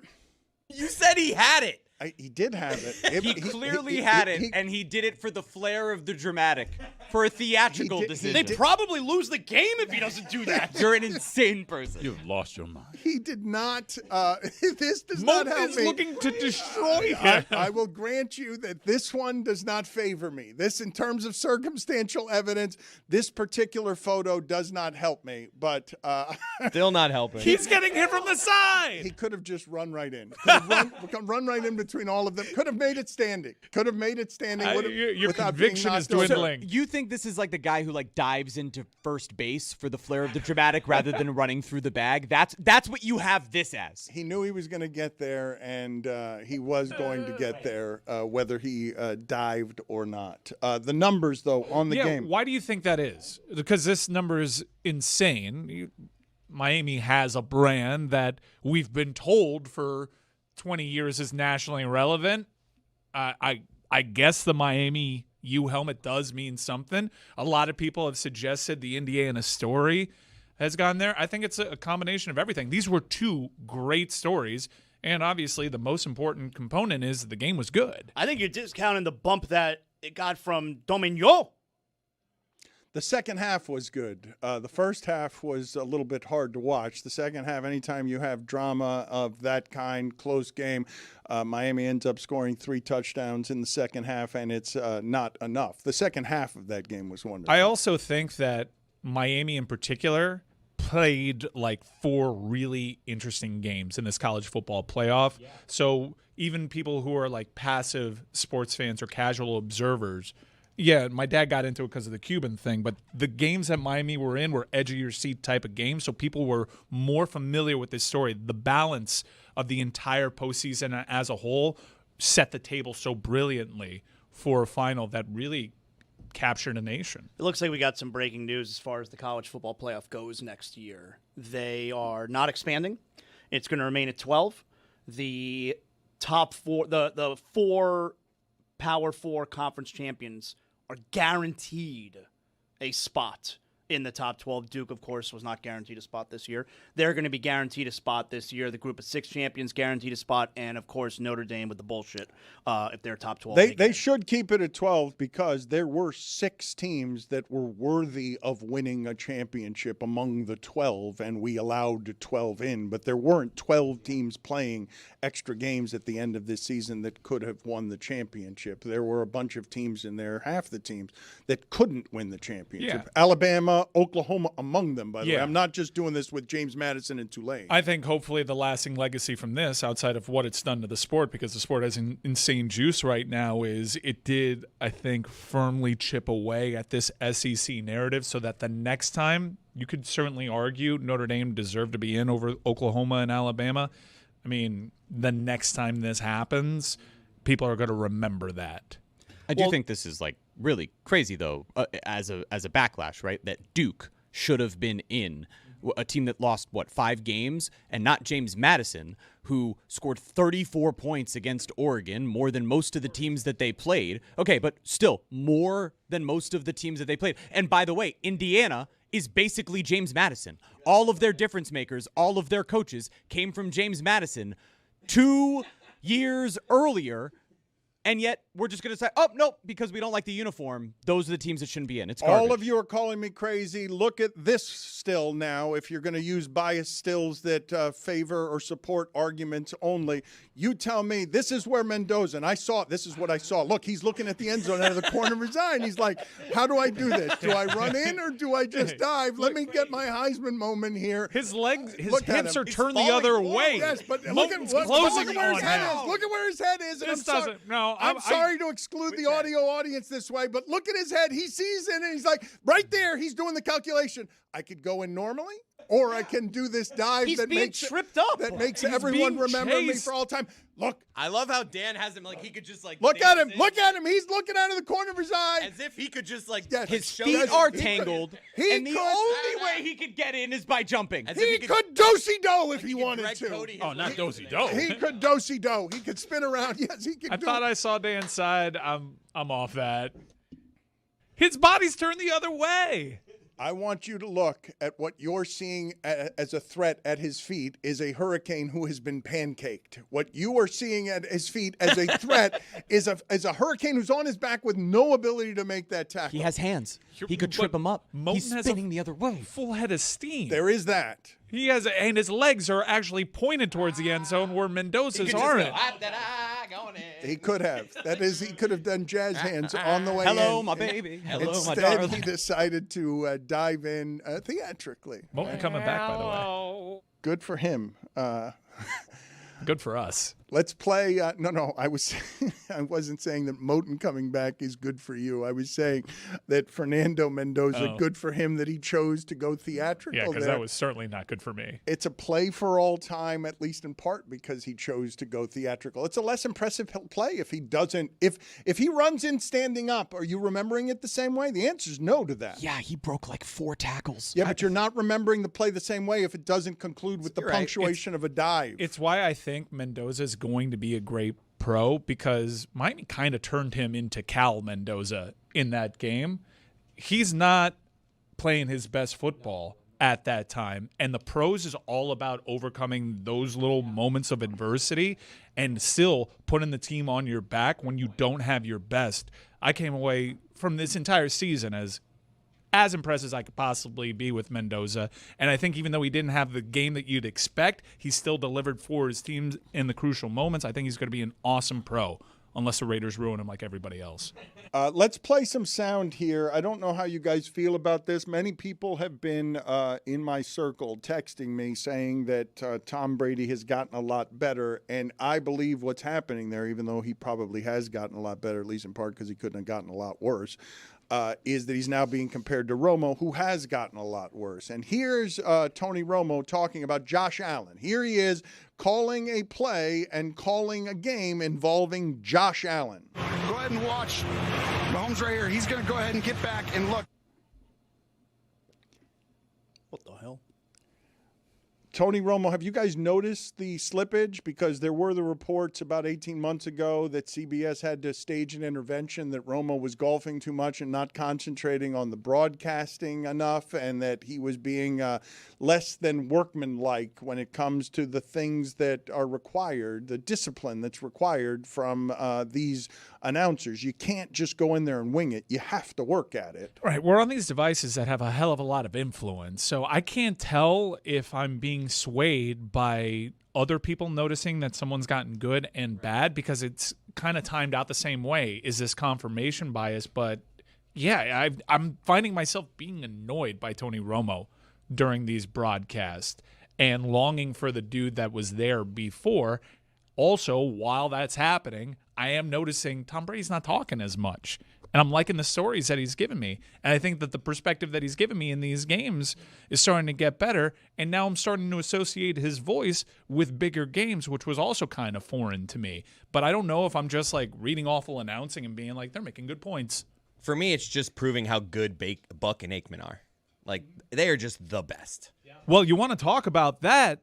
You said he had it. He did have it. He clearly had it, and he did it for the flair of the dramatic, for a theatrical decision. They probably lose the game if he doesn't do that. You're an insane person. You've lost your mind. He did not. This does not help is me. looking to destroy him. I will grant you that this one does not favor me. This, in terms of circumstantial evidence, this particular photo does not help me. But still not helping. He's getting hit from the side. He could have just run right in. Could have run right in between all of them. Could have made it standing. Your conviction is dwindling. So you think this is like the guy who dives into first base for the flair of the dramatic rather than running through the bag? That's what you have this as. He knew he was going to get there, and he was going to get there, whether he dived or not. The numbers, though, on the game. Why do you think that is? Because this number is insane. Miami has a brand that we've been told for 20 years is nationally relevant. I guess the Miami U helmet does mean something. A lot of people have suggested the Indiana story has gone there. I think it's a combination of everything. These were 2 great stories, and obviously the most important component is the game was good. I think you're discounting the bump that it got from Dominion. The second half was good. The first half was a little bit hard to watch. The second half, anytime you have drama of that kind, close game, Miami ends up scoring 3 touchdowns in the second half, and it's not enough. The second half of that game was wonderful. I also think that Miami in particular played 4 really interesting games in this college football playoff. Yeah. So even people who are passive sports fans or casual observers, yeah, my dad got into it because of the Cuban thing, but the games that Miami were in were edge-of-your-seat type of games, so people were more familiar with this story. The balance of the entire postseason as a whole set the table so brilliantly for a final that really captured a nation. It looks like we got some breaking news as far as the college football playoff goes next year. They are not expanding. It's going to remain at 12. The top 4, the 4 Power 4 conference champions are guaranteed a spot in the top 12. Duke, of course, was not guaranteed a spot this year. They're going to be guaranteed a spot this year. The group of 6 champions guaranteed a spot, and, of course, Notre Dame with the bullshit if they're top 12. They should keep it at 12 because there were 6 teams that were worthy of winning a championship among the 12, and we allowed 12 in. But there weren't 12 teams playing extra games at the end of this season that could have won the championship. There were a bunch of teams in there, half the teams, that couldn't win the championship. Yeah. Alabama, Oklahoma among them, by the way. I'm not just doing this with James Madison and Tulane. I think hopefully the lasting legacy from this, outside of what it's done to the sport, because the sport has insane juice right now, is it did, I think, firmly chip away at this SEC narrative so that the next time, you could certainly argue Notre Dame deserved to be in over Oklahoma and Alabama. I mean, the next time this happens, people are going to remember that. I do think this is really crazy though, as a backlash, right? That Duke should have been in a team that lost 5 games, and not James Madison, who scored 34 points against Oregon, more than most of the teams that they played. Okay, but still more than most of the teams that they played. And by the way, Indiana is basically James Madison. All of their difference makers, all of their coaches came from James Madison 2 years earlier, and yet we're just going to say, oh, nope, because we don't like the uniform, those are the teams that shouldn't be in. It's garbage. All of you are calling me crazy. Look at this still now. If you're going to use biased stills that favor or support arguments only, you tell me this is where Mendoza, and I saw it. This is what I saw. Look, he's looking at the end zone out of the corner of his eye, and he's like, how do I do this? Do I run in or do I just dive? Let me get my Heisman moment here. His legs, his Look hips at him. are turned the other way. Yes, but look at Moten's where closing his head on is. him. Look at where his head is. And This I'm sorry. doesn't. No, I'm sorry to exclude the audio audience this way, but look at his head. He sees it, and he's like, right there, he's doing the calculation. I could go in normally, or I can do this dive He's that being makes tripped up. That makes He's everyone being remember me chased. for all time. Look. I love how Dan has him like he could just like Look at dance him. in Look at him. He's looking out of the corner of his eye. as if he could just like Yes. His show feet us- are he could- tangled, he and the could- only way he could get in is by jumping. As if He could could do-si-do if he wanted Greg to. Cody his Oh, not legs do-si-do. He could do-si-do. He could spin around. Yes, he could I do thought I saw Dan's side. I'm off that. His body's turned the other way. I want you to look at what you're seeing as a threat at his feet is a hurricane who has been pancaked. What you are seeing at his feet as a threat is a hurricane who's on his back with no ability to make that tackle. He has hands. He could trip him up. Moten He's has spinning the other way. Full head of steam. There is that. He has, and his legs are actually pointed towards the end zone where Mendoza's aren't. Going in. He could have. That is, he could have done jazz hands on the way Hello, in. my baby. Hello, my Instead, darling. he decided to dive in theatrically. Moten coming back, by the way. Good for him. Good for us. Let's play. No, I wasn't saying that Moten coming back is good for you. I was saying that Fernando Mendoza, good for him that he chose to go theatrical. Yeah, because there. that was certainly not good for me. It's a play for all time, at least in part because he chose to go theatrical. It's a less impressive play if he doesn't. If he runs in standing up, are you remembering it the same way? The answer is no to that. Yeah, he broke like 4 tackles. Yeah, but you're not remembering the play the same way if it doesn't conclude with the punctuation of a dive. It's why I think Mendoza's going to be a great pro, because Miami kind of turned him into Cal Mendoza in that game. He's not playing his best football at that time, and the pros is all about overcoming those little moments of adversity and still putting the team on your back when you don't have your best. I came away from this entire season as impressed as I could possibly be with Mendoza. And I think even though he didn't have the game that you'd expect, he still delivered for his teams in the crucial moments. I think he's going to be an awesome pro, unless the Raiders ruin him like everybody else. Let's play some sound here. I don't know how you guys feel about this. Many people have been in my circle texting me saying that Tom Brady has gotten a lot better, and I believe what's happening there, even though he probably has gotten a lot better, at least in part because he couldn't have gotten a lot worse, is that he's now being compared to Romo, who has gotten a lot worse. And here's Tony Romo talking about Josh Allen. Here he is calling a play and calling a game involving Josh Allen. Go ahead and watch Mahomes right here. He's going to go ahead and get back and look. What the hell? Tony Romo, have you guys noticed the slippage? Because there were the reports about 18 months ago that CBS had to stage an intervention, that Romo was golfing too much and not concentrating on the broadcasting enough, and that he was being less than workmanlike when it comes to the things that are required, the discipline that's required from these announcers. You can't just go in there and wing it. You have to work at it. Right. We're on these devices that have a hell of a lot of influence. So I can't tell if I'm being swayed by other people noticing that someone's gotten good and bad, because it's kind of timed out the same way. Is this confirmation bias? But yeah, I'm finding myself being annoyed by Tony Romo during these broadcasts and longing for the dude that was there before. Also, while that's happening, I am noticing Tom Brady's not talking as much. And I'm liking the stories that he's given me. And I think that the perspective that he's given me in these games is starting to get better. And now I'm starting to associate his voice with bigger games, which was also kind of foreign to me. But I don't know if I'm just like reading awful announcing and being like, they're making good points. For me, it's just proving how good Buck and Aikman are. Like, they are just the best. Well, you want to talk about that.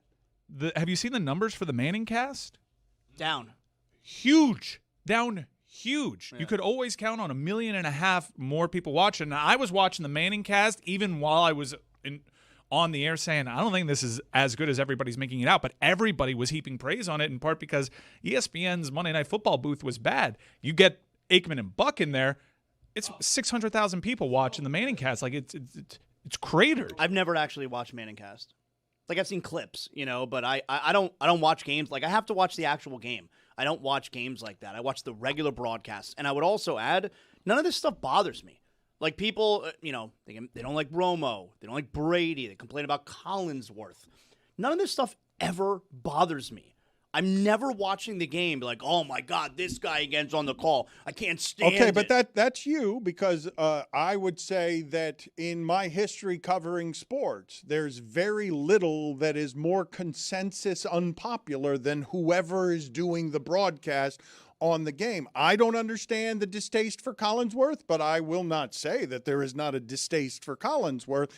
Have you seen the numbers for the Manning cast? Down. Huge. Down huge. Yeah. You could always count on 1.5 million more people watching. Now, I was watching the Manning cast even while I was on the air saying, I don't think this is as good as everybody's making it out, but everybody was heaping praise on it, in part because ESPN's Monday Night Football booth was bad. You get Aikman and Buck in there, it's 600,000 people watching the Manning cast. Like it's cratered. I've never actually watched Manning cast. Like I've seen clips, but I don't watch games. Like I have to watch the actual game. I don't watch games like that. I watch the regular broadcasts. And I would also add, none of this stuff bothers me. Like people, they don't like Romo. They don't like Brady. They complain about Collinsworth. None of this stuff ever bothers me. I'm never watching the game be like, oh my God, this guy again's on the call. I can't stand it. Okay, but that's you, because I would say that in my history covering sports, there's very little that is more consensus unpopular than whoever is doing the broadcast on the game. I don't understand the distaste for Collinsworth, but I will not say that there is not a distaste for Collinsworth.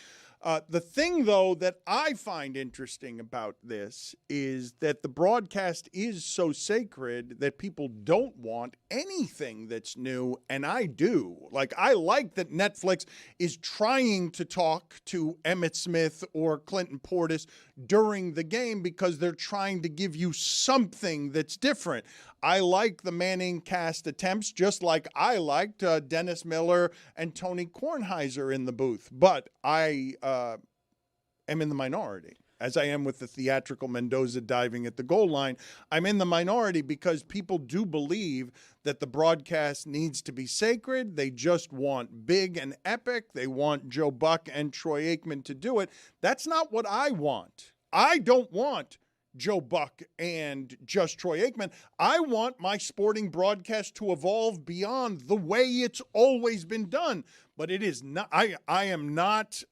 The thing, though, that I find interesting about this is that the broadcast is so sacred that people don't want anything that's new, and I do. Like, I like that Netflix is trying to talk to Emmitt Smith or Clinton Portis during the game because they're trying to give you something that's different. I like the Manning cast attempts, just like I liked Dennis Miller and Tony Kornheiser in the booth. But I am in the minority, as I am with the theatrical Mendoza diving at the goal line. I'm in the minority because people do believe that the broadcast needs to be sacred. They just want big and epic. They want Joe Buck and Troy Aikman to do it. That's not what I want. I don't want Joe Buck and just Troy Aikman. I want my sporting broadcast to evolve beyond the way it's always been done. But it is not. I am not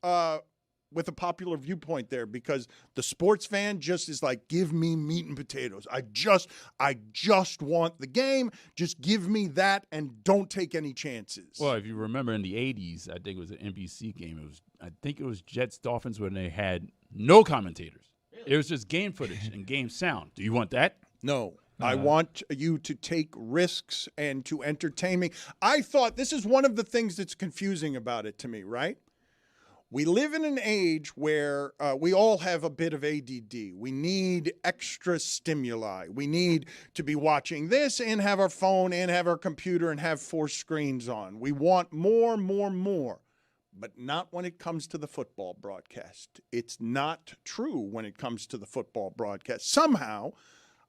with a popular viewpoint there, because the sports fan just is like, give me meat and potatoes. I just want the game. Just give me that and don't take any chances. Well, if you remember in the 80s, I think it was an NBC game. I think it was Jets Dolphins when they had no commentators. It was just game footage and game sound. Do you want that? No. I want you to take risks and to entertain me. I thought this is one of the things that's confusing about it to me, right? We live in an age where we all have a bit of ADD. We need extra stimuli. We need to be watching this and have our phone and have our computer and have 4 screens on. We want more, but not when it comes to the football broadcast. It's not true when it comes to the football broadcast. Somehow,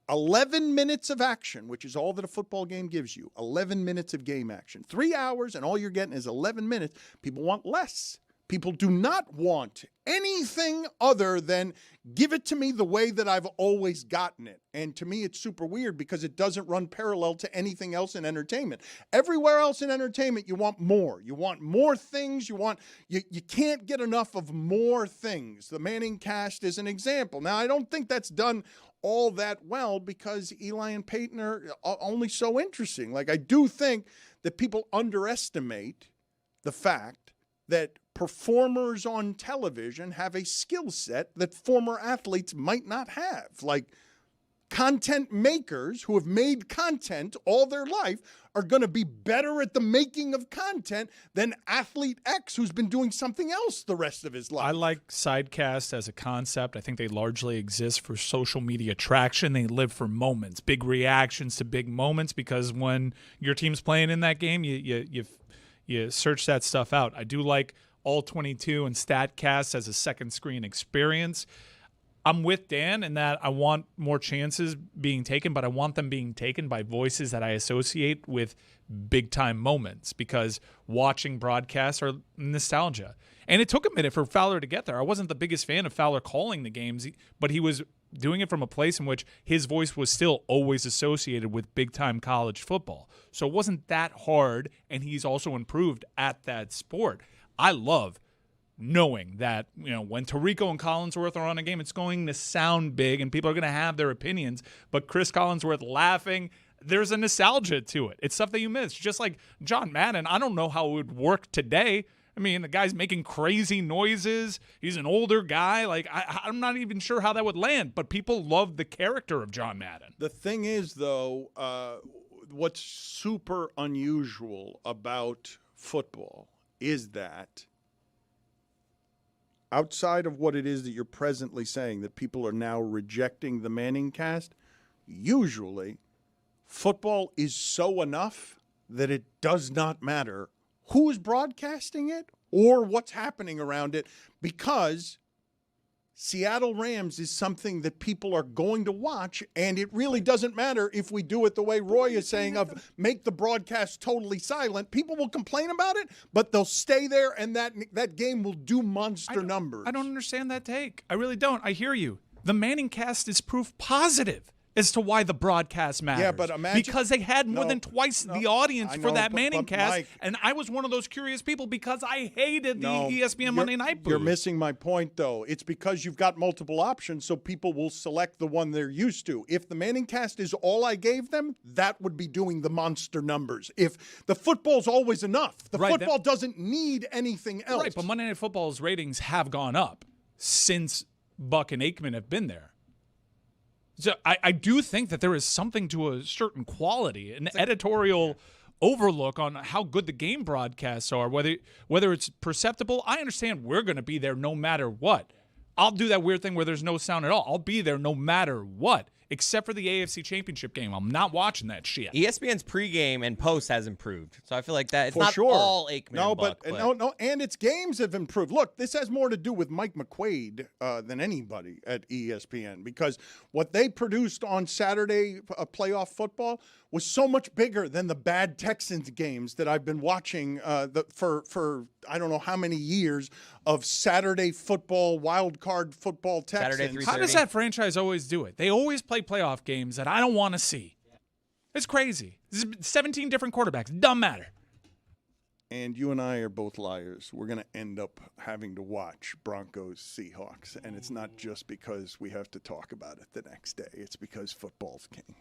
11 minutes of action, which is all that a football game gives you, 11 minutes of game action, 3 hours, and all you're getting is 11 minutes. People want less. People do not want anything other than give it to me the way that I've always gotten it. And to me, it's super weird because it doesn't run parallel to anything else in entertainment. Everywhere else in entertainment, you want more. You want more things. You can't get enough of more things. The Manning cast is an example. Now, I don't think that's done all that well because Eli and Peyton are only so interesting. Like, I do think that people underestimate the fact that performers on television have a skill set that former athletes might not have. Like, content makers who have made content all their life are going to be better at the making of content than athlete X who's been doing something else the rest of his life. I like sidecasts as a concept. I think they largely exist for social media traction. They live for moments, big reactions to big moments, because when your team's playing in that game, you search that stuff out. I do like All 22 and StatCast as a second screen experience. I'm with Dan in that I want more chances being taken, but I want them being taken by voices that I associate with big-time moments, because watching broadcasts are nostalgia. And it took a minute for Fowler to get there. I wasn't the biggest fan of Fowler calling the games, but he was doing it from a place in which his voice was still always associated with big-time college football. So it wasn't that hard, and he's also improved at that sport. I love knowing that, when Tirico and Collinsworth are on a game, it's going to sound big and people are going to have their opinions, but Chris Collinsworth laughing, there's a nostalgia to it. It's stuff that you miss. Just like John Madden, I don't know how it would work today. I mean, the guy's making crazy noises. He's an older guy. Like, I'm not even sure how that would land, but people love the character of John Madden. The thing is, though, what's super unusual about football is that outside of what it is that you're presently saying, that people are now rejecting the Manning cast, usually football is so enough that it does not matter who's broadcasting it or what's happening around it, because Seattle Rams is something that people are going to watch, and it really doesn't matter if we do it the way Roy is saying of make the broadcast totally silent. People will complain about it, but they'll stay there, and that game will do monster numbers. I don't understand that take. I really don't. I hear you. The Manning cast is proof positive as to why the broadcast matters. Yeah, but imagine, because they had more than twice the audience for that Manning cast, Mike, and I was one of those curious people because I hated the ESPN Monday Night booth. You're missing my point, though. It's because you've got multiple options, so people will select the one they're used to. If the Manning cast is all I gave them, that would be doing the monster numbers. If the football's always enough, the football doesn't need anything else. Right, but Monday Night Football's ratings have gone up since Buck and Aikman have been there. So I do think that there is something to a certain quality, an editorial overlook on how good the game broadcasts are, whether it's perceptible. I understand we're going to be there no matter what. I'll do that weird thing where there's no sound at all. I'll be there no matter what, except for the AFC Championship game. I'm not watching that shit. ESPN's pregame and post has improved, so I feel like that it's For not sure. all Aikman. No, and Buck, no, and its games have improved. Look, this has more to do with Mike McQuaid than anybody at ESPN, because what they produced on Saturday playoff football was so much bigger than the bad Texans games that I've been watching for I don't know how many years of Saturday football, wild card football Texans. How does that franchise always do it? They always play playoff games that I don't want to see. It's crazy. This is 17 different quarterbacks. Doesn't matter. And you and I are both liars. We're going to end up having to watch Broncos Seahawks. And it's not just because we have to talk about it the next day. It's because football's king.